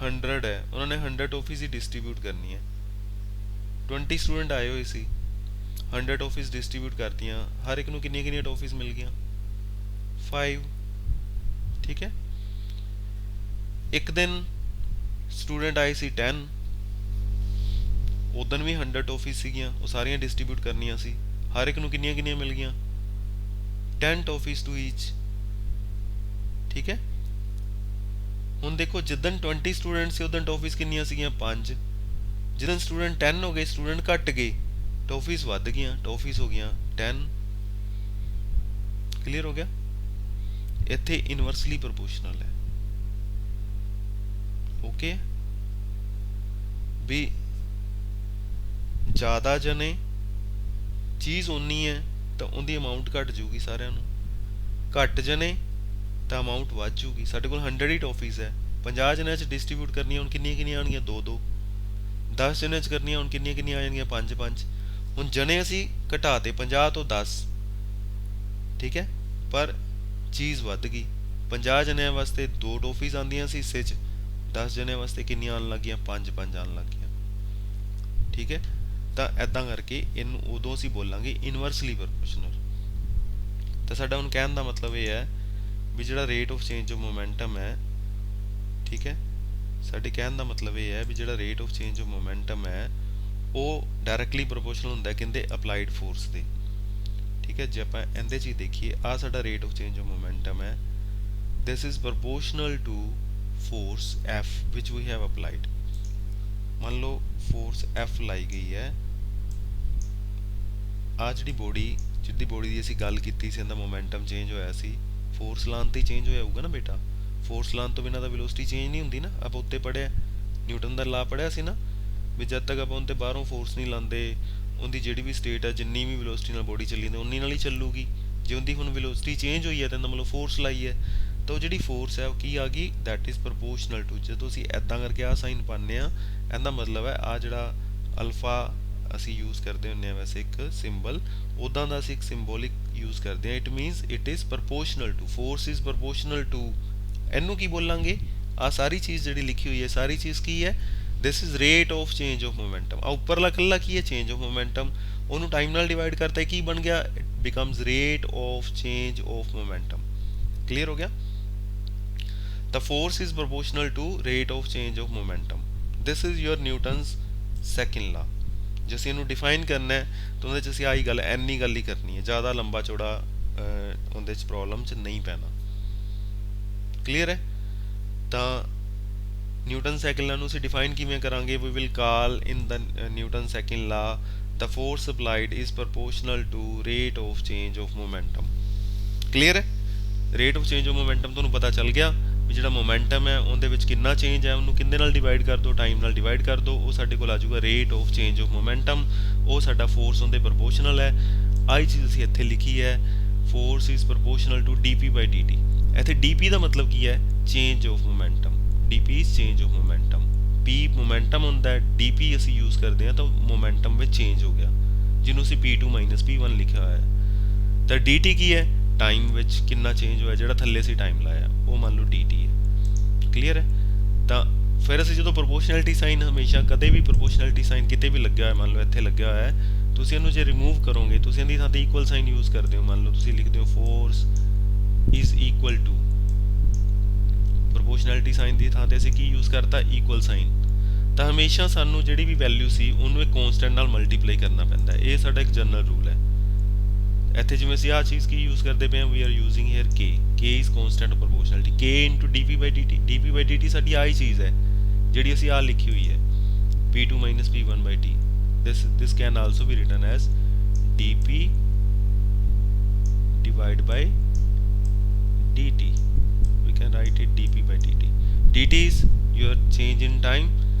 100 ਹੈ, ਉਹਨਾਂ ਨੇ 100 ਟੋਫੀਜ਼ ਹੀ ਡਿਸਟਰੀਬਿਊਟ ਕਰਨੀ ਹੈ। 20 ਸਟੂਡੈਂਟ ਆਏ ਹੋਏ ਸੀ, 100 ਟੋਫੀਜ਼ ਡਿਸਟਰੀਬਿਊਟ ਕਰਤੀਆਂ। ਹਰ ਇੱਕ ਨੂੰ ਕਿੰਨੀਆਂ ਕਿੰਨੀਆਂ ਟੋਫੀਜ਼ ਮਿਲ ਗਈਆਂ? 5। ਠੀਕ ਹੈ। ਇੱਕ ਦਿਨ ਸਟੂਡੈਂਟ ਆਏ ਸੀ 10, ਉਦੋਂ ਵੀ 100 ਟੋਫੀਜ਼ ਸੀਗੀਆਂ, ਉਹ ਸਾਰੀਆਂ ਡਿਸਟਰੀਬਿਊਟ ਕਰਨੀਆਂ ਸੀ। ਹਰ ਇੱਕ ਨੂੰ ਕਿੰਨੀਆਂ ਕਿੰਨੀਆਂ ਮਿਲ ਗਈਆਂ? 10 ਟੋਫੀਜ਼ ਟੂ ਈਚ। ਠੀਕ ਹੈ। ਹੁਣ ਦੇਖੋ ਜਿੱਦਣ 20 ਸਟੂਡੈਂਟ ਸੀ ਉਦੋਂ ਟੋਫੀਜ਼ ਕਿੰਨੀਆਂ ਸੀਗੀਆਂ? 5। ਜਿੱਦਣ ਸਟੂਡੈਂਟ 10 ਹੋ ਗਏ, ਸਟੂਡੈਂਟ ਘਟ ਗਏ, ਟੋਫੀਜ਼ ਵੱਧ ਗਈਆਂ, ਟੋਫੀਜ਼ ਹੋ ਗਈਆਂ 10। ਕਲੀਅਰ ਹੋ ਗਿਆ? ਇੱਥੇ ਇਨਵਰਸਲੀ ਪ੍ਰੋਪੋਰਸ਼ਨਲ ਹੈ। ਓਕੇ, ਵੀ ਜ਼ਿਆਦਾ ਜਣੇ, ਚੀਜ਼ ਓਨੀ ਹੈ ਤਾਂ ਉਹਦੀ ਅਮਾਊਂਟ ਘਟ ਜੂਗੀ ਸਾਰਿਆਂ ਨੂੰ। ਘੱਟ ਜਣੇ ਤਾਂ ਅਮਾਊਂਟ ਵੱਧ ਜੂਗੀ। ਸਾਡੇ ਕੋਲ 100 ਹੀ ਟੋਫੀਜ਼ ਹੈ, 50 ਜਣਿਆਂ 'ਚ ਡਿਸਟਰੀਬਿਊਟ ਕਰਨੀਆਂ, ਹੁਣ ਕਿੰਨੀਆਂ ਕਿੰਨੀਆਂ ਆਉਣਗੀਆਂ? 2-2। 10 ਜਣਿਆਂ 'ਚ ਕਰਨੀਆਂ, ਹੁਣ ਕਿੰਨੀਆਂ ਕਿੰਨੀਆਂ ਆ ਜਾਣਗੀਆਂ? 5-5। ਹੁਣ ਜਣੇ ਅਸੀਂ ਘਟਾਤੇ 50 ਤੋਂ 10, ਠੀਕ ਹੈ, ਪਰ ਚੀਜ਼ ਵੱਧ ਗਈ। 50 ਜਣਿਆਂ ਵਾਸਤੇ 2 ਟੋਫੀਜ਼ ਆਉਂਦੀਆਂ ਸੀ ਹਿੱਸੇ 'ਚ, 10 ਜਣਿਆਂ ਵਾਸਤੇ ਕਿੰਨੀਆਂ ਆਉਣ ਲੱਗੀਆਂ? 5-5 ਆਉਣ ਲੱਗ ਗਈਆਂ। ਠੀਕ ਹੈ। ਤਾਂ ਐਦਾਂ ਕਰਕੇ ਇਹਨੂੰ ਉਦੋਂ ਅਸੀਂ ਬੋਲਾਂਗੇ ਇਨਵਰਸਲੀ ਪ੍ਰੋਪੋਰਸ਼ਨਲ। ਤਾਂ ਸਾਡਾ ਹੁਣ ਕਹਿਣ ਦਾ ਮਤਲਬ ਇਹ ਹੈ ਵੀ ਜਿਹੜਾ rate of change of momentum ਹੈ, ਠੀਕ ਹੈ, ਸਾਡੇ ਕਹਿਣ ਦਾ ਮਤਲਬ ਇਹ ਹੈ ਵੀ ਜਿਹੜਾ rate of change of momentum ਹੈ ਉਹ ਡਾਇਰੈਕਟਲੀ ਪ੍ਰੋਪੋਰਸ਼ਨਲ ਹੁੰਦਾ ਕਹਿੰਦੇ ਅਪਲਾਈਡ ਫੋਰਸ ਦੇ। ਠੀਕ ਹੈ। ਜੇ ਆਪਾਂ ਇਹਦੇ 'ਚ ਹੀ ਦੇਖੀਏ, ਆਹ ਸਾਡਾ rate of change of momentum ਹੈ, this is proportional to force F which we have applied। ਮੰਨ ਲਓ ਫੋਰਸ F ਲਾਈ ਗਈ ਹੈ, ਆ ਜਿਹੜੀ ਬੋਡੀ, ਜਿੱਦੀ ਬੋਡੀ ਦੀ ਅਸੀਂ ਗੱਲ ਕੀਤੀ ਸੀ, ਇਹਦਾ ਮੋਮੈਂਟਮ ਚੇਂਜ ਹੋਇਆ ਸੀ, ਫੋਰਸ ਲਾਉਣ ਤੇ ਚੇਂਜ ਹੋਇਆ ਹੋਊਗਾ ਨਾ ਬੇਟਾ। ਫੋਰਸ ਲਾਉਣ ਤੋਂ ਬਿਨਾਂ ਤਾਂ ਵੈਲੋਸਿਟੀ ਚੇਂਜ ਨਹੀਂ ਹੁੰਦੀ ਨਾ। ਆਪਾਂ ਉੱਤੇ ਪੜ੍ਹਿਆ, ਨਿਊਟਨ ਦਾ ਲਾ ਪੜ੍ਹਿਆ ਸੀ ਨਾ, ਵੀ ਜਦ ਤੱਕ ਆਪਾਂ ਉਹਦੇ ਬਾਹਰੋਂ ਫੋਰਸ ਨਹੀਂ ਲਾਉਂਦੇ, ਉਹਦੀ ਜਿਹੜੀ ਵੀ ਸਟੇਟ ਹੈ, ਜਿੰਨੀ ਵੀ ਵੈਲੋਸਿਟੀ ਨਾਲ ਬੋਡੀ ਚੱਲੀ ਜਾਂਦੀ ਉਨੀ ਨਾਲ ਹੀ ਚੱਲੂਗੀ। ਜੇ ਉਹਦੀ ਹੁਣ ਵੈਲੋਸਿਟੀ ਚੇਂਜ ਹੋਈ ਹੈ ਤਾਂ ਮਤਲਬ ਫੋਰਸ ਲਾਈ ਹੈ, ਤਾਂ ਉਹ ਜਿਹੜੀ ਫੋਰਸ ਹੈ ਉਹ ਕੀ ਆ ਗਈ? That is proportional to. ਜਦੋਂ ਅਸੀਂ ਐਦਾਂ ਕਰਕੇ ਆਹ ਸਾਈਨ ਪਾਉਂਦੇ ਹਾਂ, ਇਹਦਾ ਮਤਲਬ ਹੈ ਆਹ ਜਿਹੜਾ ਅਲਫਾ ਅਸੀਂ ਯੂਜ਼ ਕਰਦੇ ਹੁੰਦੇ ਹਾਂ ਵੈਸੇ ਇੱਕ ਸਿੰਬਲ, ਉੱਦਾਂ ਦਾ ਅਸੀਂ ਇੱਕ ਸਿੰਬੋਲਿਕ ਯੂਜ਼ ਕਰਦੇ ਹਾਂ। It means it is proportional to, force is proportional to. ਇਹਨੂੰ ਕੀ ਬੋਲਾਂਗੇ? ਆਹ ਸਾਰੀ ਚੀਜ਼ ਜਿਹੜੀ ਲਿਖੀ ਹੋਈ ਹੈ, ਸਾਰੀ ਚੀਜ਼ ਕੀ ਹੈ? This is rate of change of momentum. ਆ ਉੱਪਰਲਾ ਇਕੱਲਾ ਕੀ ਹੈ? Change of momentum. ਉਹਨੂੰ ਟਾਈਮ ਨਾਲ ਡਿਵਾਈਡ ਕਰਤਾ, ਕੀ ਬਣ ਗਿਆ? It becomes rate of change of momentum. Clear ਹੋ ਗਿਆ? The force is proportional to rate of change of momentum। This is your Newton's second ਲਾ। ਜੇ ਅਸੀਂ ਇਹਨੂੰ ਡਿਫਾਈਨ ਕਰਨਾ ਹੈ ਤਾਂ ਉਹਦੇ 'ਚ ਅਸੀਂ ਆਹੀ ਗੱਲ ਇੰਨੀ ਗੱਲ ਹੀ ਕਰਨੀ ਹੈ, ਜ਼ਿਆਦਾ ਲੰਬਾ ਚੌੜਾ ਉਹਦੇ 'ਚ ਪ੍ਰੋਬਲਮ 'ਚ ਨਹੀਂ ਪੈਣਾ। ਕਲੀਅਰ ਹੈ? ਤਾਂ ਨਿਊਟਨ ਸੈਕਿੰਡ ਲਾ ਨੂੰ ਅਸੀਂ ਡਿਫਾਈਨ ਕਿਵੇਂ ਕਰਾਂਗੇ? We will call in the Newton second law the force applied is proportional to rate of change of momentum। Clear ਹੈ? Rate of change of momentum ਤੁਹਾਨੂੰ ਪਤਾ ਚੱਲ ਗਿਆ ਵੀ ਜਿਹੜਾ ਮੋਮੈਂਟਮ ਹੈ ਉਹਦੇ ਵਿੱਚ ਕਿੰਨਾ ਚੇਂਜ ਹੈ, ਉਹਨੂੰ ਕਿੰਨੇ ਨਾਲ ਡਿਵਾਈਡ ਕਰ ਦਿਓ, ਟਾਈਮ ਨਾਲ ਡਿਵਾਈਡ ਕਰ ਦਿਓ, ਉਹ ਸਾਡੇ ਕੋਲ ਆ ਜਾਊਗਾ rate of change of momentum. ਉਹ ਸਾਡਾ ਫੋਰਸ ਉਹਦੇ ਪ੍ਰਪੋਰਸ਼ਨਲ ਹੈ। ਆਹੀ ਚੀਜ਼ ਅਸੀਂ ਇੱਥੇ ਲਿਖੀ ਹੈ, ਫੋਰਸ ਇਜ਼ ਪ੍ਰਪੋਰਸ਼ਨਲ ਟੂ dp/dt। ਇੱਥੇ dp ਦਾ ਮਤਲਬ ਕੀ ਹੈ? Change of momentum. dp is change of momentum. p momentum ਹੁੰਦਾ ਹੈ, dp ਅਸੀਂ ਯੂਜ਼ ਕਰਦੇ ਹਾਂ ਤਾਂ ਮੋਮੈਂਟਮ ਵਿੱਚ ਚੇਂਜ ਹੋ ਗਿਆ, ਜਿਹਨੂੰ ਅਸੀਂ p2 - p1 ਲਿਖਿਆ ਹੋਇਆ ਹੈ। ਤਾਂ dt ਕੀ ਹੈ? ਟਾਈਮ ਵਿੱਚ ਕਿੰਨਾ ਚੇਂਜ ਹੋਇਆ, ਜਿਹੜਾ ਥੱਲੇ ਅਸੀਂ ਟਾਈਮ ਲਾਇਆ ਉਹ ਮੰਨ ਲਓ dt ਹੈ। ਕਲੀਅਰ ਹੈ? ਤਾਂ ਫਿਰ ਅਸੀਂ ਜਦੋਂ ਪ੍ਰੋਪੋਰਸ਼ਨੈਲਿਟੀ ਸਾਈਨ, ਹਮੇਸ਼ਾ ਕਦੇ ਵੀ ਪ੍ਰੋਪੋਰਸ਼ਨੈਲਿਟੀ ਸਾਈਨ ਕਿਤੇ ਵੀ ਲੱਗਿਆ ਹੋਇਆ, ਮੰਨ ਲਓ ਇੱਥੇ ਲੱਗਿਆ ਹੋਇਆ ਹੈ, ਤੁਸੀਂ ਇਹਨੂੰ ਜੇ ਰਿਮੂਵ ਕਰੋਗੇ, ਤੁਸੀਂ ਇਹਦੀ ਥਾਂ ਤੇ ਇਕੁਅਲ ਸਾਈਨ ਯੂਜ਼ ਕਰਦੇ ਹੋ। ਮੰਨ ਲਓ ਤੁਸੀਂ ਲਿਖਦੇ ਹੋ force is equal to, proportionality sign ਦੀ ਥਾਂ ਤੇ ਅਸੀਂ ਕੀ ਯੂਜ਼ ਕਰਤਾ? Equal sign. ਤਾਂ ਹਮੇਸ਼ਾ ਸਾਨੂੰ ਜਿਹੜੀ ਵੀ ਵੈਲਿਊ ਸੀ ਉਹਨੂੰ ਇੱਕ ਕੌਂਸਟੈਂਟ ਨਾਲ ਮਲਟੀਪਲਾਈ ਕਰਨਾ ਪੈਂਦਾ ਹੈ। ਇਹ ਸਾਡਾ ਇੱਕ ਜਨਰਲ ਰੂਲ ਹੈ। ਇੱਥੇ ਜਿਵੇਂ ਅਸੀਂ ਆਹ ਚੀਜ਼ ਕੀ ਯੂਜ਼ ਕਰਦੇ ਪਏ ਹਾਂ, we are using here k, k is constant proportionality, k into dp/dt। dp/dt ਸਾਡੀ ਆਹੀ ਚੀਜ਼ ਹੈ ਜਿਹੜੀ ਅਸੀਂ ਆਹ ਲਿਖੀ ਹੋਈ ਹੈ, p2 - p1/t। this can also be written as dp divided by dt। we can write it dp/dt। dt is your change in time,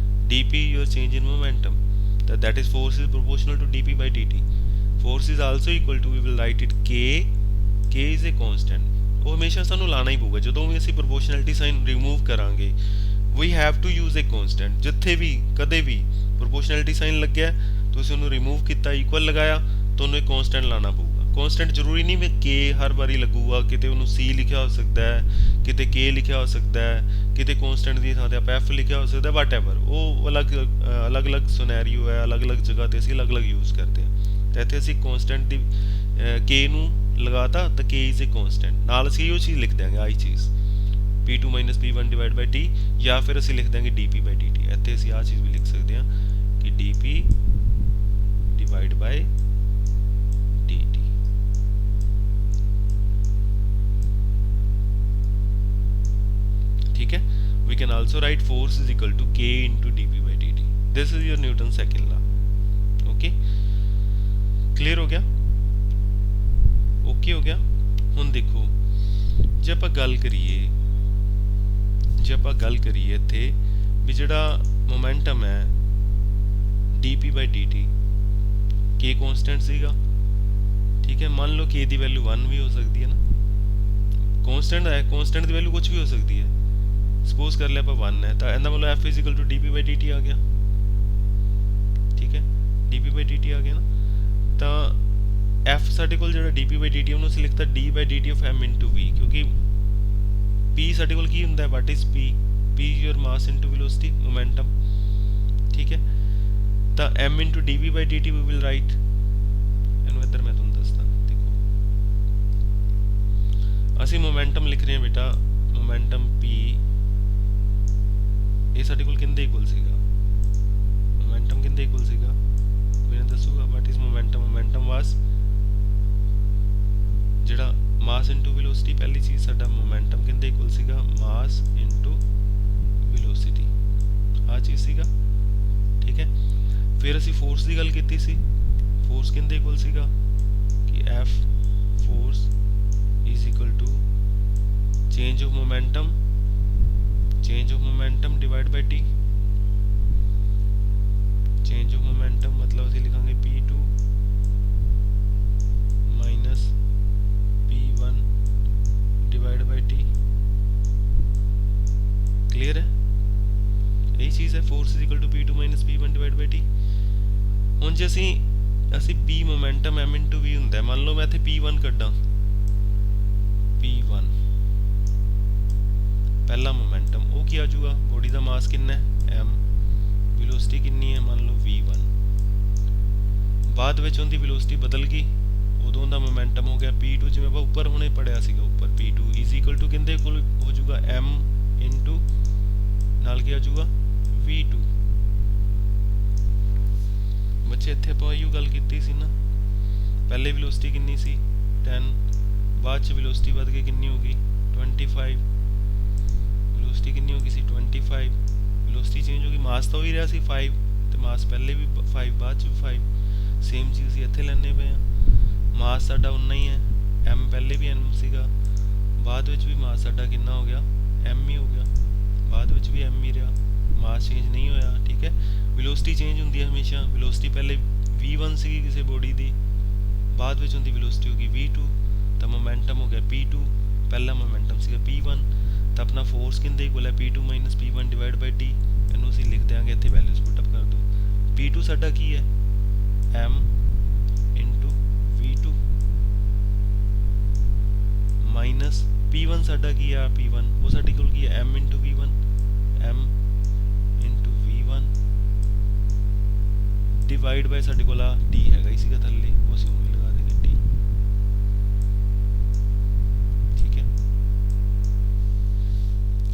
dp your change in momentum, that is force is proportional to dp/dt। force is also equal to, we will write it k is a constant। ਉਹ ਹਮੇਸ਼ਾ ਸਾਨੂੰ ਲਾਣਾ ਹੀ ਪਊਗਾ ਜਦੋਂ ਵੀ ਅਸੀਂ ਪ੍ਰੋਪੋਰਸ਼ਨੈਲਿਟੀ ਸਾਈਨ ਰਿਮੂਵ ਕਰਾਂਗੇ, we have to use a constant। ਜਿੱਥੇ ਵੀ ਕਦੇ ਵੀ ਪ੍ਰੋਪੋਰਸ਼ਨੈਲਿਟੀ ਸਾਈਨ ਲੱਗਿਆ, ਤੁਸੀਂ ਉਹਨੂੰ ਰਿਮੂਵ ਕੀਤਾ, ਇਕੁਅਲ ਲਗਾਇਆ, ਤੁਹਾਨੂੰ ਇੱਕ ਕੌਂਸਟੈਂਟ ਲਾਣਾ ਪਊਗਾ। ਕੌਂਸਟੈਂਟ ਜ਼ਰੂਰੀ ਨਹੀਂ ਵੀ k ਹਰ ਵਾਰੀ ਲੱਗੂਗਾ, ਕਿਤੇ ਉਹਨੂੰ c ਲਿਖਿਆ ਹੋ ਸਕਦਾ ਹੈ, ਕਿਤੇ k ਲਿਖਿਆ ਹੋ ਸਕਦਾ ਹੈ, ਕਿਤੇ ਕੌਂਸਟੈਂਟ ਦੀ ਥਾਂ ਤੇ ਆਪਾਂ f ਲਿਖਿਆ ਹੋ ਸਕਦਾ, ਵਾਟਐਵਰ। ਉਹ ਅਲੱਗ-ਅਲੱਗ ਸਿਨੈਰੀਓ ਹੈ, ਅਲੱਗ-ਅਲੱਗ ਜਗ੍ਹਾ ਤੇ ਅਸੀਂ ਅਲੱਗ-ਅਲੱਗ ਯੂਜ਼ ਕਰਦੇ ਹਾਂ। ਤਾਂ ਇੱਥੇ ਅਸੀਂ ਕੌਂਸਟੈਂਟ ਦੀ k ਨੂੰ ਲਗਾਤਾ ਤਾਂ k ਇਜ਼ ਏ ਕੌਂਸਟੈਂਟ, ਨਾਲ ਅਸੀਂ ਉਹ ਚੀਜ਼ ਲਿਖ ਦਿਆਂਗੇ, ਆਹੀ ਚੀਜ਼ p2 - p1/t, ਜਾਂ ਫਿਰ ਅਸੀਂ ਲਿਖ ਦਿਆਂਗੇ dp/dt। ਇੱਥੇ ਅਸੀਂ ਆਹ ਚੀਜ਼ ਵੀ ਲਿਖ ਸਕਦੇ ਹਾਂ ਕਿ dp divided by dt। ठीक है? we can also write force is equal to k into dp/dt। this is your Newton's second law। okay, clear ਹੋ ਗਿਆ? okay ਹੋ ਗਿਆ? ਹੁਣ ਦੇਖੋ, ਜੇ ਆਪਾਂ ਗੱਲ ਕਰੀਏ ਇੱਥੇ ਵੀ ਜਿਹੜਾ ਮੋਮੈਂਟਮ ਹੈ dp/dt, k ਕੌਨਸਟੈਂਟ ਸੀਗਾ, ਠੀਕ ਹੈ? ਮੰਨ ਲਓ k ਦੀ ਵੈਲਿਊ 1 ਵੀ ਹੋ ਸਕਦੀ ਹੈ ਨਾ, ਕੌਨਸਟੈਂਟ ਹੈ, ਕੌਨਸਟੈਂਟ ਦੀ ਵੈਲਿਊ ਕੁਝ ਵੀ ਹੋ ਸਕਦੀ ਹੈ। ਸਪੋਜ਼ ਕਰ ਲਿਆ ਆਪਾਂ 1 ਹੈ, ਤਾਂ ਇਹਦਾ ਮਤਲਬ f is equal to dp/dt ਆ ਗਿਆ। ਠੀਕ ਹੈ? dp/dt ਆ ਗਿਆ ਨਾ, ਤਾਂ f ਸਾਡੇ ਕੋਲ ਜਿਹੜਾ dp/dt ਉਹਨੂੰ ਅਸੀਂ ਲਿਖਤਾ d/dt of m into v, ਕਿਉਂਕਿ p ਸਾਡੇ ਕੋਲ ਕੀ ਹੁੰਦਾ ਹੈ? what is p? p is your mass into velocity, momentum। ਠੀਕ ਹੈ? ਤਾਂ m into dp/dt we will write, ਇਹਨੂੰ ਇੱਧਰ ਮੈਂ ਤੁਹਾਨੂੰ ਦੱਸਦਾ। ਦੇਖੋ, ਅਸੀਂ ਮੋਮੈਂਟਮ ਲਿਖ ਰਹੇ ਹਾਂ ਬੇਟਾ, ਮੋਮੈਂਟਮ p, ਇਹ ਸਾਡੇ ਕੋਲ ਕਿੰਦੇ ਇਕੁਅਲ ਸੀਗਾ? ਮੋਮੈਂਟਮ ਕਿੰਦੇ ਇਕੁਅਲ ਸੀਗਾ? ਮੈਨੂੰ ਦੱਸੂਗਾ what is momentum? momentum was ਜਿਹੜਾ mass into velocity, ਪਹਿਲੀ ਚੀਜ਼ ਸਾਡਾ ਮੋਮੈਂਟਮ ਕਿੰਦੇ ਇਕੁਅਲ ਸੀਗਾ? mass into velocity, ਆਹ ਚੀਜ਼ ਸੀਗਾ। ਠੀਕ ਹੈ? ਫਿਰ ਅਸੀਂ ਫੋਰਸ ਦੀ ਗੱਲ ਕੀਤੀ ਸੀ, ਫੋਰਸ ਕਿੰਦੇ ਇਕੁਅਲ ਸੀਗਾ ਕਿ f force is equal to change of momentum divided by t। change of momentum मतलब ਅਸੀਂ ਲਿਖਾਂਗੇ p2 minus p1 divided by t। clear है? यही चीज़ है, force is equal to p2 minus p1 divided by t। ਹੁਣ ਜੇ ਅਸੀਂ p momentum m into v ਹੁੰਦਾ, ਮੰਨ ਲਓ ਮੈਂ ਇੱਥੇ p1 ਕੱਢਾਂ, p1 ਪਹਿਲਾ ਮੋਮੈਂਟਮ, ਉਹ ਕੀ ਆ ਜਾਊਗਾ? ਬੋਡੀ ਦਾ ਮਾਸ ਕਿੰਨਾ ਹੈ? m, ਵੈਲੋਸਿਟੀ ਕਿੰਨੀ ਹੈ? ਮੰਨ ਲਓ v1। ਬਾਅਦ ਵਿੱਚ ਉਹਦੀ ਵੈਲੋਸਿਟੀ ਬਦਲ ਗਈ, ਉਦੋਂ ਦਾ ਮੋਮੈਂਟਮ ਹੋ ਗਿਆ p2, ਜਿਵੇਂ ਆਪਾਂ ਉੱਪਰ ਹੁਣੇ ਪੜਿਆ ਸੀਗਾ, ਉੱਪਰ p2 ਇਜ਼ ਇਕੁਅਲ ਟੂ ਕਿੰਦੇ ਕੋਲ ਹੋ ਜਾਊਗਾ? m into ਨਾਲ ਕੀ ਆ ਜਾਊਗਾ? v2। बच्चे इत्थे ਆਪਾਂ ਇਹੋ ਗੱਲ ਕੀਤੀ ਸੀ ना, पहले वेलोसिटी कितनी सी 10, बाद च वेलोसिटी बढ़ के कितनी होगी 25, वेलोसिटी कितनी होगी सी 25, वेलोसिटी चेंज होगी, मास तो ही रहा सी 5 तो मास पहले भी 5 बाद च भी 5, सेम चीज़ इत्थे लैने पे हैं। मास साडा उन्ना ही है, m पहले भी m सीगा, बाद विच भी मास साडा कितना हो गया m ही हो गया, बाद विच भी m ही रहा, मास चेंज नहीं होया। ठीक है, वेलोसिटी चेंज होंदी है हमेशा, वेलोसिटी पहले v1 सी किसी बॉडी दी, बाद विच उनकी वेलोसिटी होगी v2, तो मोमेंटम हो गया p2, पहला मोमेंटम सीगा p1, तो अपना फोर्स किंदे इक्वल है p2 minus p1 divide by t, इनू असीं लिख देंगे इत्थे वैल्यूज पुट अप कर दो। p2 साडा की है m into v2 minus p1 साडा की है p1, वो साडी कोल की है m into v1, m into v1 divide bye साडे कोल t हैगा ही सीगा थल्ले, वो असीं उਵੇਂ लगा देंगे t। ठीक है,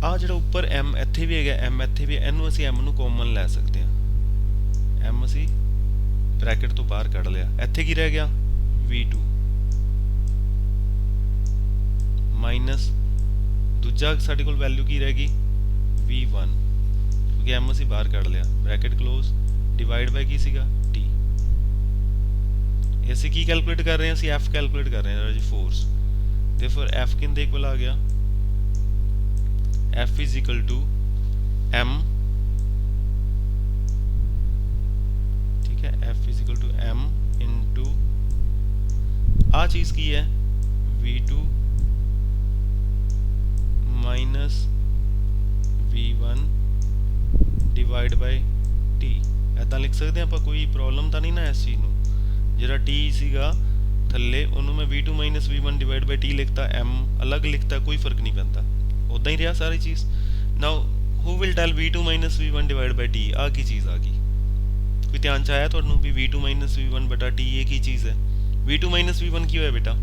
आ ਜਿਹੜਾ ਉੱਪਰ m ਇੱਥੇ ਵੀ ਹੈਗਾ, m ਇੱਥੇ ਵੀ, ਇਹਨੂੰ ਅਸੀਂ m ਨੂੰ ਕਾਮਨ ਲੈ ਸਕਦੇ ਹਾਂ, m ਅਸੀਂ ਬ੍ਰੈਕਟ ਤੋਂ ਬਾਹਰ ਕੱਢ ਲਿਆ, ਇੱਥੇ ਕੀ ਰਹਿ ਗਿਆ v2 ਮਾਈਨਸ ਦੂਜਾ ਸਾਡੇ ਕੋਲ ਵੈਲਿਊ ਕੀ ਰਹਿ ਗਈ v1, ਕਿਉਂਕਿ m ਅਸੀਂ ਬਾਹਰ ਕੱਢ ਲਿਆ, ਬ੍ਰੈਕਟ ਕਲੋਜ਼ डिवाइड बाय की सीगा t। ऐसे की कैलकुलेट कर रहे हैं, ਅਸੀਂ f कैलकुलेट कर रहे हैं जी फोर्स, देयरफॉर f किंदे इक्वल आ गया f is equal to m, ठीक है, f is equal to m into आ चीज की है v2 minus v1 divide by t। इदा लिख सकते हैं आप, कोई प्रॉब्लम तो नहीं ना इस चीज़ में, जरा t सीगा थल्ले उन्होंने मैं v2 minus v1 divide by t लिखता, m अलग लिखता, कोई फर्क नहीं पैंता, उदा ही रहा सारी चीज़। Now who will tell v2 minus v1 divide by t आ की चीज़ आ गई, कोई ध्यान च आया तुहानू भी v2 माइनस v1 बटा t ये की चीज़ है, v2 माइनस v1 की होया बेटा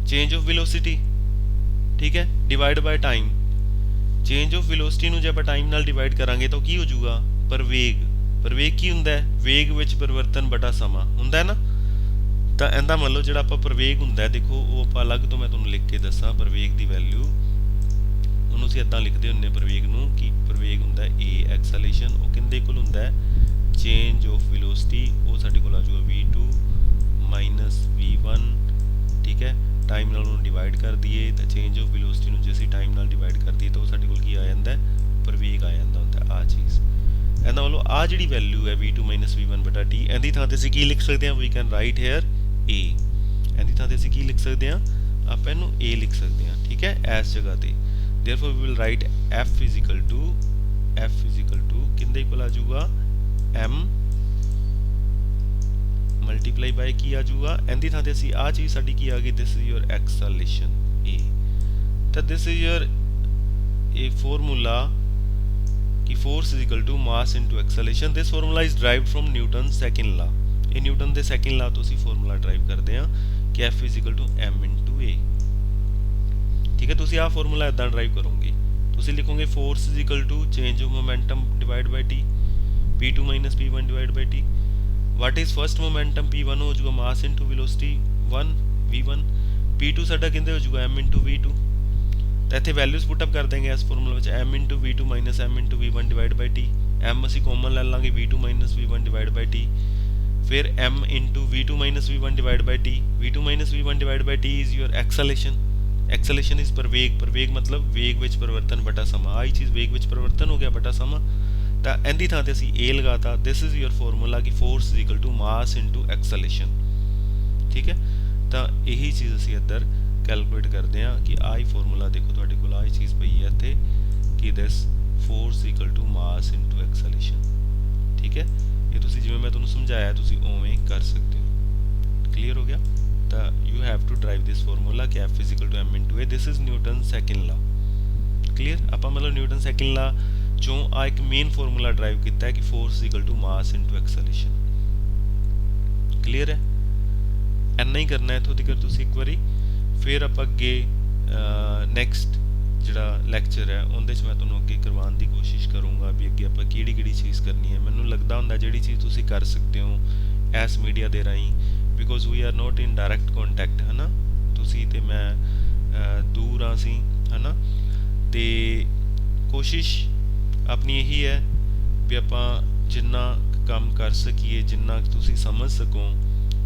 चेंज ऑफ वेलोसिटी, ठीक है, divide by time, change of velocity ਨੂੰ ਜੇ ਆਪਾਂ ਟਾਈਮ ਨਾਲ ਡਿਵਾਈਡ ਕਰਾਂਗੇ ਤਾਂ ਕੀ ਹੋ ਜਾਊਗਾ ਪ੍ਰਵੇਗ, ਪ੍ਰਵੇਗ ਕੀ ਹੁੰਦਾ ਹੈ ਵੇਗ ਵਿੱਚ ਪਰਿਵਰਤਨ ਬਟਾ ਸਮਾਂ ਹੁੰਦਾ ਹੈ ਨਾ, ਤਾਂ ਇਹਦਾ ਮੰਨ ਲਓ ਜਿਹੜਾ ਆਪਾਂ ਪ੍ਰਵੇਗ ਹੁੰਦਾ ਹੈ, ਦੇਖੋ ਉਹ ਆਪਾਂ ਅਲੱਗ ਤੋਂ ਮੈਂ ਤੁਹਾਨੂੰ ਲਿਖ ਕੇ ਦੱਸਾਂ ਪ੍ਰਵੇਗ ਦੀ ਵੈਲਿਊ, ਉਹਨੂੰ ਅਸੀਂ ਇਦਾਂ ਲਿਖਦੇ ਹੁੰਦੇ ਪ੍ਰਵੇਗ ਨੂੰ ਕਿ ਪ੍ਰਵੇਗ ਹੁੰਦਾ ਹੈ a ਐਕਸਲੇਸ਼ਨ, ਉਹ ਕਿੰਦੇ ਇਕੁਅਲ ਹੁੰਦਾ ਹੈ ਚੇਂਜ ਆਫ ਵੈਲੋਸਿਟੀ, ਉਹ ਸਾਡੇ ਕੋਲ ਆ ਜਾਊਗਾ v2 ਮਾਈਨਸ v1, ठीक है, टाइम नाल उन्होंने डिवाइड कर दिए तो चेंज ऑफ वेलोसिटी ਨੂੰ ਜੇ ਅਸੀਂ टाइम नाल डिवाइड कर दिए तो ਸਾਡੇ ਕੋਲ ਕੀ ਆ ਜਾਂਦਾ ਹੈ ਪ੍ਰਵੇਗ ਆ ਜਾਂਦਾ ਹੁੰਦਾ ਆ ਚੀਜ਼। ਇਹਦਾ ਮਤਲਬ ਆ ਜਿਹੜੀ ਵੈਲਿਊ ਹੈ v2 v1 ਬਟਾ t, ਇਹਦੀ ਥਾਂ ਤੇ ਅਸੀਂ ਕੀ ਲਿਖ ਸਕਦੇ ਹਾਂ, we can write here a, ਇਹਦੀ ਥਾਂ ਤੇ ਅਸੀਂ ਕੀ ਲਿਖ ਸਕਦੇ ਹਾਂ, ਆਪਾਂ ਇਹਨੂੰ a ਲਿਖ ਸਕਦੇ ਹਾਂ, ਠੀਕ ਹੈ, ਇਸ ਜਗ੍ਹਾ ਤੇ। Therefore we will write f is equal to ਕਿੰਦੇ ਇਕੁਅਲ ਆ ਜਾਊਗਾ m मल्टीप्लाई बाय की आ जाऊगा, एंदी थां ते असी आ चीज साडी की आ गई, this is your acceleration a, तो this is your a formula कि force is equal to mass into acceleration. This formula is derived from Newton second law, ये न्यूटन दे सेकंड लॉ तो असी फॉर्मूला ड्राइव करते हैं कि f is equal to m into a, ठीक है। तुसी आ फॉर्मूला इदां ड्राइव करोगे, तुसी लिखोगे force is equal to change of momentum divide by t, p2 minus p1 divide by t, what is first momentum p1 हो जाएगा mass into velocity 1 v1, p2 साडा किंदे हो जाएगा m इनटू v2, तो इत्थे वैल्यूज पुट अप कर देंगे इस फॉर्मूले which m into v2 minus m into v1 divide by t, m असी कॉमन ले लांगे v2 minus v1 divide by t, फिर m into v2 minus v1 divide by t, v2 minus v1 divide by t is your acceleration, acceleration is प्रवेग, प्रवेग मतलब वेग विच परिवर्तन बटा समा, आई चीज वेग विच परिवर्तन हो गया बटा समा, तो एंदी थां ते असी a लगाता, दिस इज योर फॉर्मूला कि force is equal to mass into acceleration, ठीक है। तो यही चीज़ असी इधर कैलकुलेट करते हैं कि आई फॉर्मूला देखो तुहाडे कोल आई चीज़ पई है इत्थे कि this force equal to mass into acceleration, ठीक है। ये तुसी जिवें मैं तुहानूं समझाया तुसी उवें कर सकते हो, क्लीयर हो गया। तो you have to derive this formula कि f is equal to m into a, this is Newton second law, clear. आपां मतलब न्यूटन सेकंड लॉ चों आ एक मेन फॉर्मूला ड्राइव किया है कि force equal to mass into acceleration, clear है। इन्ना ही करना है इत्थों तक तुसीं एक बारी, फिर आप अगे नैक्सट ਜਿਹੜਾ ਲੈਕਚਰ ਹੈ ਉਹਦੇ 'ਚ ਮੈਂ ਤੁਹਾਨੂੰ ਅੱਗੇ ਕਰਵਾਉਣ ਦੀ ਕੋਸ਼ਿਸ਼ ਕਰੂੰਗਾ ਵੀ ਅੱਗੇ ਆਪਾਂ ਕਿਹੜੀ ਚੀਜ਼ ਕਰਨੀ ਹੈ। ਮੈਨੂੰ ਲੱਗਦਾ ਹੁੰਦਾ ਜਿਹੜੀ ਚੀਜ਼ ਤੁਸੀਂ ਕਰ ਸਕਦੇ ਹੋ ਐਸ ਮੀਡੀਆ ਦੇ ਰਾਹੀਂ, because we are not in direct contact, ਹੈ ਨਾ। ਤੁਸੀਂ ਤੇ ਮੈਂ ਦੂਰ ਹਾਂ ਅਸੀਂ, ਹੈ ਨਾ। ਅਤੇ ਕੋਸ਼ਿਸ਼ ਆਪਣੀ ਇਹੀ ਹੈ ਵੀ ਆਪਾਂ ਜਿੰਨਾ ਕੰਮ ਕਰ ਸਕੀਏ, ਜਿੰਨਾ ਤੁਸੀਂ ਸਮਝ ਸਕੋ,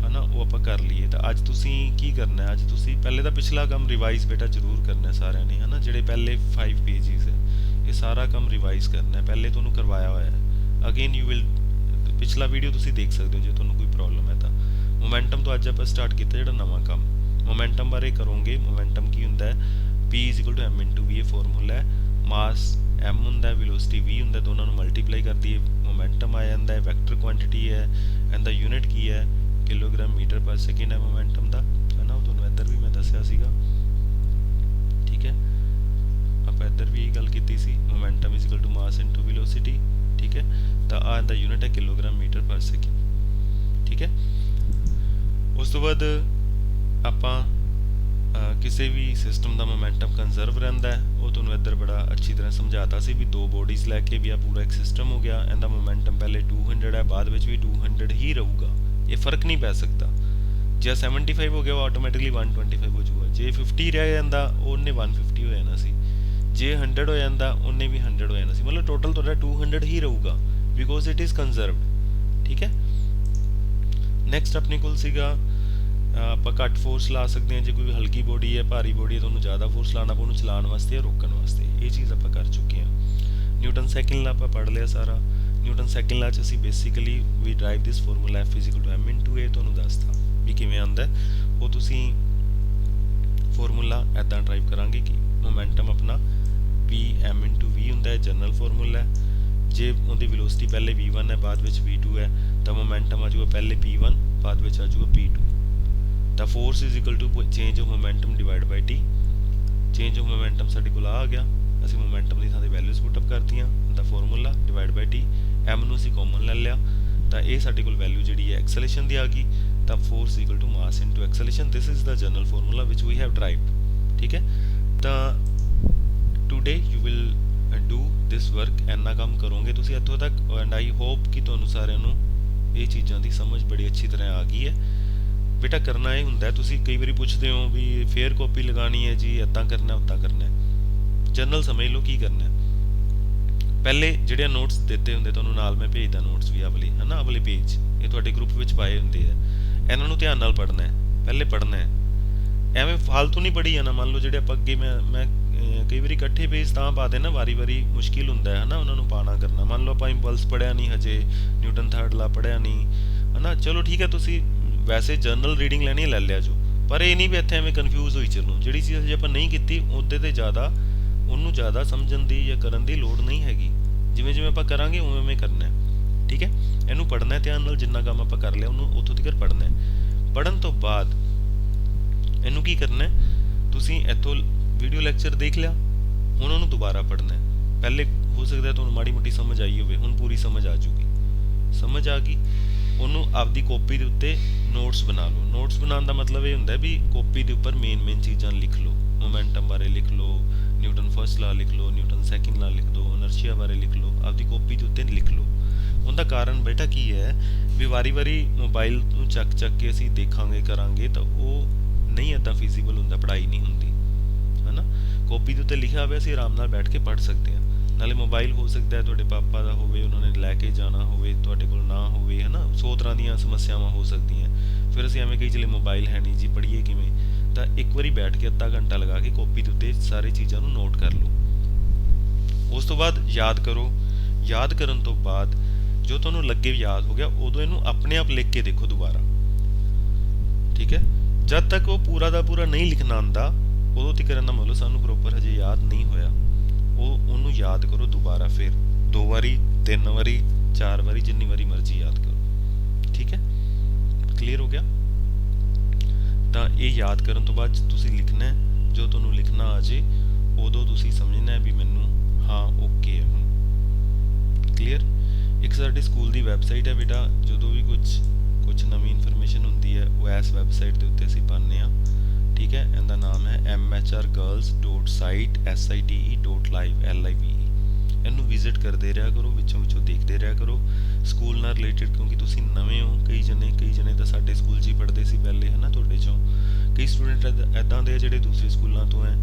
ਹੈ ਨਾ, ਉਹ ਆਪਾਂ ਕਰ ਲਈਏ। ਤਾਂ ਅੱਜ ਤੁਸੀਂ ਕੀ ਕਰਨਾ, ਅੱਜ ਤੁਸੀਂ ਪਹਿਲੇ ਤਾਂ ਪਿਛਲਾ ਕੰਮ ਰਿਵਾਈਜ਼ ਬੇਟਾ ਜ਼ਰੂਰ ਕਰਨਾ ਸਾਰਿਆਂ ਨੇ, ਹੈ ਨਾ। ਜਿਹੜੇ ਪਹਿਲੇ 5 ਪੇਜਿਸ ਹੈ ਇਹ ਸਾਰਾ ਕੰਮ ਰਿਵਾਈਜ਼ ਕਰਨਾ, ਪਹਿਲੇ ਤੁਹਾਨੂੰ ਕਰਵਾਇਆ ਹੋਇਆ ਹੈ। ਅਗੇਨ ਯੂ ਵਿਲ ਪਿਛਲਾ ਵੀਡੀਓ ਤੁਸੀਂ ਦੇਖ ਸਕਦੇ ਹੋ ਜੇ ਤੁਹਾਨੂੰ ਕੋਈ ਪ੍ਰੋਬਲਮ ਹੈ ਤਾਂ। ਮੋਮੈਂਟਮ ਤੋਂ ਅੱਜ ਆਪਾਂ ਸਟਾਰਟ ਕੀਤਾ ਜਿਹੜਾ ਨਵਾਂ ਕੰਮ, ਮੋਮੈਂਟਮ ਬਾਰੇ ਕਰੋਗੇ। ਮੋਮੈਂਟਮ ਕੀ ਹੁੰਦਾ ਹੈ, P = m/v ਇਹ ਫਾਰਮੂਲਾ ਹੈ। ਮਾਸ m ਹੁੰਦਾ ਹੈ, ਵੈਲੋਸਿਟੀ v ਹੁੰਦਾ, ਦੋਨਾਂ ਨੂੰ ਮਲਟੀਪਲਾਈ ਕਰਦੀ ਹੈ ਮੋਮੈਂਟਮ ਆ ਜਾਂਦਾ ਹੈ। ਵੈਕਟਰ ਕੁਆਂਟੀਟੀ ਹੈ ਐਂਡ ਦਾ ਯੂਨਿਟ ਕੀ ਹੈ, ਕਿਲੋਗ੍ਰਾਮ ਮੀਟਰ ਪਰ ਸੈਕਿੰਡ ਹੈ ਮੋਮੈਂਟਮ ਦਾ, ਹੈ ਨਾ। ਉਹ ਤੁਹਾਨੂੰ ਇੱਧਰ ਵੀ ਮੈਂ ਦੱਸਿਆ ਸੀਗਾ, ਠੀਕ ਹੈ। ਆਪਾਂ ਇੱਧਰ ਵੀ ਇਹ ਗੱਲ ਕੀਤੀ ਸੀ, ਮੋਮੈਂਟਮ = ਮਾਸ × ਵੈਲੋਸਿਟੀ, ਠੀਕ ਹੈ। ਤਾਂ ਆ ਇਹਦਾ ਯੂਨਿਟ ਹੈ ਕਿਲੋਗ੍ਰਾਮ ਮੀਟਰ ਪਰ ਸੈਕਿੰਡ, ਠੀਕ ਹੈ। ਉਸ ਤੋਂ ਬਾਅਦ ਆਪਾਂ ਕਿਸੇ ਵੀ ਸਿਸਟਮ ਦਾ ਮੋਮੈਂਟਮ ਕੰਜ਼ਰਵ ਰਹਿੰਦਾ ਹੈ। ਉਹ ਤੁਹਾਨੂੰ ਇੱਧਰ ਬੜਾ ਅੱਛੀ ਤਰ੍ਹਾਂ ਸਮਝਾਤਾ ਸੀ ਵੀ 2 ਬੋਡੀਜ਼ ਲੈ ਕੇ ਵੀ ਆ ਪੂਰਾ ਇੱਕ ਸਿਸਟਮ ਹੋ ਗਿਆ। ਇਹਦਾ ਮੋਮੈਂਟਮ ਪਹਿਲੇ 200 ਹੈ, ਬਾਅਦ ਵਿੱਚ ਵੀ 200 ਹੀ ਰਹੂਗਾ, ਇਹ ਫਰਕ ਨਹੀਂ ਪੈ ਸਕਦਾ। ਜੇ 75 ਹੋ ਗਿਆ ਉਹ ਆਟੋਮੈਟਿਕਲੀ 125 ਹੋ ਜਾਊਗਾ। ਜੇ 50 ਰਹਿ ਜਾਂਦਾ ਉਹਨੇ 150 ਹੋ ਜਾਣਾ ਸੀ। ਜੇ 100 ਹੋ ਜਾਂਦਾ ਉਹਨੇ ਵੀ 100 ਹੋ ਜਾਣਾ ਸੀ। ਮਤਲਬ ਟੋਟਲ ਤੁਹਾਡਾ 200 ਹੀ ਰਹੂਗਾ, ਬਿਕੋਜ਼ ਇਟ ਇਜ਼ ਕੰਜ਼ਰਵਡ, ਠੀਕ ਹੈ। ਨੈਕਸਟ ਆਪਣੇ ਕੋਲ ਸੀਗਾ ਆਪਾਂ ਘੱਟ ਫੋਰਸ ਲਾ ਸਕਦੇ ਹਾਂ ਜੇ ਕੋਈ ਹਲਕੀ ਬੋਡੀ ਹੈ, ਭਾਰੀ ਬੋਡੀ ਹੈ ਤਾਂ ਉਹਨੂੰ ਜ਼ਿਆਦਾ ਫੋਰਸ ਲਾਉਣਾ ਪਊ ਉਹਨੂੰ ਚਲਾਉਣ ਵਾਸਤੇ ਜਾਂ ਰੋਕਣ ਵਾਸਤੇ। ਇਹ ਚੀਜ਼ ਆਪਾਂ ਕਰ ਚੁੱਕੇ ਹਾਂ। ਨਿਊਟਨ ਸੈਕਿੰਡ ਲਾ ਆਪਾਂ ਪੜ੍ਹ ਲਿਆ ਸਾਰਾ। ਨਿਊਟਨ ਸੈਕਿੰਡ ਲਾ 'ਚ ਅਸੀਂ ਬੇਸਿਕਲੀ ਵੀ ਡਰਾਈਵ ਦਿਸ ਫਾਰਮੂਲਾ F = m/a ਤੁਹਾਨੂੰ ਦੱਸਤਾ ਵੀ ਕਿਵੇਂ ਆਉਂਦਾ। ਉਹ ਤੁਸੀਂ ਫਾਰਮੂਲਾ ਇੱਦਾਂ ਡਰਾਈਵ ਕਰਾਂਗੇ ਕਿ ਮੋਮੈਂਟਮ ਆਪਣਾ P m/v ਹੁੰਦਾ ਹੈ, ਜਨਰਲ ਫਾਰਮੂਲਾ ਹੈ। ਜੇ ਉਹਦੀ ਵੈਲੋਸਿਟੀ ਪਹਿਲੇ v1 ਹੈ ਬਾਅਦ ਵਿੱਚ v2 ਹੈ ਤਾਂ ਮੋਮੈਂਟਮ ਆ ਜਾਊਗਾ ਪਹਿਲੇ p1 ਬਾਅਦ ਵਿੱਚ ਆ ਜਾਊਗਾ p2। ਤਾਂ force = change of momentum divide by t। Change of momentum ਸਾਡੇ ਕੋਲ ਆ ਗਿਆ, ਅਸੀਂ ਮੋਮੈਂਟਮ ਦੀ ਥਾਂ ਤੇ ਵੈਲਿਊਜ਼ ਪੁੱਟ ਅਪ ਕਰਤੀਆਂ, the formula divide by t। m ਨੂੰ ਅਸੀਂ ਕਾਮਨ ਲੈ ਲਿਆ ਤਾਂ ਇਹ ਸਾਡੇ ਕੋਲ ਵੈਲਿਊ ਜਿਹੜੀ ਹੈ ਐਕਸਲੇਸ਼ਨ ਦੀ ਆ ਗਈ। ਤਾਂ force = mass × acceleration. This is the general formula which we have derived, ਠੀਕ ਹੈ। ਤਾਂ today you will do this work. ਇੰਨਾ ਕੰਮ ਕਰੋਗੇ ਤੁਸੀਂ ਇੱਥੋਂ ਤੱਕ, ਐਂਡ ਆਈ ਹੋਪ ਕਿ ਤੁਹਾਨੂੰ ਸਾਰਿਆਂ ਨੂੰ ਇਹ ਚੀਜ਼ਾਂ ਦੀ ਸਮਝ ਬੜੀ ਅੱਛੀ ਤਰ੍ਹਾਂ ਆ ਗਈ ਹੈ। ਬੇਟਾ ਕਰਨਾ ਇਹ ਹੁੰਦਾ, ਤੁਸੀਂ ਕਈ ਵਾਰੀ ਪੁੱਛਦੇ ਹੋ ਵੀ ਫੇਅਰ ਕਾਪੀ ਲਗਾਉਣੀ ਹੈ ਜੀ, ਇੱਦਾਂ ਕਰਨਾ ਉੱਦਾਂ ਕਰਨਾ। ਜਨਰਲ ਸਮਝ ਲਓ ਕੀ ਕਰਨਾ। ਪਹਿਲੇ ਜਿਹੜੇ ਨੋਟਸ ਦਿੱਤੇ ਹੁੰਦੇ ਤੁਹਾਨੂੰ ਨਾਲ ਮੈਂ ਭੇਜਦਾ ਨੋਟਸ ਵੀ ਆਵਲੇ, ਹੈ ਨਾ, ਆਵਲੇ ਪੇਜ ਇਹ ਤੁਹਾਡੇ ਗਰੁੱਪ ਵਿੱਚ ਪਾਏ ਹੁੰਦੇ ਆ। ਇਹਨਾਂ ਨੂੰ ਧਿਆਨ ਨਾਲ ਪੜ੍ਹਨਾ ਹੈ, ਪਹਿਲੇ ਪੜ੍ਹਨਾ ਹੈ। ਐਵੇਂ ਫਾਲਤੂ ਨਹੀਂ ਪੜ੍ਹੀ ਜਾਣਾ। ਮੰਨ ਲਓ ਜਿਹੜੇ ਆਪਾਂ ਅੱਗੇ ਮੈਂ ਕਈ ਵਾਰੀ ਇਕੱਠੇ ਪੇਜ ਤਾਂ ਪਾ ਦੇਣਾ, ਵਾਰੀ ਮੁਸ਼ਕਿਲ ਹੁੰਦਾ ਹੈ ਨਾ ਉਹਨਾਂ ਨੂੰ ਪਾਣਾ ਕਰਨਾ। ਮੰਨ ਲਓ ਆਪਾਂ ਇੰਪਲਸ ਪੜ੍ਹਿਆ ਨਹੀਂ ਹਜੇ, ਨਿਊਟਨ ਥਰਡ ਲਾ ਪੜ੍ਹਿਆ ਨਹੀਂ, ਹੈ ਨਾ। ਚਲੋ ਠੀਕ ਹੈ, ਤੁਸੀਂ ਵੈਸੇ ਜਰਨਲ ਰੀਡਿੰਗ ਲੈਣੀ ਲੈ ਲਿਆ ਜੋ, ਪਰ ਇਹ ਨਹੀਂ ਵੀ ਇੱਥੇ ਐਵੇਂ ਕਨਫਿਊਜ਼ ਹੋਈ ਚੱਲੋ। ਜਿਹੜੀ ਚੀਜ਼ ਜੇ ਆਪਾਂ ਨਹੀਂ ਕੀਤੀ ਉਹਦੇ ਤੇ ਉਹਨੂੰ ਜ਼ਿਆਦਾ ਸਮਝਣ ਦੀ ਜਾਂ ਕਰਨ ਦੀ ਲੋੜ ਨਹੀਂ ਹੈਗੀ। ਜਿਵੇਂ ਆਪਾਂ ਕਰਾਂਗੇ ਉਵੇਂ ਕਰਨਾ ਹੈ, ਠੀਕ ਹੈ। ਇਹਨੂੰ ਪੜ੍ਹਨਾ ਧਿਆਨ ਨਾਲ, ਜਿੰਨਾ ਕੰਮ ਆਪਾਂ ਕਰ ਲਿਆ ਉਹਨੂੰ ਉੱਥੋਂ ਤੱਕ ਪੜ੍ਹਨਾ ਹੈ। ਪੜ੍ਹਨ ਤੋਂ ਬਾਅਦ ਇਹਨੂੰ ਕੀ ਕਰਨਾ, ਤੁਸੀਂ ਇੱਥੋਂ ਵੀਡੀਓ ਲੈਕਚਰ ਦੇਖ ਲਿਆ, ਹੁਣ ਉਹਨੂੰ ਦੁਬਾਰਾ ਪੜ੍ਹਨਾ ਹੈ। ਪਹਿਲੇ ਹੋ ਸਕਦਾ ਤੁਹਾਨੂੰ ਮਾੜੀ ਮੋਟੀ ਸਮਝ ਆਈ ਹੋਵੇ, ਹੁਣ ਪੂਰੀ ਸਮਝ ਆ ਜੂਗੀ। ਸਮਝ ਆ ਗਈ, ਉਹਨੂੰ ਆਪਦੀ ਕਾਪੀ ਦੇ ਉੱਤੇ ਨੋਟਸ ਬਣਾ ਲਓ। ਨੋਟਸ ਬਣਾਉਣ ਦਾ ਮਤਲਬ ਇਹ ਹੁੰਦਾ ਵੀ ਕਾਪੀ ਦੇ ਉੱਪਰ ਮੇਨ ਚੀਜ਼ਾਂ ਲਿਖ ਲਓ। ਮੋਮੈਂਟਮ ਬਾਰੇ ਲਿਖ ਲਓ, ਨਿਊਟਨ ਫਸਟ ਲਾ ਲਿਖ ਲਓ, ਨਿਊਟਨ ਸੈਕਿੰਡ ਲਾ ਲਿਖ ਦਿਓ, ਇਨਰਸ਼ੀਆ ਬਾਰੇ ਲਿਖ ਲਓ, ਆਪਦੀ ਕਾਪੀ ਦੇ ਉੱਤੇ ਲਿਖ ਲਓ। ਉਹਦਾ ਕਾਰਨ ਬੇਟਾ ਕੀ ਹੈ ਵੀ ਵਾਰੀ ਮੋਬਾਈਲ ਨੂੰ ਚੱਕ ਕੇ ਅਸੀਂ ਦੇਖਾਂਗੇ ਕਰਾਂਗੇ ਤਾਂ ਉਹ ਨਹੀਂ ਇੱਦਾਂ ਫਿਜ਼ੀਬਲ ਹੁੰਦਾ, ਪੜ੍ਹਾਈ ਨਹੀਂ ਹੁੰਦੀ, ਹੈ ਨਾ। ਕਾਪੀ ਦੇ ਉੱਤੇ ਲਿਖਿਆ ਹੋਵੇ ਅਸੀਂ ਆਰਾਮ ਨਾਲ ਬੈਠ ਕੇ ਪੜ੍ਹ ਸਕਦੇ ਹਾਂ। ਨਾਲੇ ਮੋਬਾਈਲ ਹੋ ਸਕਦਾ ਹੈ ਤੁਹਾਡੇ ਪਾਪਾ ਦਾ ਹੋਵੇ, ਉਹਨਾਂ ਨੇ ਲੈ ਕੇ ਜਾਣਾ ਹੋਵੇ, ਤੁਹਾਡੇ ਕੋਲ ਨਾ ਹੋਵੇ, ਹੈ ਨਾ। 100 ਤਰ੍ਹਾਂ ਦੀਆਂ ਸਮੱਸਿਆਵਾਂ ਹੋ ਸਕਦੀਆਂ। ਫਿਰ ਅਸੀਂ ਐਵੇਂ ਕਹੀ ਚਲੇ ਮੋਬਾਈਲ ਹੈ ਨਹੀਂ ਜੀ, ਪੜ੍ਹੀਏ ਕਿਵੇਂ। ਤਾਂ ਇੱਕ ਵਾਰੀ ਬੈਠ ਕੇ ਅੱਧਾ ਘੰਟਾ ਲਗਾ ਕੇ ਕਾਪੀ ਦੇ ਉੱਤੇ ਸਾਰੀ ਚੀਜ਼ਾਂ ਨੂੰ ਨੋਟ ਕਰ ਲਓ। ਉਸ ਤੋਂ ਬਾਅਦ ਯਾਦ ਕਰੋ। ਯਾਦ ਕਰਨ ਤੋਂ ਬਾਅਦ ਜੋ ਤੁਹਾਨੂੰ ਲੱਗੇ ਯਾਦ ਹੋ ਗਿਆ ਉਦੋਂ ਇਹਨੂੰ ਆਪਣੇ ਆਪ ਲਿਖ ਕੇ ਦੇਖੋ ਦੁਬਾਰਾ, ਠੀਕ ਹੈ। ਜਦ ਤੱਕ ਉਹ ਪੂਰਾ ਦਾ ਪੂਰਾ ਨਹੀਂ ਲਿਖਣਾ ਆਉਂਦਾ ਉਦੋਂ ਤੱਕ ਕਰਨ ਦਾ ਮਤਲਬ ਸਾਨੂੰ ਪ੍ਰੋਪਰ ਹਜੇ ਯਾਦ ਨਹੀਂ ਹੋਇਆ। ਉਹਨੂੰ ਯਾਦ ਕਰੋ ਦੁਬਾਰਾ, ਫਿਰ 2 ਵਾਰੀ 3 ਵਾਰੀ 4 ਵਾਰੀ ਜਿੰਨੀ ਵਾਰੀ ਮਰਜ਼ੀ ਯਾਦ ਕਰੋ, ਠੀਕ ਹੈ। ਕਲੀਅਰ ਹੋ ਗਿਆ। ਤਾਂ ਇਹ ਯਾਦ ਕਰਨ ਤੋਂ ਬਾਅਦ ਤੁਸੀਂ ਲਿਖਣਾ ਹੈ, ਜੋ ਤੁਹਾਨੂੰ ਲਿਖਣਾ ਆ ਜੇ ਉਦੋਂ ਤੁਸੀਂ ਸਮਝਣਾ ਵੀ ਮੈਨੂੰ ਹਾਂ ਓਕੇ ਹੈ ਹੁਣ। ਕਲੀਅਰ। ਇੱਕ ਸਾਡੇ ਸਕੂਲ ਦੀ ਵੈਬਸਾਈਟ ਹੈ ਬੇਟਾ, ਜਦੋਂ ਵੀ ਕੁਝ ਨਵੀਂ ਇਨਫੋਰਮੇਸ਼ਨ ਹੁੰਦੀ ਹੈ ਉਹ ਇਸ ਵੈਬਸਾਈਟ ਦੇ ਉੱਤੇ ਅਸੀਂ ਪਾਉਂਦੇ ਹਾਂ। ਠੀਕ ਹੈ। ਇਹਦਾ ਨਾਮ ਹੈ mhrgirls.site.live ਇਹਨੂੰ ਵਿਜ਼ਿਟ ਕਰਦੇ ਰਿਹਾ ਕਰੋ, ਵਿੱਚੋਂ ਦੇਖਦੇ ਰਿਹਾ ਕਰੋ ਸਕੂਲ ਨਾਲ ਰਿਲੇਟਡ, ਕਿਉਂਕਿ ਤੁਸੀਂ ਨਵੇਂ ਹੋ। ਕਈ ਜਣੇ ਤਾਂ ਸਾਡੇ ਸਕੂਲ 'ਚ ਹੀ ਪੜ੍ਹਦੇ ਸੀ ਪਹਿਲੇ, ਹੈ ਨਾ। ਤੁਹਾਡੇ 'ਚੋਂ ਕਈ ਸਟੂਡੈਂਟ ਇੱਦਾਂ ਦੇ ਆ ਜਿਹੜੇ ਦੂਸਰੇ ਸਕੂਲਾਂ ਤੋਂ ਹੈ,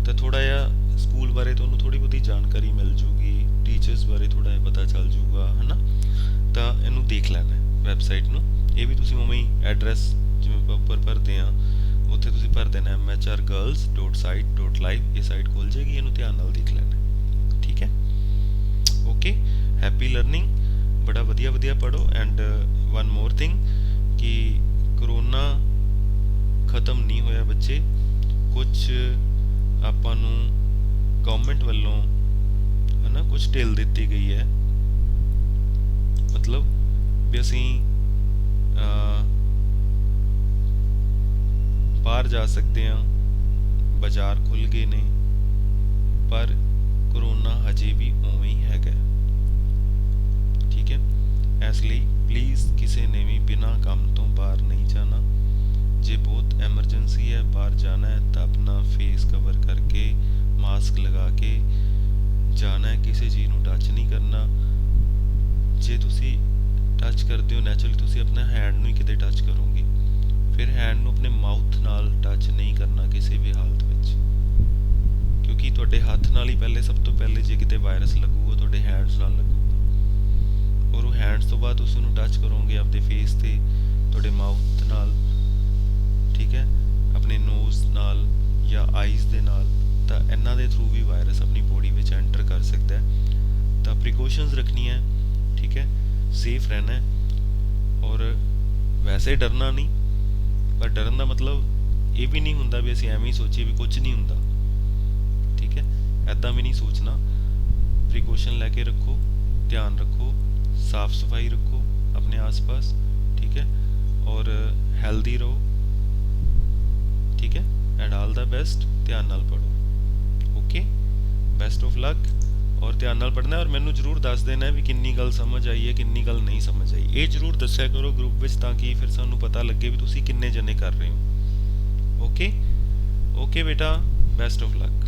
ਤਾਂ ਥੋੜ੍ਹਾ ਜਿਹਾ ਸਕੂਲ ਬਾਰੇ ਤੁਹਾਨੂੰ ਥੋੜ੍ਹੀ ਬਹੁਤੀ ਜਾਣਕਾਰੀ ਮਿਲ ਜੂਗੀ, ਟੀਚਰਸ ਬਾਰੇ ਥੋੜ੍ਹਾ ਜਿਹਾ ਪਤਾ ਚੱਲ ਜੂਗਾ, ਹੈ ਨਾ। ਤਾਂ ਇਹਨੂੰ ਦੇਖ ਲੈਣਾ ਵੈਬਸਾਈਟ ਨੂੰ। ਇਹ ਵੀ ਤੁਸੀਂ ਉਵੇਂ ਹੀ ਐਡਰੈਸ ਜਿਵੇਂ ਆਪਾਂ ਉੱਪਰ ਭਰਦੇ ਹਾਂ, ਉੱਥੇ ਤੁਸੀਂ ਭਰ ਦੇਣਾ mhrgirls.site.live। ਇਹ ਸਾਈਟ ਖੁੱਲ ਜਾਏਗੀ, ਇਹਨੂੰ ਧਿਆਨ ਨਾਲ ਦੇਖ ਲੈਣਾ, ਠੀਕ ਹੈ। ਓਕੇ, ਹੈਪੀ ਲਰਨਿੰਗ, ਬੜਾ ਵਧੀਆ ਪੜ੍ਹੋ। ਐਂਡ ਵਨ ਮੋਰ ਥਿੰਗ ਕਿ ਕਰੋਨਾ ਖਤਮ ਨਹੀਂ ਹੋਇਆ ਬੱਚੇ, ਕੁਝ ਆਪਾਂ ਨੂੰ ਗਵਰਨਮੈਂਟ ਵੱਲੋਂ ਹੈ ਨਾ ਕੁਝ ਢਿੱਲ ਦਿੱਤੀ ਗਈ ਹੈ, ਮਤਲਬ ਵੀ ਅਸੀਂ ਬਾਹਰ ਜਾ ਸਕਦੇ ਹਾਂ, ਬਾਜ਼ਾਰ ਖੁੱਲ੍ਹ ਗਏ ਨੇ, ਪਰ ਕਰੋਨਾ ਹਜੇ ਵੀ ਉਵੇਂ ਹੀ ਹੈਗਾ, ਠੀਕ ਹੈ। ਇਸ ਲਈ ਪਲੀਜ਼ ਕਿਸੇ ਨੇ ਵੀ ਬਿਨਾਂ ਕੰਮ ਤੋਂ ਬਾਹਰ ਨਹੀਂ ਜਾਣਾ। ਜੇ ਬਹੁਤ ਐਮਰਜੈਂਸੀ ਹੈ ਬਾਹਰ ਜਾਣਾ ਹੈ ਤਾਂ ਆਪਣਾ ਫੇਸ ਕਵਰ ਕਰਕੇ, ਮਾਸਕ ਲਗਾ ਕੇ ਜਾਣਾ ਹੈ, ਕਿਸੇ ਚੀਜ਼ ਨੂੰ ਟੱਚ ਨਹੀਂ ਕਰਨਾ। ਜੇ ਤੁਸੀਂ ਟੱਚ ਕਰਦੇ ਹੋ, ਨੈਚੁਰਲੀ ਤੁਸੀਂ ਆਪਣੇ ਹੈਂਡ ਨੂੰ ਹੀ ਕਿਤੇ ਟੱਚ ਕਰੋਗੇ, ਫਿਰ ਹੈਂਡ ਨੂੰ ਆਪਣੇ ਮਾਊਥ ਨਾਲ ਟੱਚ ਨਹੀਂ ਕਰਨਾ ਕਿਸੇ ਵੀ ਹਾਲਤ ਵਿੱਚ, ਕਿਉਂਕਿ ਤੁਹਾਡੇ ਹੱਥ ਨਾਲ ਹੀ ਸਭ ਤੋਂ ਪਹਿਲੇ ਜੇ ਕਿਤੇ ਵਾਇਰਸ ਲੱਗੂਗਾ ਤੁਹਾਡੇ ਹੈਂਡਸ ਨਾਲ ਲੱਗੂਗਾ, ਔਰ ਉਹ ਹੈਂਡਸ ਤੋਂ ਬਾਅਦ ਤੁਸੀਂ ਉਹਨੂੰ ਟੱਚ ਕਰੋਗੇ ਆਪਦੇ ਫੇਸ ਤੇ, ਤੁਹਾਡੇ ਮਾਊਥ ਨਾਲ, ਠੀਕ ਹੈ, ਆਪਣੇ ਨੋਜ਼ ਨਾਲ ਜਾਂ ਆਈਜ਼ ਦੇ ਨਾਲ, ਤਾਂ ਇਹਨਾਂ ਦੇ ਥਰੂ ਵੀ ਵਾਇਰਸ ਆਪਣੀ ਬੋਡੀ ਵਿੱਚ ਐਂਟਰ ਕਰ ਸਕਦਾ ਹੈ। ਤਾਂ ਪ੍ਰੀਕੋਸ਼ਨਸ ਰੱਖਣੀਆਂ, ਠੀਕ ਹੈ, ਸੇਫ ਰਹਿਣਾ ਹੈ। ਔਰ ਵੈਸੇ ਡਰਨਾ ਨਹੀਂ, ਪਰ ਡਰਨ ਦਾ ਮਤਲਬ ਇਹ ਵੀ ਨਹੀਂ ਹੁੰਦਾ ਵੀ ਅਸੀਂ ਐਵੇਂ ਹੀ ਸੋਚੀਏ ਵੀ ਕੁਝ ਨਹੀਂ ਹੁੰਦਾ, ਠੀਕ ਹੈ। ਐਦਾਂ ਵੀ ਨਹੀਂ ਸੋਚਣਾ, ਪ੍ਰੀਕੋਸ਼ਨ ਲੈ ਕੇ ਰੱਖੋ, ਧਿਆਨ ਰੱਖੋ, ਸਾਫ ਸਫਾਈ ਰੱਖੋ ਆਪਣੇ ਆਸ-ਪਾਸ, ਠੀਕ ਹੈ, ਔਰ ਹੈਲਦੀ ਰਹੋ, ਠੀਕ ਹੈ। ਐਂਡ ਆਲ ਦਾ ਬੈਸਟ, ਧਿਆਨ ਨਾਲ ਪੜ੍ਹੋ, ਓਕੇ, ਬੈਸਟ ਆਫ ਲੱਕ। ਔਰ ਧਿਆਨ ਨਾਲ ਪੜ੍ਹਨਾ, ਔਰ ਮੈਨੂੰ ਜ਼ਰੂਰ ਦੱਸ ਦੇਣਾ ਵੀ ਕਿੰਨੀ ਗੱਲ ਸਮਝ ਆਈ ਹੈ, ਕਿੰਨੀ ਗੱਲ ਨਹੀਂ ਸਮਝ ਆਈ। ਇਹ ਜ਼ਰੂਰ ਦੱਸਿਆ ਕਰੋ ਗਰੁੱਪ ਵਿੱਚ, ਤਾਂ ਕਿ ਫਿਰ ਸਾਨੂੰ ਪਤਾ ਲੱਗੇ ਵੀ ਤੁਸੀਂ ਕਿੰਨੇ ਜਣੇ ਕਰ ਰਹੇ ਹੋ। ਓਕੇ ਬੇਟਾ, ਬੈਸਟ ਆਫ ਲੱਕ।